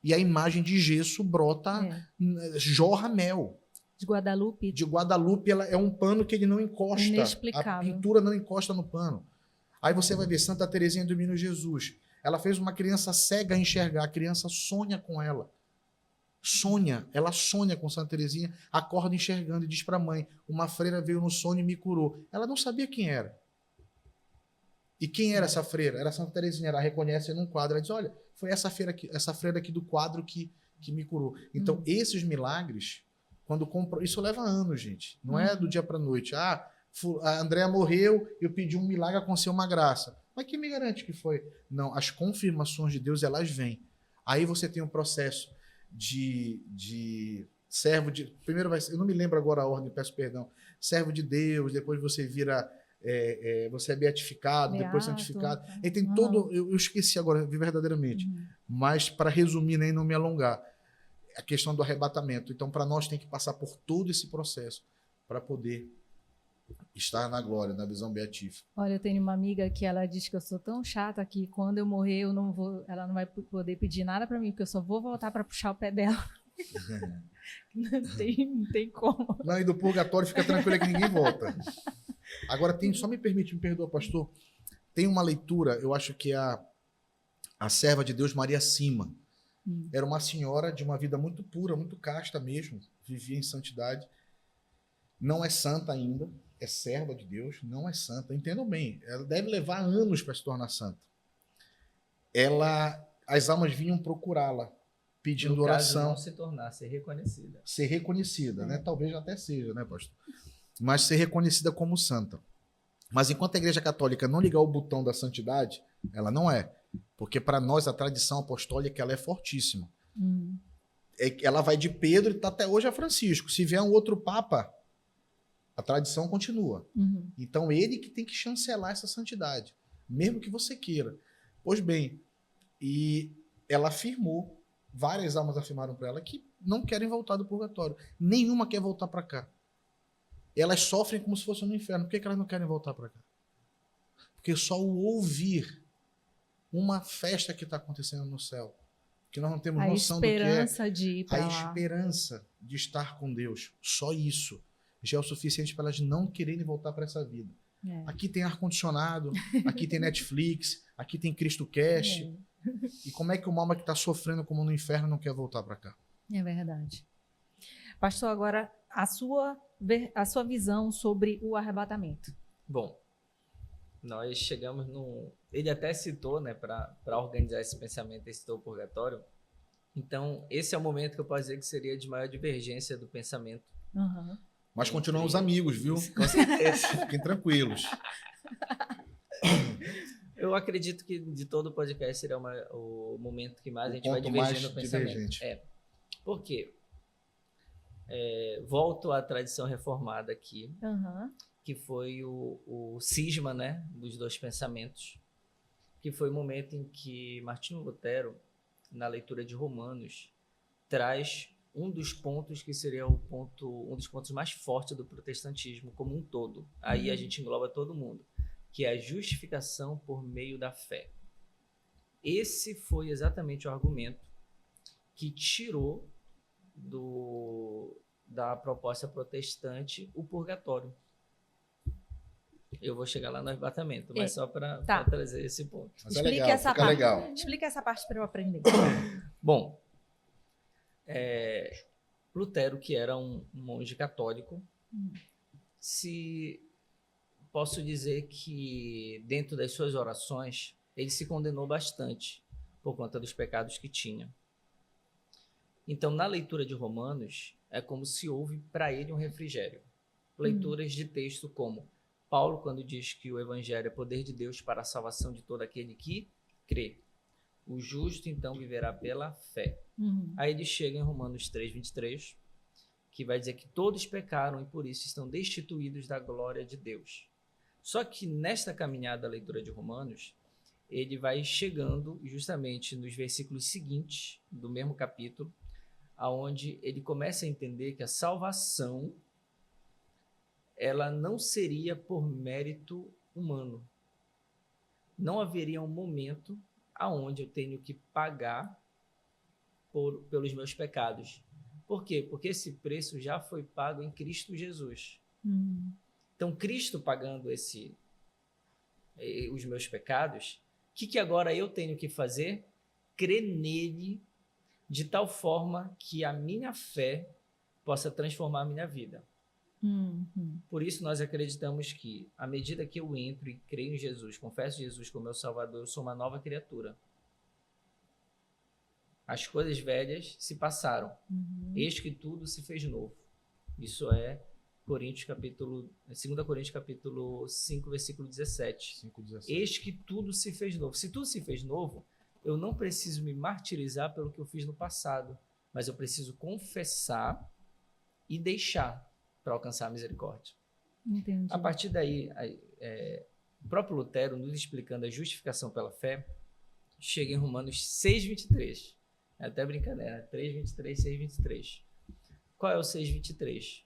e a imagem de gesso brota, jorra mel. De Guadalupe. De Guadalupe, ela é um pano que ele não encosta. Inexplicável. A pintura não encosta no pano. Aí você vai ver Santa Teresinha do Menino Jesus. Ela fez uma criança cega enxergar. A criança sonha com ela. Ela sonha com Santa Teresinha, acorda enxergando e diz para a mãe, uma freira veio no sonho e me curou. Ela não sabia quem era. E quem era essa freira? Era Santa Teresinha. Ela reconhece num quadro. Ela diz, olha, foi essa freira aqui do quadro que me curou. Então, esses milagres, quando isso leva anos, gente. Não é do dia para a noite. A Andréa morreu, eu pedi um milagre, aconteceu uma graça. Mas quem me garante que foi? Não, as confirmações de Deus, elas vêm. Aí você tem um processo de servo de... Primeiro eu não me lembro agora a ordem, peço perdão. Servo de Deus, depois você vira... você é beatificado, Beato, depois santificado. Aí tem todo... Eu esqueci agora, verdadeiramente. Mas, para resumir, nem não me alongar, a questão do arrebatamento. Então, para nós, tem que passar por todo esse processo para poder estar na glória, na visão beatífica. Olha, eu tenho uma amiga que ela diz que eu sou tão chata que quando eu morrer, ela não vai poder pedir nada para mim, porque eu só vou voltar para puxar o pé dela. Não tem como. Não, e do purgatório fica tranquilo que ninguém volta. Agora, só me perdoa, pastor, tem uma leitura, eu acho que é a serva de Deus, Maria Sima. Era uma senhora de uma vida muito pura, muito casta mesmo, vivia em santidade. Não é santa ainda, é serva de Deus, não é santa. Entendam bem, ela deve levar anos para se tornar santa. As almas vinham procurá-la, pedindo oração. Não se tornar, ser reconhecida. Ser reconhecida, né? Talvez até seja, né, pastor? Mas ser reconhecida como santa. Mas enquanto a Igreja Católica não ligar o botão da santidade, ela não é. Porque para nós a tradição apostólica ela é fortíssima. Ela vai de Pedro e está até hoje a Francisco. Se vier um outro Papa, a tradição continua. Então ele que tem que chancelar essa santidade, mesmo que você queira. Pois bem, e ela afirmou, várias almas afirmaram para ela que não querem voltar do purgatório. Nenhuma quer voltar para cá. Elas sofrem como se fosse no inferno. Por que elas não querem voltar para cá? Porque só o ouvir uma festa que está acontecendo no céu, que nós não temos noção do que é. A esperança de ir para lá. A esperança de estar com Deus. Só isso já é o suficiente para elas não quererem voltar para essa vida. Aqui tem ar-condicionado, aqui tem Netflix, aqui tem CristoCast. E como é que uma alma que está sofrendo como no inferno não quer voltar para cá? É verdade. Pastor, agora a sua visão sobre o arrebatamento. Bom, nós chegamos num... Ele até citou, né, para organizar esse pensamento, ele citou o purgatório. Então, esse é o momento que eu posso dizer que seria de maior divergência do pensamento. Uhum. Mas continuamos amigos, viu? Com certeza. Fiquem tranquilos. Eu acredito que de todo o podcast seria o momento que mais a gente vai ponto divergir mais no pensamento. divergente. Por quê? Volto à tradição reformada aqui, que foi o cisma, né, dos dois pensamentos, que foi o momento em que Martinho Lutero, na leitura de Romanos, traz um dos pontos que seria um dos pontos mais fortes do protestantismo como um todo. Aí a gente engloba todo mundo, que é a justificação por meio da fé. Esse foi exatamente o argumento que tirou da proposta protestante o purgatório. Eu vou chegar lá no arrebatamento, mas só para trazer esse ponto. Mas fica legal. Explica essa parte para eu aprender. Bom, Lutero, que era um monge católico, posso dizer que dentro das suas orações, ele se condenou bastante por conta dos pecados que tinha. Então, na leitura de Romanos, é como se houve para ele um refrigério. Leituras de texto como Paulo, quando diz que o evangelho é poder de Deus para a salvação de todo aquele que crê. O justo, então, viverá pela fé. Aí ele chega em Romanos 3:23, que vai dizer que todos pecaram e por isso estão destituídos da glória de Deus. Só que nesta caminhada da leitura de Romanos, ele vai chegando justamente nos versículos seguintes do mesmo capítulo, aonde ele começa a entender que a salvação ela não seria por mérito humano. Não haveria um momento aonde eu tenho que pagar pelos meus pecados. Por quê? Porque esse preço já foi pago em Cristo Jesus. Então, Cristo pagando os meus pecados, o que agora eu tenho que fazer? Crer nele de tal forma que a minha fé possa transformar a minha vida. Por isso nós acreditamos que, à medida que eu entro e creio em Jesus, confesso Jesus como meu Salvador, eu sou uma nova criatura. As coisas velhas se passaram. Eis que tudo se fez novo. Isso é 2 Coríntios capítulo 5, versículo 17. 5:17. Eis que tudo se fez novo. Se tudo se fez novo, eu não preciso me martirizar pelo que eu fiz no passado, mas eu preciso confessar e deixar para alcançar a misericórdia. Entendi. A partir daí, o próprio Lutero, nos explicando a justificação pela fé, chega em Romanos 6:23. É até brincadeira, 3:23, 6:23. Qual é o 6:23?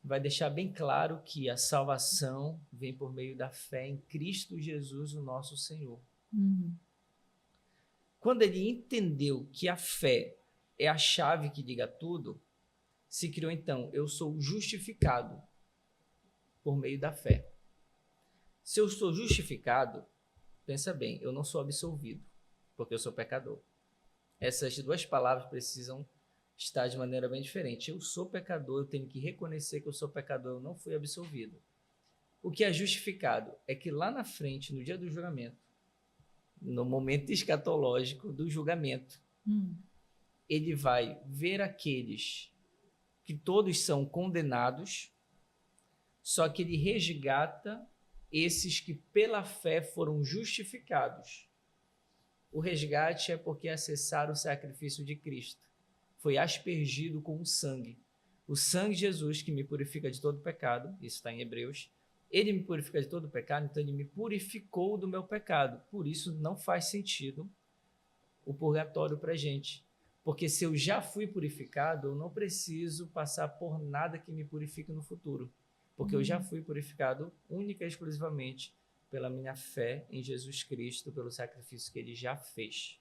Vai deixar bem claro que a salvação vem por meio da fé em Cristo Jesus, o nosso Senhor. Quando ele entendeu que a fé é a chave que liga tudo, se criou então, eu sou justificado por meio da fé. Se eu sou justificado, pensa bem, eu não sou absolvido, porque eu sou pecador. Essas duas palavras precisam estar de maneira bem diferente. Eu sou pecador, eu tenho que reconhecer que eu sou pecador, eu não fui absolvido. O que é justificado é que lá na frente, no dia do julgamento, no momento escatológico do julgamento, ele vai ver aqueles que todos são condenados, só que ele resgata esses que pela fé foram justificados. O resgate é porque acessaram o sacrifício de Cristo. Foi aspergido com o sangue. O sangue de Jesus que me purifica de todo pecado, isso está em Hebreus, ele me purifica de todo pecado, então ele me purificou do meu pecado. Por isso não faz sentido o purgatório para a gente. Porque se eu já fui purificado, eu não preciso passar por nada que me purifique no futuro. Porque eu já fui purificado única e exclusivamente pela minha fé em Jesus Cristo, pelo sacrifício que ele já fez.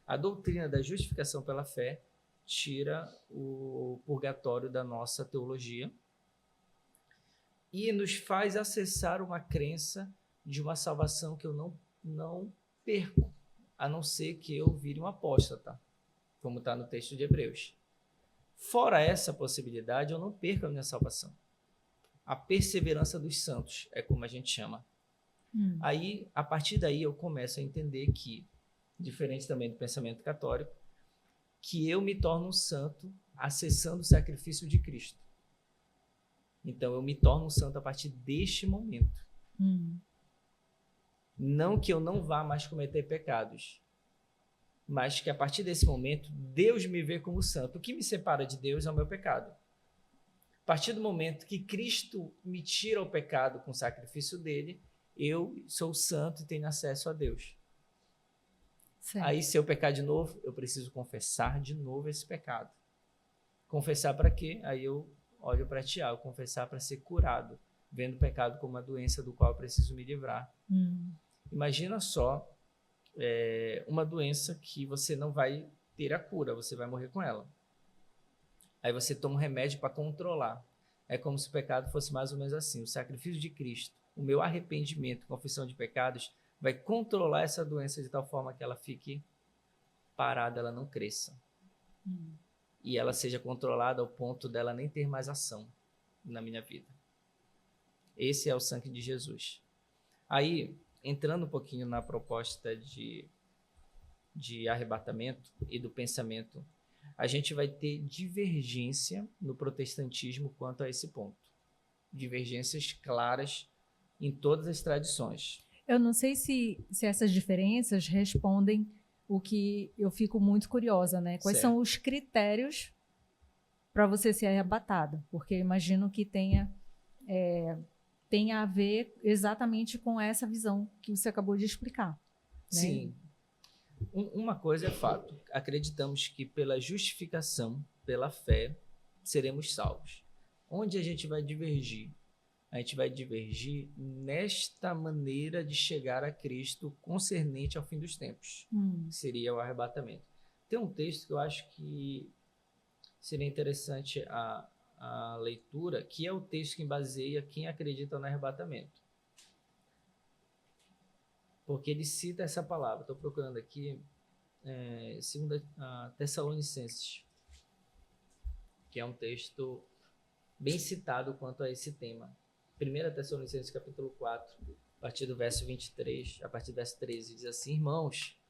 A doutrina da justificação pela fé tira o purgatório da nossa teologia e nos faz acessar uma crença de uma salvação que eu não perco, a não ser que eu vire um apóstata, como está no texto de Hebreus. Fora essa possibilidade, eu não perco a minha salvação. A perseverança dos santos é como a gente chama. Aí, a partir daí, eu começo a entender que, diferente também do pensamento católico, que eu me torno um santo acessando o sacrifício de Cristo. Então, eu me torno um santo a partir deste momento. Não que eu não vá mais cometer pecados, mas que a partir desse momento, Deus me vê como santo. O que me separa de Deus é o meu pecado. A partir do momento que Cristo me tira o pecado com o sacrifício dele, eu sou santo e tenho acesso a Deus. Certo. Aí, se eu pecar de novo, eu preciso confessar de novo esse pecado. Confessar para quê? Aí eu olho para Tiago, confessar para ser curado, vendo o pecado como uma doença do qual eu preciso me livrar. Imagina só uma doença que você não vai ter a cura, você vai morrer com ela. Aí você toma um remédio para controlar. É como se o pecado fosse mais ou menos assim. O sacrifício de Cristo, o meu arrependimento, confissão de pecados, vai controlar essa doença de tal forma que ela fique parada, ela não cresça. E ela seja controlada ao ponto dela nem ter mais ação na minha vida. Esse é o sangue de Jesus. Aí, entrando um pouquinho na proposta de arrebatamento e do pensamento, a gente vai ter divergência no protestantismo quanto a esse ponto. Divergências claras em todas as tradições. Eu não sei se essas diferenças respondem o que eu fico muito curiosa, né? Quais são os critérios para você ser arrebatado? Porque eu imagino que tenha a ver exatamente com essa visão que você acabou de explicar. Né? Sim. Uma coisa é fato. Acreditamos que pela justificação, pela fé, seremos salvos. Onde a gente vai divergir? A gente vai divergir nesta maneira de chegar a Cristo concernente ao fim dos tempos, que seria o arrebatamento. Tem um texto que eu acho que seria interessante a leitura, que é o texto que baseia quem acredita no arrebatamento. Porque ele cita essa palavra. Estou procurando aqui, 2 Tessalonicenses, que é um texto bem citado quanto a esse tema. 1 Tessalonicenses capítulo 4, a partir do verso 23, a partir do verso 13, diz assim: Irmãos,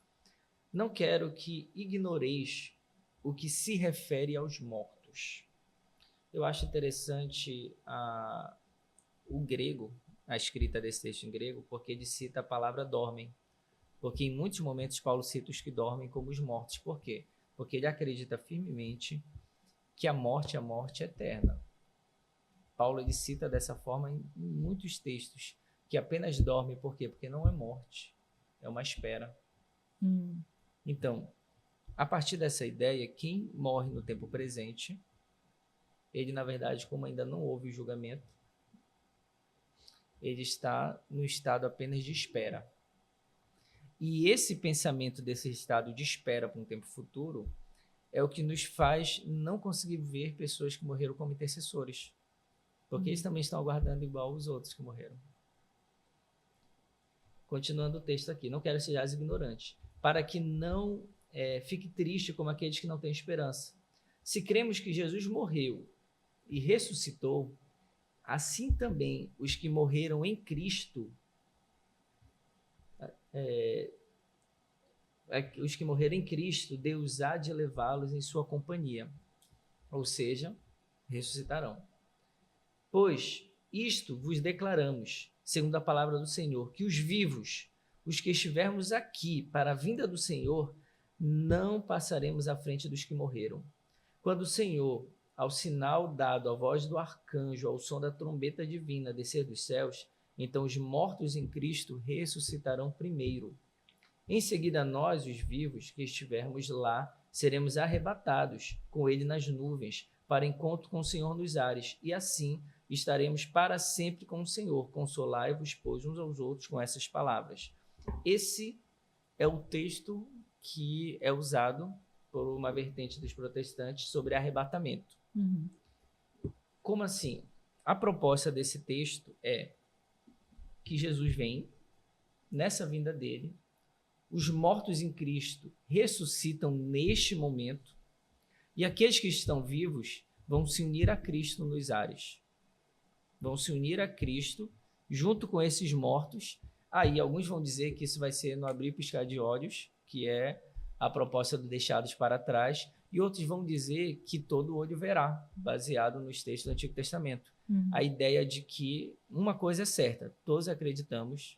não quero que ignoreis o que se refere aos mortos. Eu acho interessante o grego, a escrita desse texto em grego, porque ele cita a palavra dormem. Porque em muitos momentos Paulo cita os que dormem como os mortos. Por quê? Porque ele acredita firmemente que a morte é eterna. Paulo ele cita dessa forma em muitos textos, que apenas dorme, por quê? Porque não é morte, é uma espera. Então, a partir dessa ideia, quem morre no tempo presente, ele, na verdade, como ainda não houve o julgamento, ele está no estado apenas de espera. E esse pensamento desse estado de espera para um tempo futuro é o que nos faz não conseguir ver pessoas que morreram como intercessores. Porque eles também estão aguardando igual os outros que morreram. Continuando o texto aqui. Não quero que sejais ignorantes, para que não fique triste como aqueles que não têm esperança. Se cremos que Jesus morreu e ressuscitou, assim também os que morreram em Cristo, Deus há de levá-los em sua companhia, ou seja, ressuscitarão. Pois isto vos declaramos, segundo a palavra do Senhor, que os vivos, os que estivermos aqui para a vinda do Senhor, não passaremos à frente dos que morreram. Quando o Senhor, ao sinal dado à voz do arcanjo, ao som da trombeta divina descer dos céus, então os mortos em Cristo ressuscitarão primeiro. Em seguida, nós, os vivos, que estivermos lá, seremos arrebatados com ele nas nuvens, para encontro com o Senhor nos ares, e assim estaremos para sempre com o Senhor. Consolai-vos, pois, uns aos outros com essas palavras. Esse é o texto que é usado por uma vertente dos protestantes sobre arrebatamento. Como assim? A proposta desse texto é que Jesus vem, nessa vinda dele, os mortos em Cristo ressuscitam neste momento, E aqueles que estão vivos vão se unir a Cristo nos ares. Vão se unir a Cristo junto com esses mortos. Aí alguns vão dizer que isso vai ser no abrir e piscar de olhos, que é a proposta do deixados para trás, e outros vão dizer que todo olho verá, baseado nos textos do Antigo Testamento. A ideia de que uma coisa é certa, todos acreditamos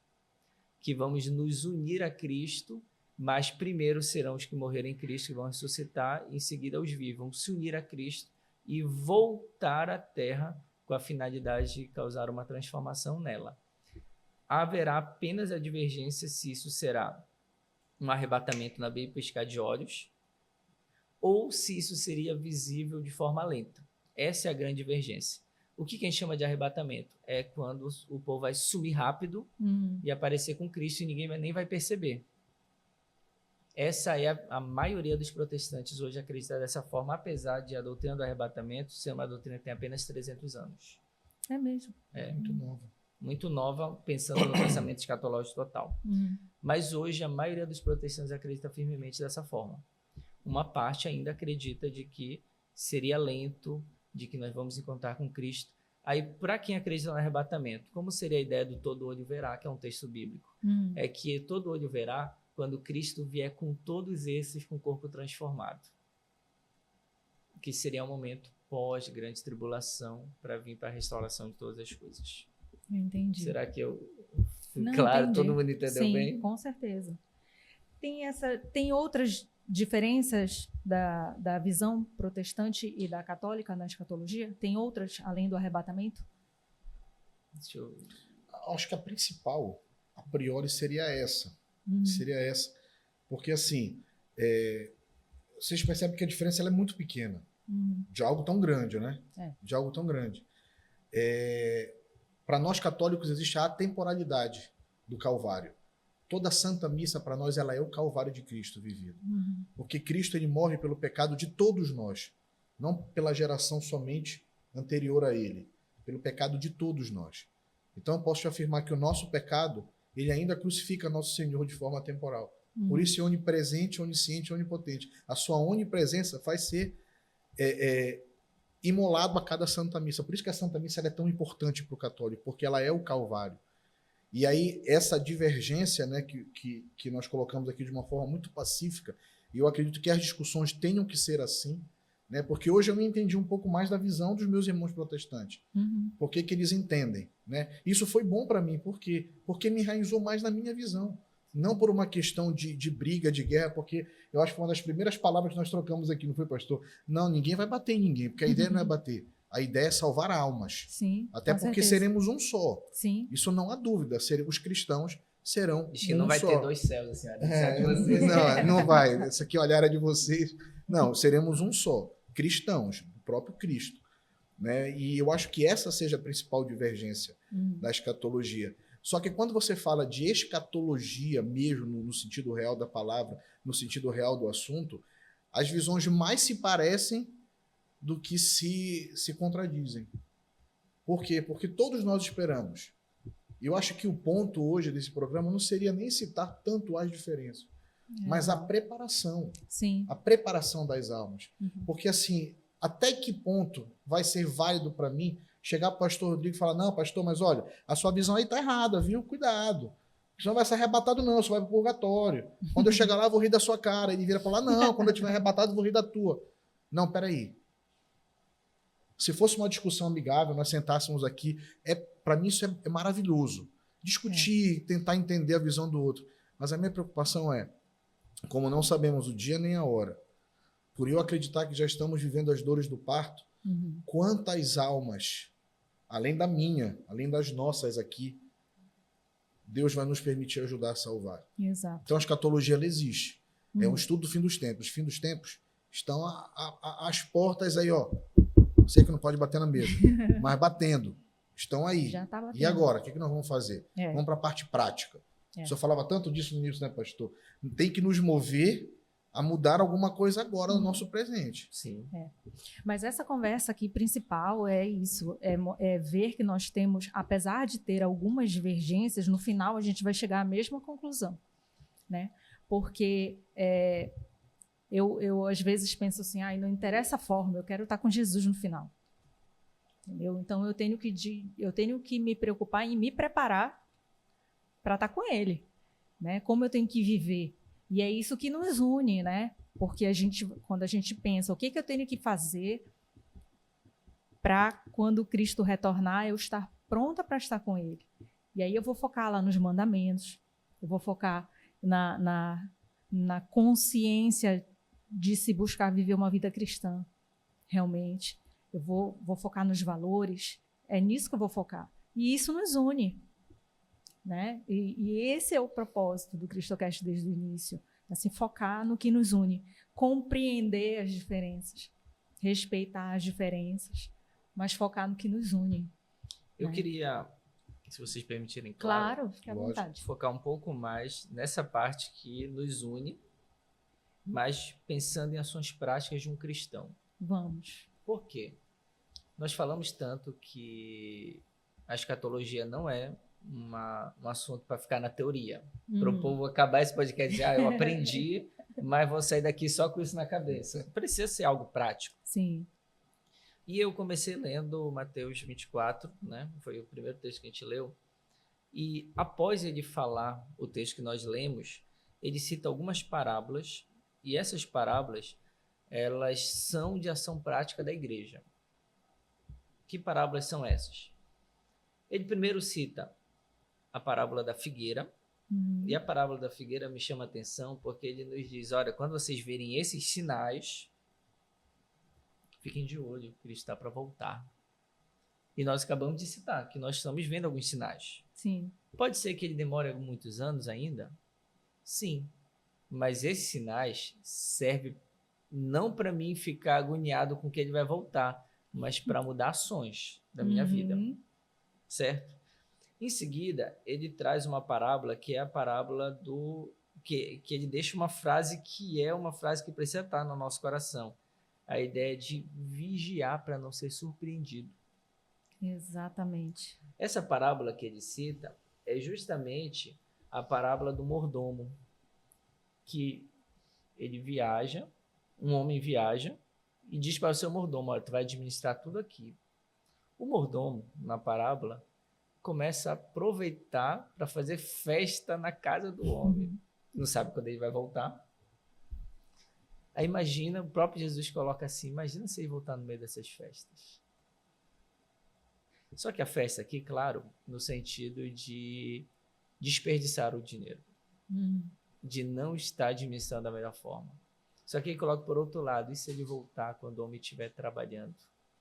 que vamos nos unir a Cristo, mas primeiro serão os que morrerem em Cristo, que vão ressuscitar, e em seguida os vivos, vão se unir a Cristo e voltar à Terra com a finalidade de causar uma transformação nela. Haverá apenas a divergência se isso será um arrebatamento na abrir e piscar de olhos, ou se isso seria visível de forma lenta. Essa é a grande divergência. O que a gente chama de arrebatamento? É quando o povo vai sumir rápido e aparecer com Cristo e ninguém nem vai perceber. Essa é a maioria dos protestantes hoje acredita dessa forma, apesar de a doutrina do arrebatamento ser uma doutrina que tem apenas 300 anos. É mesmo. É Muito nova. muito nova, pensando no pensamento escatológico total. Mas hoje a maioria dos protestantes acredita firmemente dessa forma. Uma parte ainda acredita de que seria lento, de que nós vamos encontrar com Cristo. Aí, para quem acredita no arrebatamento, como seria a ideia do todo olho verá, que é um texto bíblico? É que todo olho verá quando Cristo vier com todos esses com o corpo transformado. Que seria um momento pós-grande tribulação para vir para a restauração de todas as coisas. Entendi. Será que eu fui Não, claro? entendi. Todo mundo entendeu Sim, bem? com certeza. Tem outras diferenças da visão protestante e da católica na escatologia? Tem outras além do arrebatamento? Deixa eu... Acho que a principal, a priori, seria essa. Seria essa. Porque, assim, vocês percebem que a diferença ela é muito pequena. De algo tão grande, né? De algo tão grande. Para nós católicos existe a atemporalidade do Calvário. Toda a Santa Missa para nós ela é o Calvário de Cristo vivido. Porque Cristo ele morre pelo pecado de todos nós, não pela geração somente anterior a ele, pelo pecado de todos nós. Então eu posso te afirmar que o nosso pecado ele ainda crucifica nosso Senhor de forma temporal. Por isso é onipresente, onisciente, onipotente. A sua onipresença faz ser imolado a cada Santa Missa. Por isso que a Santa Missa ela é tão importante para o católico, porque ela é o Calvário. E aí, essa divergência, né, que nós colocamos aqui de uma forma muito pacífica, e eu acredito que as discussões tenham que ser assim, né, porque hoje eu me entendi um pouco mais da visão dos meus irmãos protestantes. Por que eles entendem? Né? Isso foi bom para mim, por quê? Porque me enraizou mais na minha visão. Não por uma questão de briga, de guerra, porque eu acho que foi uma das primeiras palavras que nós trocamos aqui, não foi, pastor? Não, ninguém vai bater em ninguém, porque a ideia não é bater. A ideia é salvar almas. Sim, até porque certeza. seremos um só. Sim. Isso não há dúvida. Os cristãos serão Diz que um não vai só. ter dois céus, assim. Vocês. Não vai. Esse aqui olhar é de vocês. Não, seremos um só. Cristãos, o próprio Cristo. Né? E eu acho que essa seja a principal divergência da escatologia. Só que quando você fala de escatologia mesmo, no sentido real da palavra, no sentido real do assunto, as visões mais se parecem do que se contradizem. Por quê? Porque todos nós esperamos. Eu acho que o ponto hoje desse programa não seria nem citar tanto as diferenças, mas a preparação. Sim. A preparação das almas. Porque assim, até que ponto vai ser válido para mim chegar para o pastor Rodrigo e falar, não, pastor, mas olha, a sua visão aí está errada, viu? Cuidado. Você não vai ser arrebatado não, você vai para o purgatório. Quando eu chegar lá, eu vou rir da sua cara. Ele vira para lá, não, quando eu estiver arrebatado, eu vou rir da tua. Não, peraí. Se fosse uma discussão amigável, nós sentássemos aqui, para mim isso é maravilhoso. Discutir, tentar entender a visão do outro. Mas a minha preocupação é, como não sabemos o dia nem a hora, por eu acreditar que já estamos vivendo as dores do parto, quantas almas, além da minha, além das nossas aqui, Deus vai nos permitir ajudar a salvar. Exato. Então a escatologia ela existe. É um estudo do fim dos tempos. Os fim dos tempos estão às portas aí, ó. Sei que não pode bater na mesa, mas batendo. Estão aí. Já tá batendo. E agora? O que nós vamos fazer? Vamos para a parte prática. O senhor falava tanto disso no início, né, pastor? Tem que nos mover a mudar alguma coisa agora no nosso presente. Sim. Mas essa conversa aqui principal é isso, é ver que nós temos, apesar de ter algumas divergências, no final a gente vai chegar à mesma conclusão, né? Porque Eu às vezes penso assim, não interessa a forma, eu quero estar com Jesus no final. Entendeu? Então eu tenho que me preocupar em me preparar para estar com Ele, né? Como eu tenho que viver. E é isso que nos une, né? Porque quando a gente pensa, o que eu tenho que fazer para quando Cristo retornar, eu estar pronta para estar com Ele. E aí eu vou focar lá nos mandamentos, eu vou focar na consciência de se buscar viver uma vida cristã, realmente. Eu vou focar nos valores, é nisso que eu vou focar. E isso nos une, né? E esse é o propósito do CristoCast desde o início, assim, focar no que nos une, compreender as diferenças, respeitar as diferenças, mas focar no que nos une. Eu né? queria, se vocês permitirem, Claro, fique à lógico. vontade. focar um pouco mais nessa parte que nos une, mas pensando em ações práticas de um cristão. Vamos. Por quê? Nós falamos tanto que a escatologia não é um assunto para ficar na teoria. Para o povo acabar esse podcast e dizer, eu aprendi, mas vou sair daqui só com isso na cabeça. Precisa ser algo prático. Sim. E eu comecei lendo Mateus 24, né? Foi o primeiro texto que a gente leu. E após ele falar o texto que nós lemos, ele cita algumas parábolas, e essas parábolas, elas são de ação prática da igreja. Que parábolas são essas? Ele primeiro cita a parábola da figueira, e a parábola da figueira me chama a atenção porque ele nos diz, olha, quando vocês verem esses sinais, fiquem de olho, Cristo está para voltar. E nós acabamos de citar que nós estamos vendo alguns sinais. Sim. Pode ser que ele demore muitos anos ainda? Sim. Mas esses sinais servem não para mim ficar agoniado com que ele vai voltar, mas para mudar ações da minha vida. Certo? Em seguida, ele traz uma parábola que é a parábola do... que ele deixa uma frase que é uma frase que precisa estar no nosso coração. A ideia de vigiar para não ser surpreendido. Exatamente. Essa parábola que ele cita é justamente a parábola do mordomo, que ele viaja, um homem viaja e diz para o seu mordomo, olha, tu vai administrar tudo aqui. O mordomo, na parábola, começa a aproveitar para fazer festa na casa do homem. Não sabe quando ele vai voltar. Aí imagina, o próprio Jesus coloca assim, imagina se ele voltar no meio dessas festas. Só que a festa aqui, claro, no sentido de desperdiçar o dinheiro. De não estar administrando da melhor forma. Só que ele coloca por outro lado, e se ele voltar quando o homem estiver trabalhando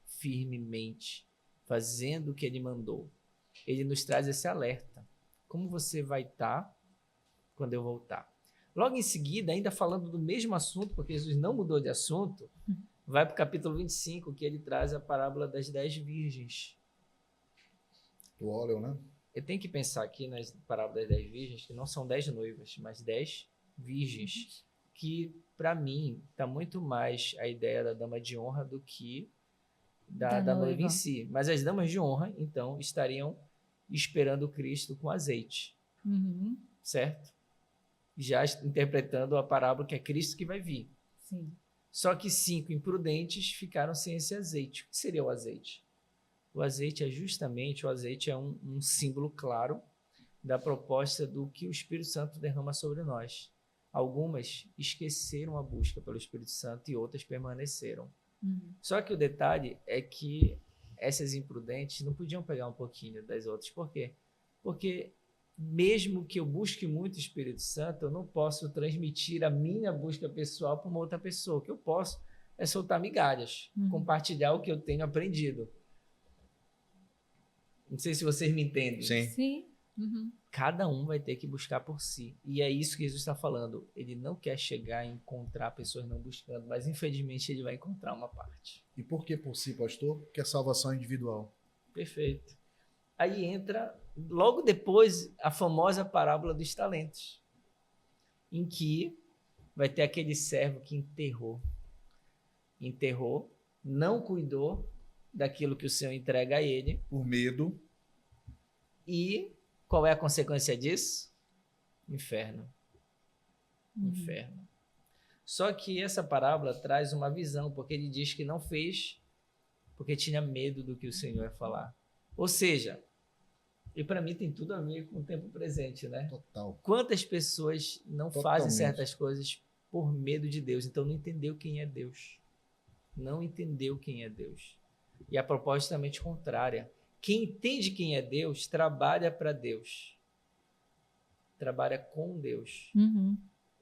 firmemente, fazendo o que ele mandou? Ele nos traz esse alerta. Como você vai estar quando eu voltar? Logo em seguida, ainda falando do mesmo assunto, porque Jesus não mudou de assunto, vai para o capítulo 25, que ele traz a parábola das 10 virgens. Do óleo, né? Eu tenho que pensar aqui nas parábolas das 10 virgens, que não são 10 noivas, mas 10 virgens, que para mim está muito mais a ideia da dama de honra do que da noiva em si. Mas as damas de honra, então, estariam esperando Cristo com azeite. Certo? Já interpretando a parábola que é Cristo que vai vir. Sim. Só que 5 imprudentes ficaram sem esse azeite. O que seria o azeite? O azeite é um símbolo claro da proposta do que o Espírito Santo derrama sobre nós. Algumas esqueceram a busca pelo Espírito Santo e outras permaneceram. Só que o detalhe é que essas imprudentes não podiam pegar um pouquinho das outras. Por quê? Porque mesmo que eu busque muito o Espírito Santo, eu não posso transmitir a minha busca pessoal para uma outra pessoa. O que eu posso é soltar migalhas, compartilhar o que eu tenho aprendido. Não sei se vocês me entendem. Sim. Cada um vai ter que buscar por si. E é isso que Jesus está falando. Ele não quer chegar e encontrar pessoas não buscando, mas infelizmente ele vai encontrar uma parte. E por que por si, pastor? Porque a salvação é individual. Perfeito. Aí entra, logo depois, a famosa parábola dos talentos, em que vai ter aquele servo que enterrou, não cuidou daquilo que o Senhor entrega a ele. Por medo. E qual é a consequência disso? Inferno. Inferno. Só que essa parábola traz uma visão, porque ele diz que não fez porque tinha medo do que o Senhor ia falar. Ou seja, e para mim tem tudo a ver com o tempo presente, né? Total. Quantas pessoas não Totalmente. fazem certas coisas por medo de Deus, então não entendeu quem é Deus. Não entendeu quem é Deus. E a proposta é totalmente contrária. Quem entende quem é Deus, trabalha para Deus. Trabalha com Deus. Uhum.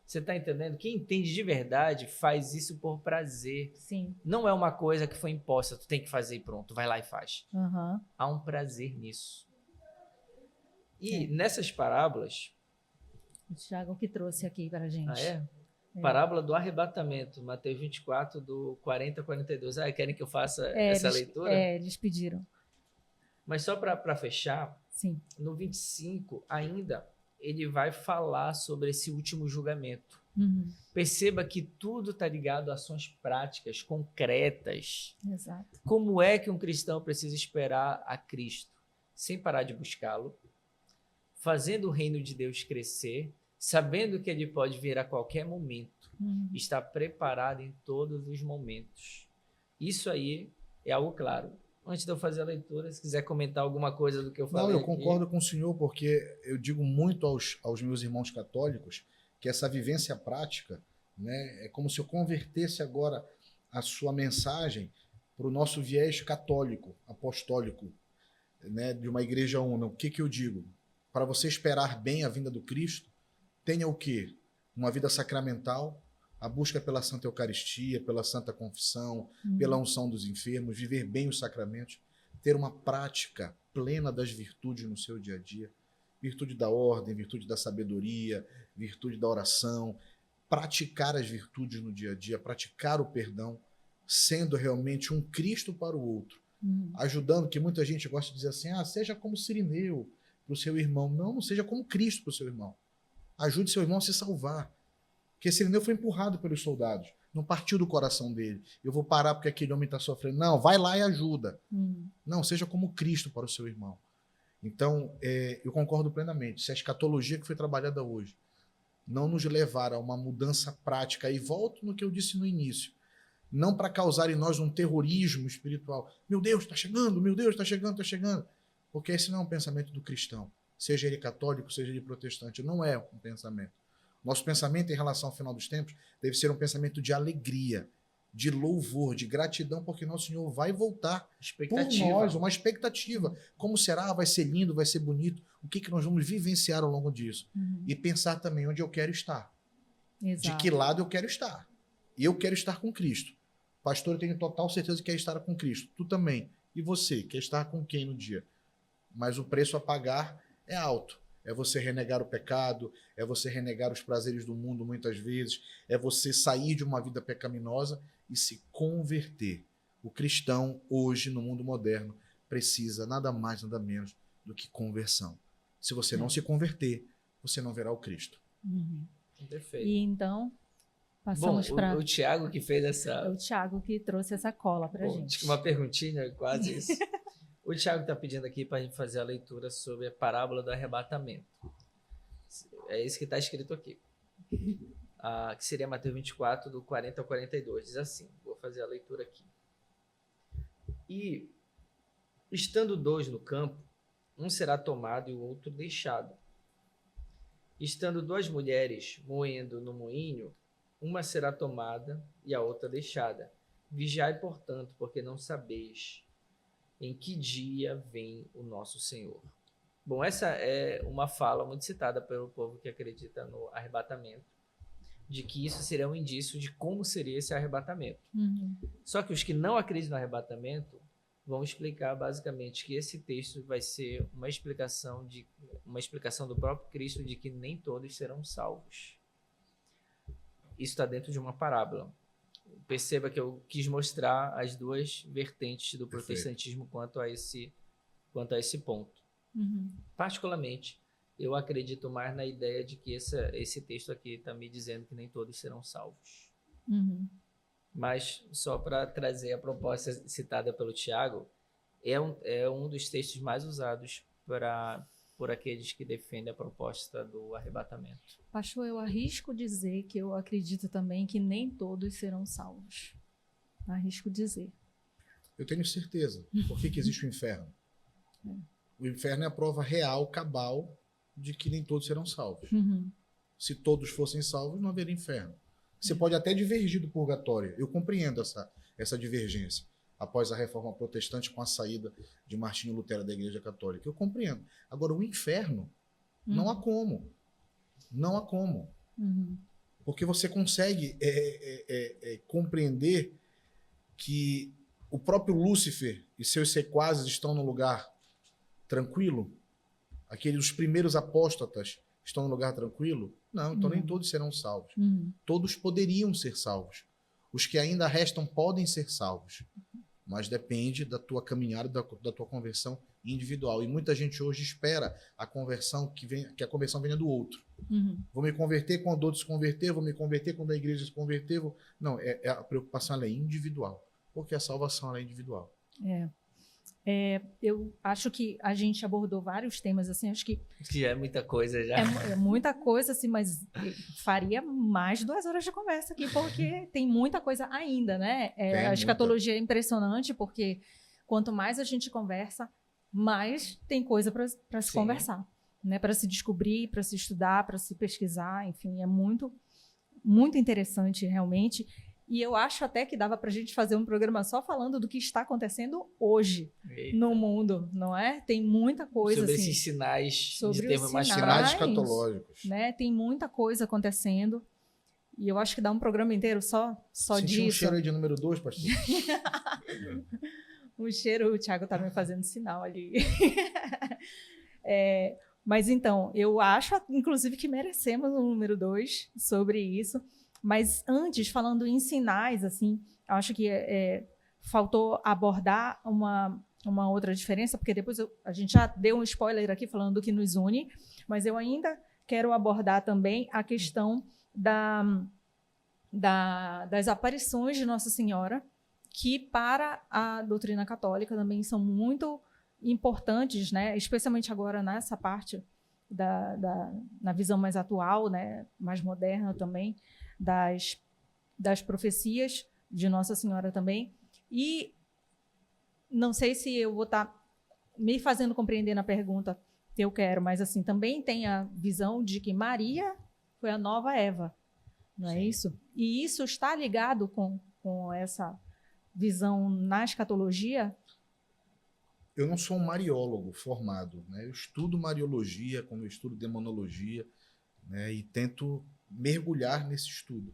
Você está entendendo? Quem entende de verdade faz isso por prazer. Sim. Não é uma coisa que foi imposta, tu tem que fazer e pronto, vai lá e faz. Uhum. Há um prazer nisso. E nessas parábolas... O Tiago que trouxe aqui para a gente. Ah, é? Parábola do arrebatamento, Mateus 24, do 40 a 42. Ah, querem que eu faça essa leitura? Eles pediram. Mas só para fechar, Sim. no 25 ainda, ele vai falar sobre esse último julgamento. Uhum. Perceba que tudo está ligado a ações práticas, concretas. Exato. Como é que um cristão precisa esperar a Cristo? Sem parar de buscá-lo, fazendo o reino de Deus crescer, sabendo que ele pode vir a qualquer momento, está preparado em todos os momentos. Isso aí é algo claro. Antes de eu fazer a leitura, se quiser comentar alguma coisa do que eu falei. Não, eu concordo com o senhor, porque eu digo muito aos meus irmãos católicos que essa vivência prática, né, é como se eu convertesse agora a sua mensagem para o nosso viés católico, apostólico, né, de uma igreja una. O que eu digo? Para você esperar bem a vinda do Cristo, tenha o quê? Uma vida sacramental, a busca pela Santa Eucaristia, pela Santa Confissão, pela unção dos enfermos, viver bem os sacramentos, ter uma prática plena das virtudes no seu dia a dia, virtude da ordem, virtude da sabedoria, virtude da oração, praticar as virtudes no dia a dia, praticar o perdão, sendo realmente um Cristo para o outro, ajudando, que muita gente gosta de dizer assim, seja como Cirineu para o seu irmão. Não seja como Cristo para o seu irmão. Ajude seu irmão a se salvar. Porque Cirineu foi empurrado pelos soldados. Não partiu do coração dele. Eu vou parar porque aquele homem está sofrendo. Não, vai lá e ajuda. Não, seja como Cristo para o seu irmão. Então, eu concordo plenamente. Se a escatologia que foi trabalhada hoje não nos levar a uma mudança prática, e volto no que eu disse no início, não para causar em nós um terrorismo espiritual. Meu Deus, está chegando, meu Deus, está chegando, está chegando. Porque esse não é um pensamento do cristão. Seja ele católico, seja ele protestante. Não é um pensamento. Nosso pensamento em relação ao final dos tempos deve ser um pensamento de alegria, de louvor, de gratidão, porque nosso Senhor vai voltar por nós, uma expectativa. Como será? Vai ser lindo, vai ser bonito. O que nós vamos vivenciar ao longo disso? E pensar também onde eu quero estar. Exato. De que lado eu quero estar. E eu quero estar com Cristo. Pastor, eu tenho total certeza que quer estar com Cristo. Tu também. E você, quer estar com quem no dia? Mas o preço a pagar é alto. É você renegar o pecado, é você renegar os prazeres do mundo muitas vezes, é você sair de uma vida pecaminosa e se converter. O cristão, hoje, no mundo moderno, precisa nada mais, nada menos do que conversão. Se você não se converter, você não verá o Cristo. Perfeito. E então, passamos para... o Tiago que fez essa... É o Tiago que trouxe essa cola para a gente. Uma perguntinha, quase isso. O Tiago está pedindo aqui para a gente fazer a leitura sobre a parábola do arrebatamento. É isso que está escrito aqui. Que seria Mateus 24, do 40 ao 42. Diz assim, vou fazer a leitura aqui. E, estando dois no campo, um será tomado e o outro deixado. Estando duas mulheres moendo no moinho, uma será tomada e a outra deixada. Vigiai, portanto, porque não sabeis em que dia vem o nosso Senhor. Bom, essa é uma fala muito citada pelo povo que acredita no arrebatamento, de que isso seria um indício de como seria esse arrebatamento. Só que os que não acreditam no arrebatamento vão explicar basicamente que esse texto vai ser uma explicação do próprio Cristo de que nem todos serão salvos. Isso está dentro de uma parábola. Perceba que eu quis mostrar as duas vertentes do protestantismo quanto a esse ponto. Particularmente, eu acredito mais na ideia de que esse texto aqui está me dizendo que nem todos serão salvos. Mas, só para trazer a proposta citada pelo Tiago, é um dos textos mais usados para por aqueles que defendem a proposta do arrebatamento. Pastor, eu arrisco dizer que eu acredito também que nem todos serão salvos. Arrisco dizer. Eu tenho certeza. Por que existe o inferno? O inferno é a prova real, cabal, de que nem todos serão salvos. Uhum. Se todos fossem salvos, não haveria inferno. Você pode até divergir do purgatório. Eu compreendo essa divergência. Após a reforma protestante com a saída de Martinho Lutero da Igreja Católica. Eu compreendo. Agora, o inferno, não há como. Não há como. Uhum. Porque você consegue compreender que o próprio Lúcifer e seus sequazes estão num lugar tranquilo? Os primeiros apóstatas estão num lugar tranquilo? Não, então nem todos serão salvos. Todos poderiam ser salvos. Os que ainda restam podem ser salvos. Mas depende da tua caminhada, da tua conversão individual. E muita gente hoje espera a conversão que a conversão venha do outro. Vou me converter quando outros se converter, vou me converter quando a igreja se converter. Não, a preocupação ela é individual. Porque a salvação ela é individual. Eu acho que a gente abordou vários temas, assim, acho que é muita coisa já. É muita coisa, assim, mas faria mais 2 horas de conversa aqui, porque tem muita coisa ainda, né? A escatologia é impressionante, porque quanto mais a gente conversa, mais tem coisa para se conversar, né? Para se descobrir, para se estudar, para se pesquisar, enfim, é muito, muito interessante, realmente. E eu acho até que dava para a gente fazer um programa só falando do que está acontecendo hoje no mundo, não é? Tem muita coisa sobre assim, esses sinais sobre de termos mais sinais escatológicos, né? Tem muita coisa acontecendo e eu acho que dá um programa inteiro só Senti disso. Um cheiro aí de número 2, pastor. Um cheiro, o Thiago tá me fazendo sinal ali. Mas então, eu acho, inclusive, que merecemos um número 2 sobre isso. Mas antes, falando em sinais, assim, acho que faltou abordar uma outra diferença, porque depois a gente já deu um spoiler aqui falando do que nos une, mas eu ainda quero abordar também a questão das aparições de Nossa Senhora, que para a doutrina católica também são muito importantes, né? Especialmente agora nessa parte na visão mais atual, né? Mais moderna também, das profecias de Nossa Senhora também. E não sei se eu vou estar me fazendo compreender na pergunta que eu quero, mas assim, também tem a visão de que Maria foi a nova Eva, não é isso? E isso está ligado com essa visão na escatologia? Eu não sou um mariólogo formado, né? Eu estudo mariologia, como eu estudo demonologia, né? E tento mergulhar nesse estudo.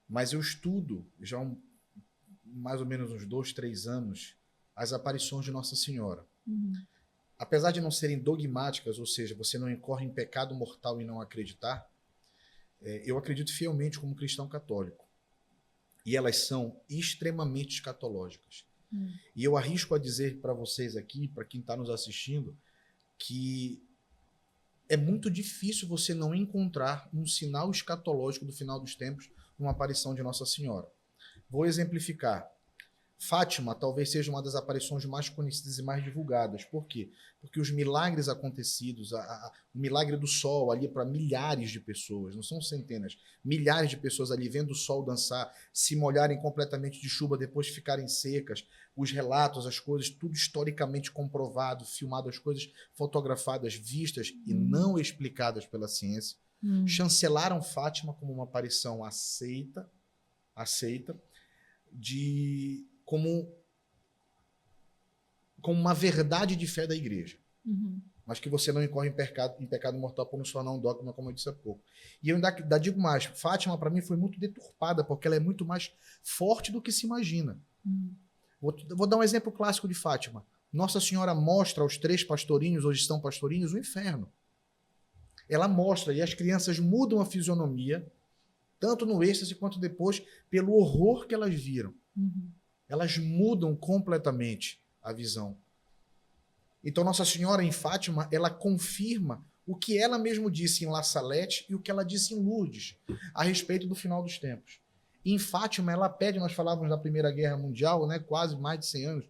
Mas eu estudo já mais ou menos uns 2, 3 anos as aparições de Nossa Senhora. Apesar de não serem dogmáticas, ou seja, você não incorre em pecado mortal em não acreditar, eu acredito fielmente como cristão católico. E elas são extremamente escatológicas. E eu arrisco a dizer para vocês aqui, para quem está nos assistindo, que é muito difícil você não encontrar um sinal escatológico do final dos tempos numa aparição de Nossa Senhora. Vou exemplificar. Fátima talvez seja uma das aparições mais conhecidas e mais divulgadas. Por quê? Porque os milagres acontecidos, o milagre do sol ali para milhares de pessoas, não são centenas, milhares de pessoas ali vendo o sol dançar, se molharem completamente de chuva, depois ficarem secas, os relatos, as coisas, tudo historicamente comprovado, filmado, as coisas fotografadas, vistas e não explicadas pela ciência, chancelaram Fátima como uma aparição aceita, como uma verdade de fé da igreja. Mas que você não incorre em pecado mortal por não se tornar um dogma, como eu disse há pouco. E eu ainda digo mais, Fátima para mim foi muito deturpada, porque ela é muito mais forte do que se imagina. Vou dar um exemplo clássico de Fátima. Nossa Senhora mostra aos 3 pastorinhos, hoje estão pastorinhos, o inferno. Ela mostra, e as crianças mudam a fisionomia, tanto no êxtase quanto depois, pelo horror que elas viram. Elas mudam completamente a visão. Então, Nossa Senhora, em Fátima, ela confirma o que ela mesma disse em La Salette e o que ela disse em Lourdes, a respeito do final dos tempos. Em Fátima, ela pede, nós falávamos da Primeira Guerra Mundial, né, quase mais de 100 anos,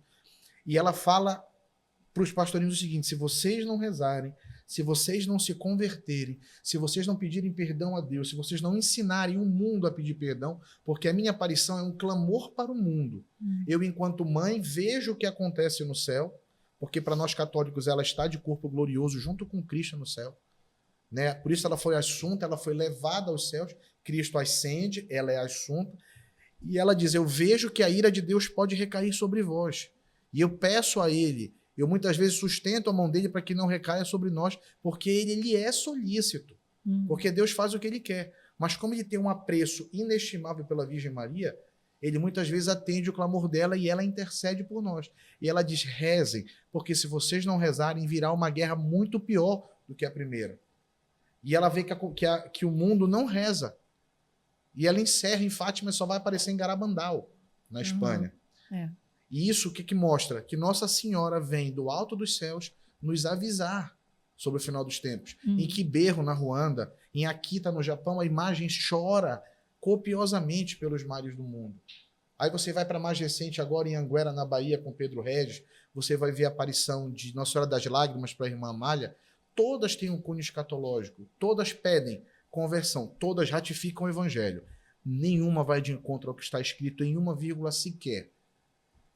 e ela fala para os pastorinhos o seguinte: se vocês não rezarem, se vocês não se converterem, se vocês não pedirem perdão a Deus, se vocês não ensinarem o mundo a pedir perdão, porque a minha aparição é um clamor para o mundo. Eu, enquanto mãe, vejo o que acontece no céu, porque para nós católicos ela está de corpo glorioso junto com Cristo no céu. Né? Por isso ela foi assunta, ela foi levada aos céus, Cristo ascende, ela é assunta, e ela diz: eu vejo que a ira de Deus pode recair sobre vós. E eu peço a ele, eu muitas vezes sustento a mão dele para que não recaia sobre nós, porque ele é solícito, porque Deus faz o que ele quer. Mas como ele tem um apreço inestimável pela Virgem Maria, ele muitas vezes atende o clamor dela e ela intercede por nós. E ela diz: rezem, porque se vocês não rezarem, virá uma guerra muito pior do que a primeira. E ela vê que o mundo não reza. E ela encerra em Fátima e só vai aparecer em Garabandal, na Espanha. E isso o que mostra? Que Nossa Senhora vem do alto dos céus nos avisar sobre o final dos tempos. Em Kiberro, na Ruanda, em Akita, no Japão, a imagem chora copiosamente pelos males do mundo. Aí você vai para mais recente, agora em Anguera, na Bahia, com Pedro Regis, você vai ver a aparição de Nossa Senhora das Lágrimas para a irmã Amália. Todas têm um cunho escatológico, todas pedem conversão, todas ratificam o evangelho. Nenhuma vai de encontro ao que está escrito em uma vírgula sequer.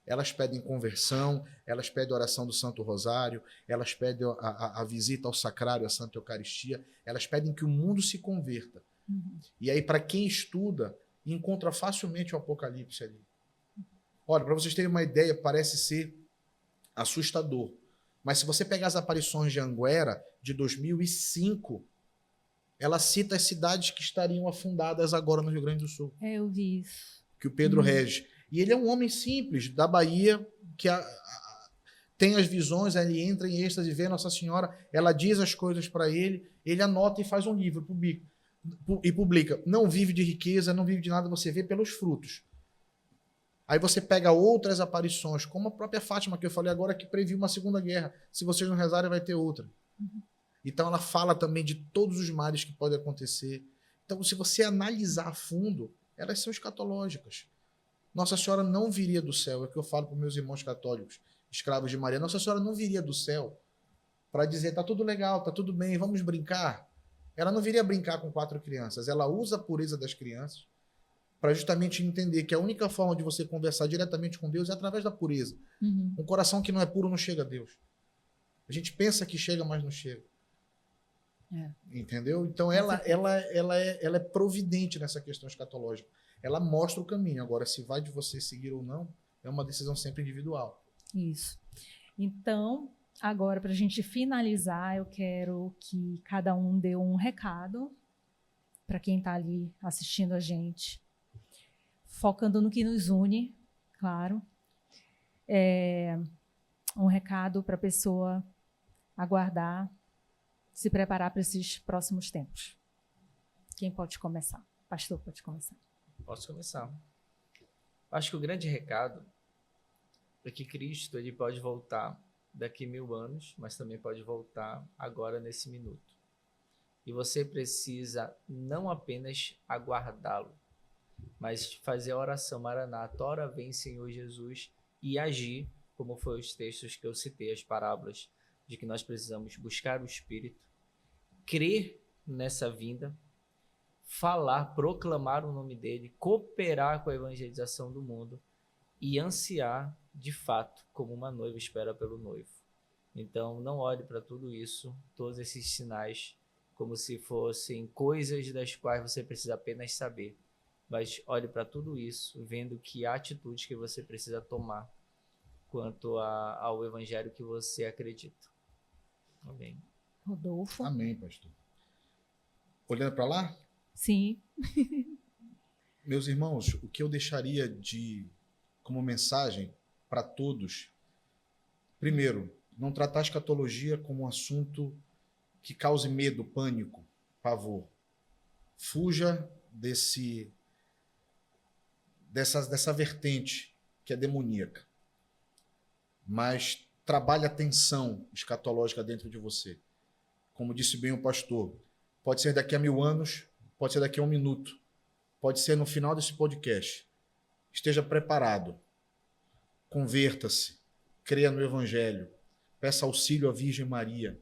Elas pedem conversão, elas pedem oração do Santo Rosário, elas pedem a visita ao sacrário, a Santa Eucaristia, elas pedem que o mundo se converta. E aí, para quem estuda, encontra facilmente o Apocalipse ali. Olha, para vocês terem uma ideia, parece ser assustador. Mas se você pegar as aparições de Anguera, de 2005, ela cita as cidades que estariam afundadas agora no Rio Grande do Sul. Eu vi isso. Que o Pedro Regis. E ele é um homem simples, da Bahia, que tem as visões, ele entra em êxtase, vê Nossa Senhora, ela diz as coisas para ele, ele anota e faz um livro, publica. Não vive de riqueza, não vive de nada, você vê pelos frutos. Aí você pega outras aparições, como a própria Fátima, que eu falei agora, que previu uma segunda guerra. Se vocês não rezarem, vai ter outra. Então ela fala também de todos os males que podem acontecer. Então, se você analisar a fundo, elas são escatológicas. Nossa Senhora não viria do céu, é o que eu falo para os meus irmãos católicos, escravos de Maria. Nossa Senhora não viria do céu para dizer: tá tudo legal, tá tudo bem, vamos brincar. Ela não viria brincar com 4 crianças. Ela usa a pureza das crianças para justamente entender que a única forma de você conversar diretamente com Deus é através da pureza. Um coração que não é puro não chega a Deus. A gente pensa que chega, mas não chega. Entendeu? Então ela é providente nessa questão escatológica. Ela mostra o caminho. Agora, se vai de você seguir ou não, é uma decisão sempre individual. Isso. Então, agora, para a gente finalizar, eu quero que cada um dê um recado para quem está ali assistindo a gente, focando no que nos une, claro. Um recado para a pessoa aguardar, se preparar para esses próximos tempos. Quem pode começar? Pastor, pode começar. Posso começar. Acho que o grande recado é que Cristo ele pode voltar daqui 1000 anos, mas também pode voltar agora nesse minuto. E você precisa não apenas aguardá-lo, mas fazer a oração Maranata, ora vem Senhor Jesus, e agir, como foi os textos que eu citei, as parábolas, de que nós precisamos buscar o Espírito, crer nessa vinda, falar, proclamar o nome dele, cooperar com a evangelização do mundo e ansiar, de fato, como uma noiva espera pelo noivo. Então, não olhe para tudo isso, todos esses sinais, como se fossem coisas das quais você precisa apenas saber, mas olhe para tudo isso, vendo que há atitudes que você precisa tomar quanto ao evangelho que você acredita. Amém. Rodolfo. Amém, pastor. Olhando para lá? Sim. Meus irmãos, o que eu deixaria como mensagem para todos, primeiro, não tratar a escatologia como um assunto que cause medo, pânico, pavor. Fuja dessa vertente que é demoníaca. Mas trabalhe a tensão escatológica dentro de você. Como disse bem o pastor, pode ser daqui a 1000 anos, pode ser daqui a 1 minuto, pode ser no final desse podcast. Esteja preparado. Converta-se. Creia no Evangelho. peça auxílio à Virgem Maria,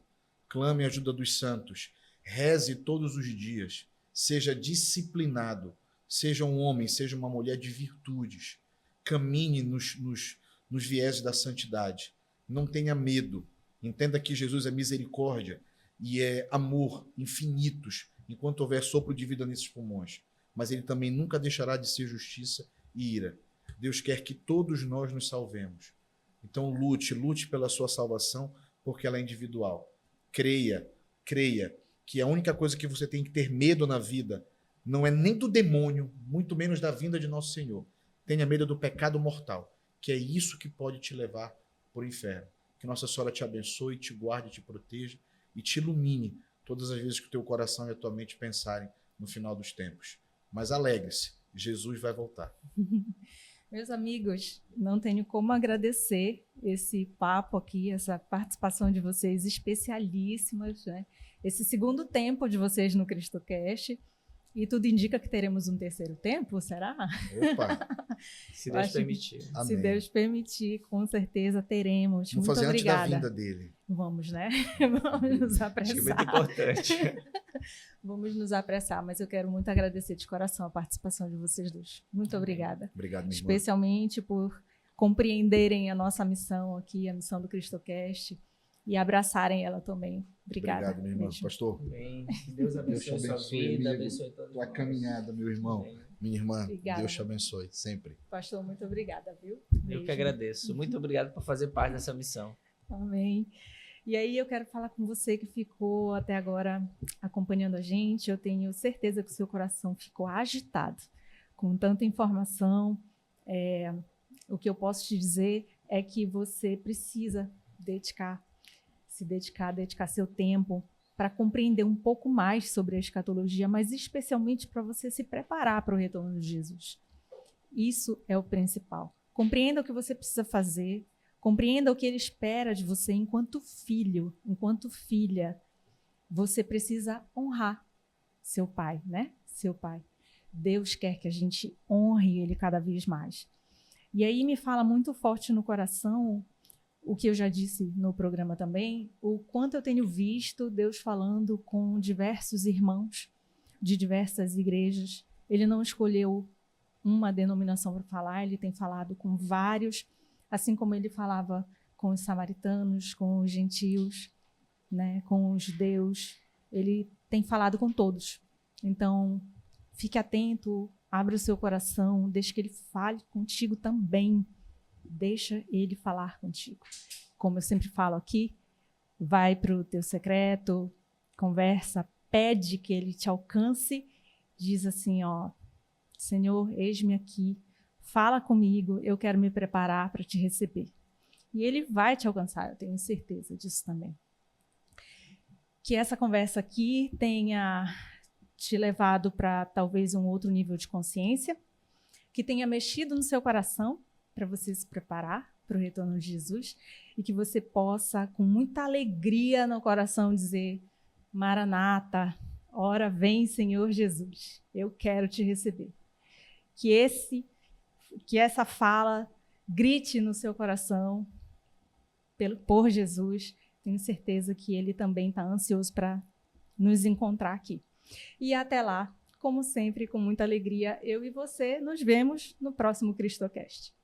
clame a ajuda dos santos, reze todos os dias, seja disciplinado, seja um homem, seja uma mulher de virtudes, caminhe nos vieses da santidade, não tenha medo, entenda que Jesus é misericórdia e é amor infinitos, enquanto houver sopro de vida nesses pulmões, mas ele também nunca deixará de ser justiça e ira. Deus quer que todos nós nos salvemos. Então lute pela sua salvação, porque ela é individual. Creia que a única coisa que você tem que ter medo na vida não é nem do demônio, muito menos da vinda de nosso Senhor. Tenha medo do pecado mortal, que é isso que pode te levar para o inferno. Que Nossa Senhora te abençoe, te guarde, te proteja e te ilumine todas as vezes que o teu coração e a tua mente pensarem no final dos tempos. Mas alegre-se, Jesus vai voltar. Meus amigos, não tenho como agradecer esse papo aqui, essa participação de vocês especialíssimas, né? Esse segundo tempo de vocês no CristoCast. E tudo indica que teremos um terceiro tempo, será? Opa! Se Deus permitir. Se Deus permitir, com certeza teremos. Vamos muito fazer obrigada. antes da vinda dele. Vamos, né? Vamos nos apressar. Acho que é muito importante. Vamos nos apressar, mas eu quero muito agradecer de coração a participação de vocês dois. Muito obrigada. Obrigado, minha irmã. Especialmente por compreenderem a nossa missão aqui, a missão do CristoCast, e abraçarem ela também. Obrigada. Obrigado, minha irmã. Mesmo. Pastor, Bem, que Deus abençoe a sua vida, abençoe todos tua nós. caminhada, meu irmão. Amém. Minha irmã, Obrigada. Deus te abençoe, sempre. Pastor, muito obrigada, viu? Eu Beijo. que agradeço. Muito obrigado por fazer parte dessa missão. Amém. E aí eu quero falar com você que ficou até agora acompanhando a gente. Eu tenho certeza que o seu coração ficou agitado com tanta informação. O que eu posso te dizer é que você precisa dedicar seu tempo para compreender um pouco mais sobre a escatologia, mas especialmente para você se preparar para o retorno de Jesus. Isso é o principal. Compreenda o que você precisa fazer, compreenda o que ele espera de você enquanto filho, enquanto filha. Você precisa honrar seu pai, né? Seu pai. Deus quer que a gente honre ele cada vez mais. E aí me fala muito forte no coração o que eu já disse no programa também, o quanto eu tenho visto Deus falando com diversos irmãos de diversas igrejas. Ele não escolheu uma denominação para falar, ele tem falado com vários, assim como ele falava com os samaritanos, com os gentios, né, com os judeus. Ele tem falado com todos. Então, fique atento, abra o seu coração, deixe que ele fale contigo também. Deixa ele falar contigo. Como eu sempre falo aqui, vai para o teu secreto, conversa, pede que ele te alcance, diz assim, ó, Senhor, eis-me aqui, fala comigo, eu quero me preparar para te receber. E ele vai te alcançar, eu tenho certeza disso também. Que essa conversa aqui tenha te levado para talvez um outro nível de consciência, que tenha mexido no seu coração, para você se preparar para o retorno de Jesus e que você possa, com muita alegria no coração, dizer: Maranata, ora vem, Senhor Jesus, eu quero te receber. Que essa fala grite no seu coração por Jesus. Tenho certeza que ele também está ansioso para nos encontrar aqui. E até lá, como sempre, com muita alegria, eu e você nos vemos no próximo CristoCast.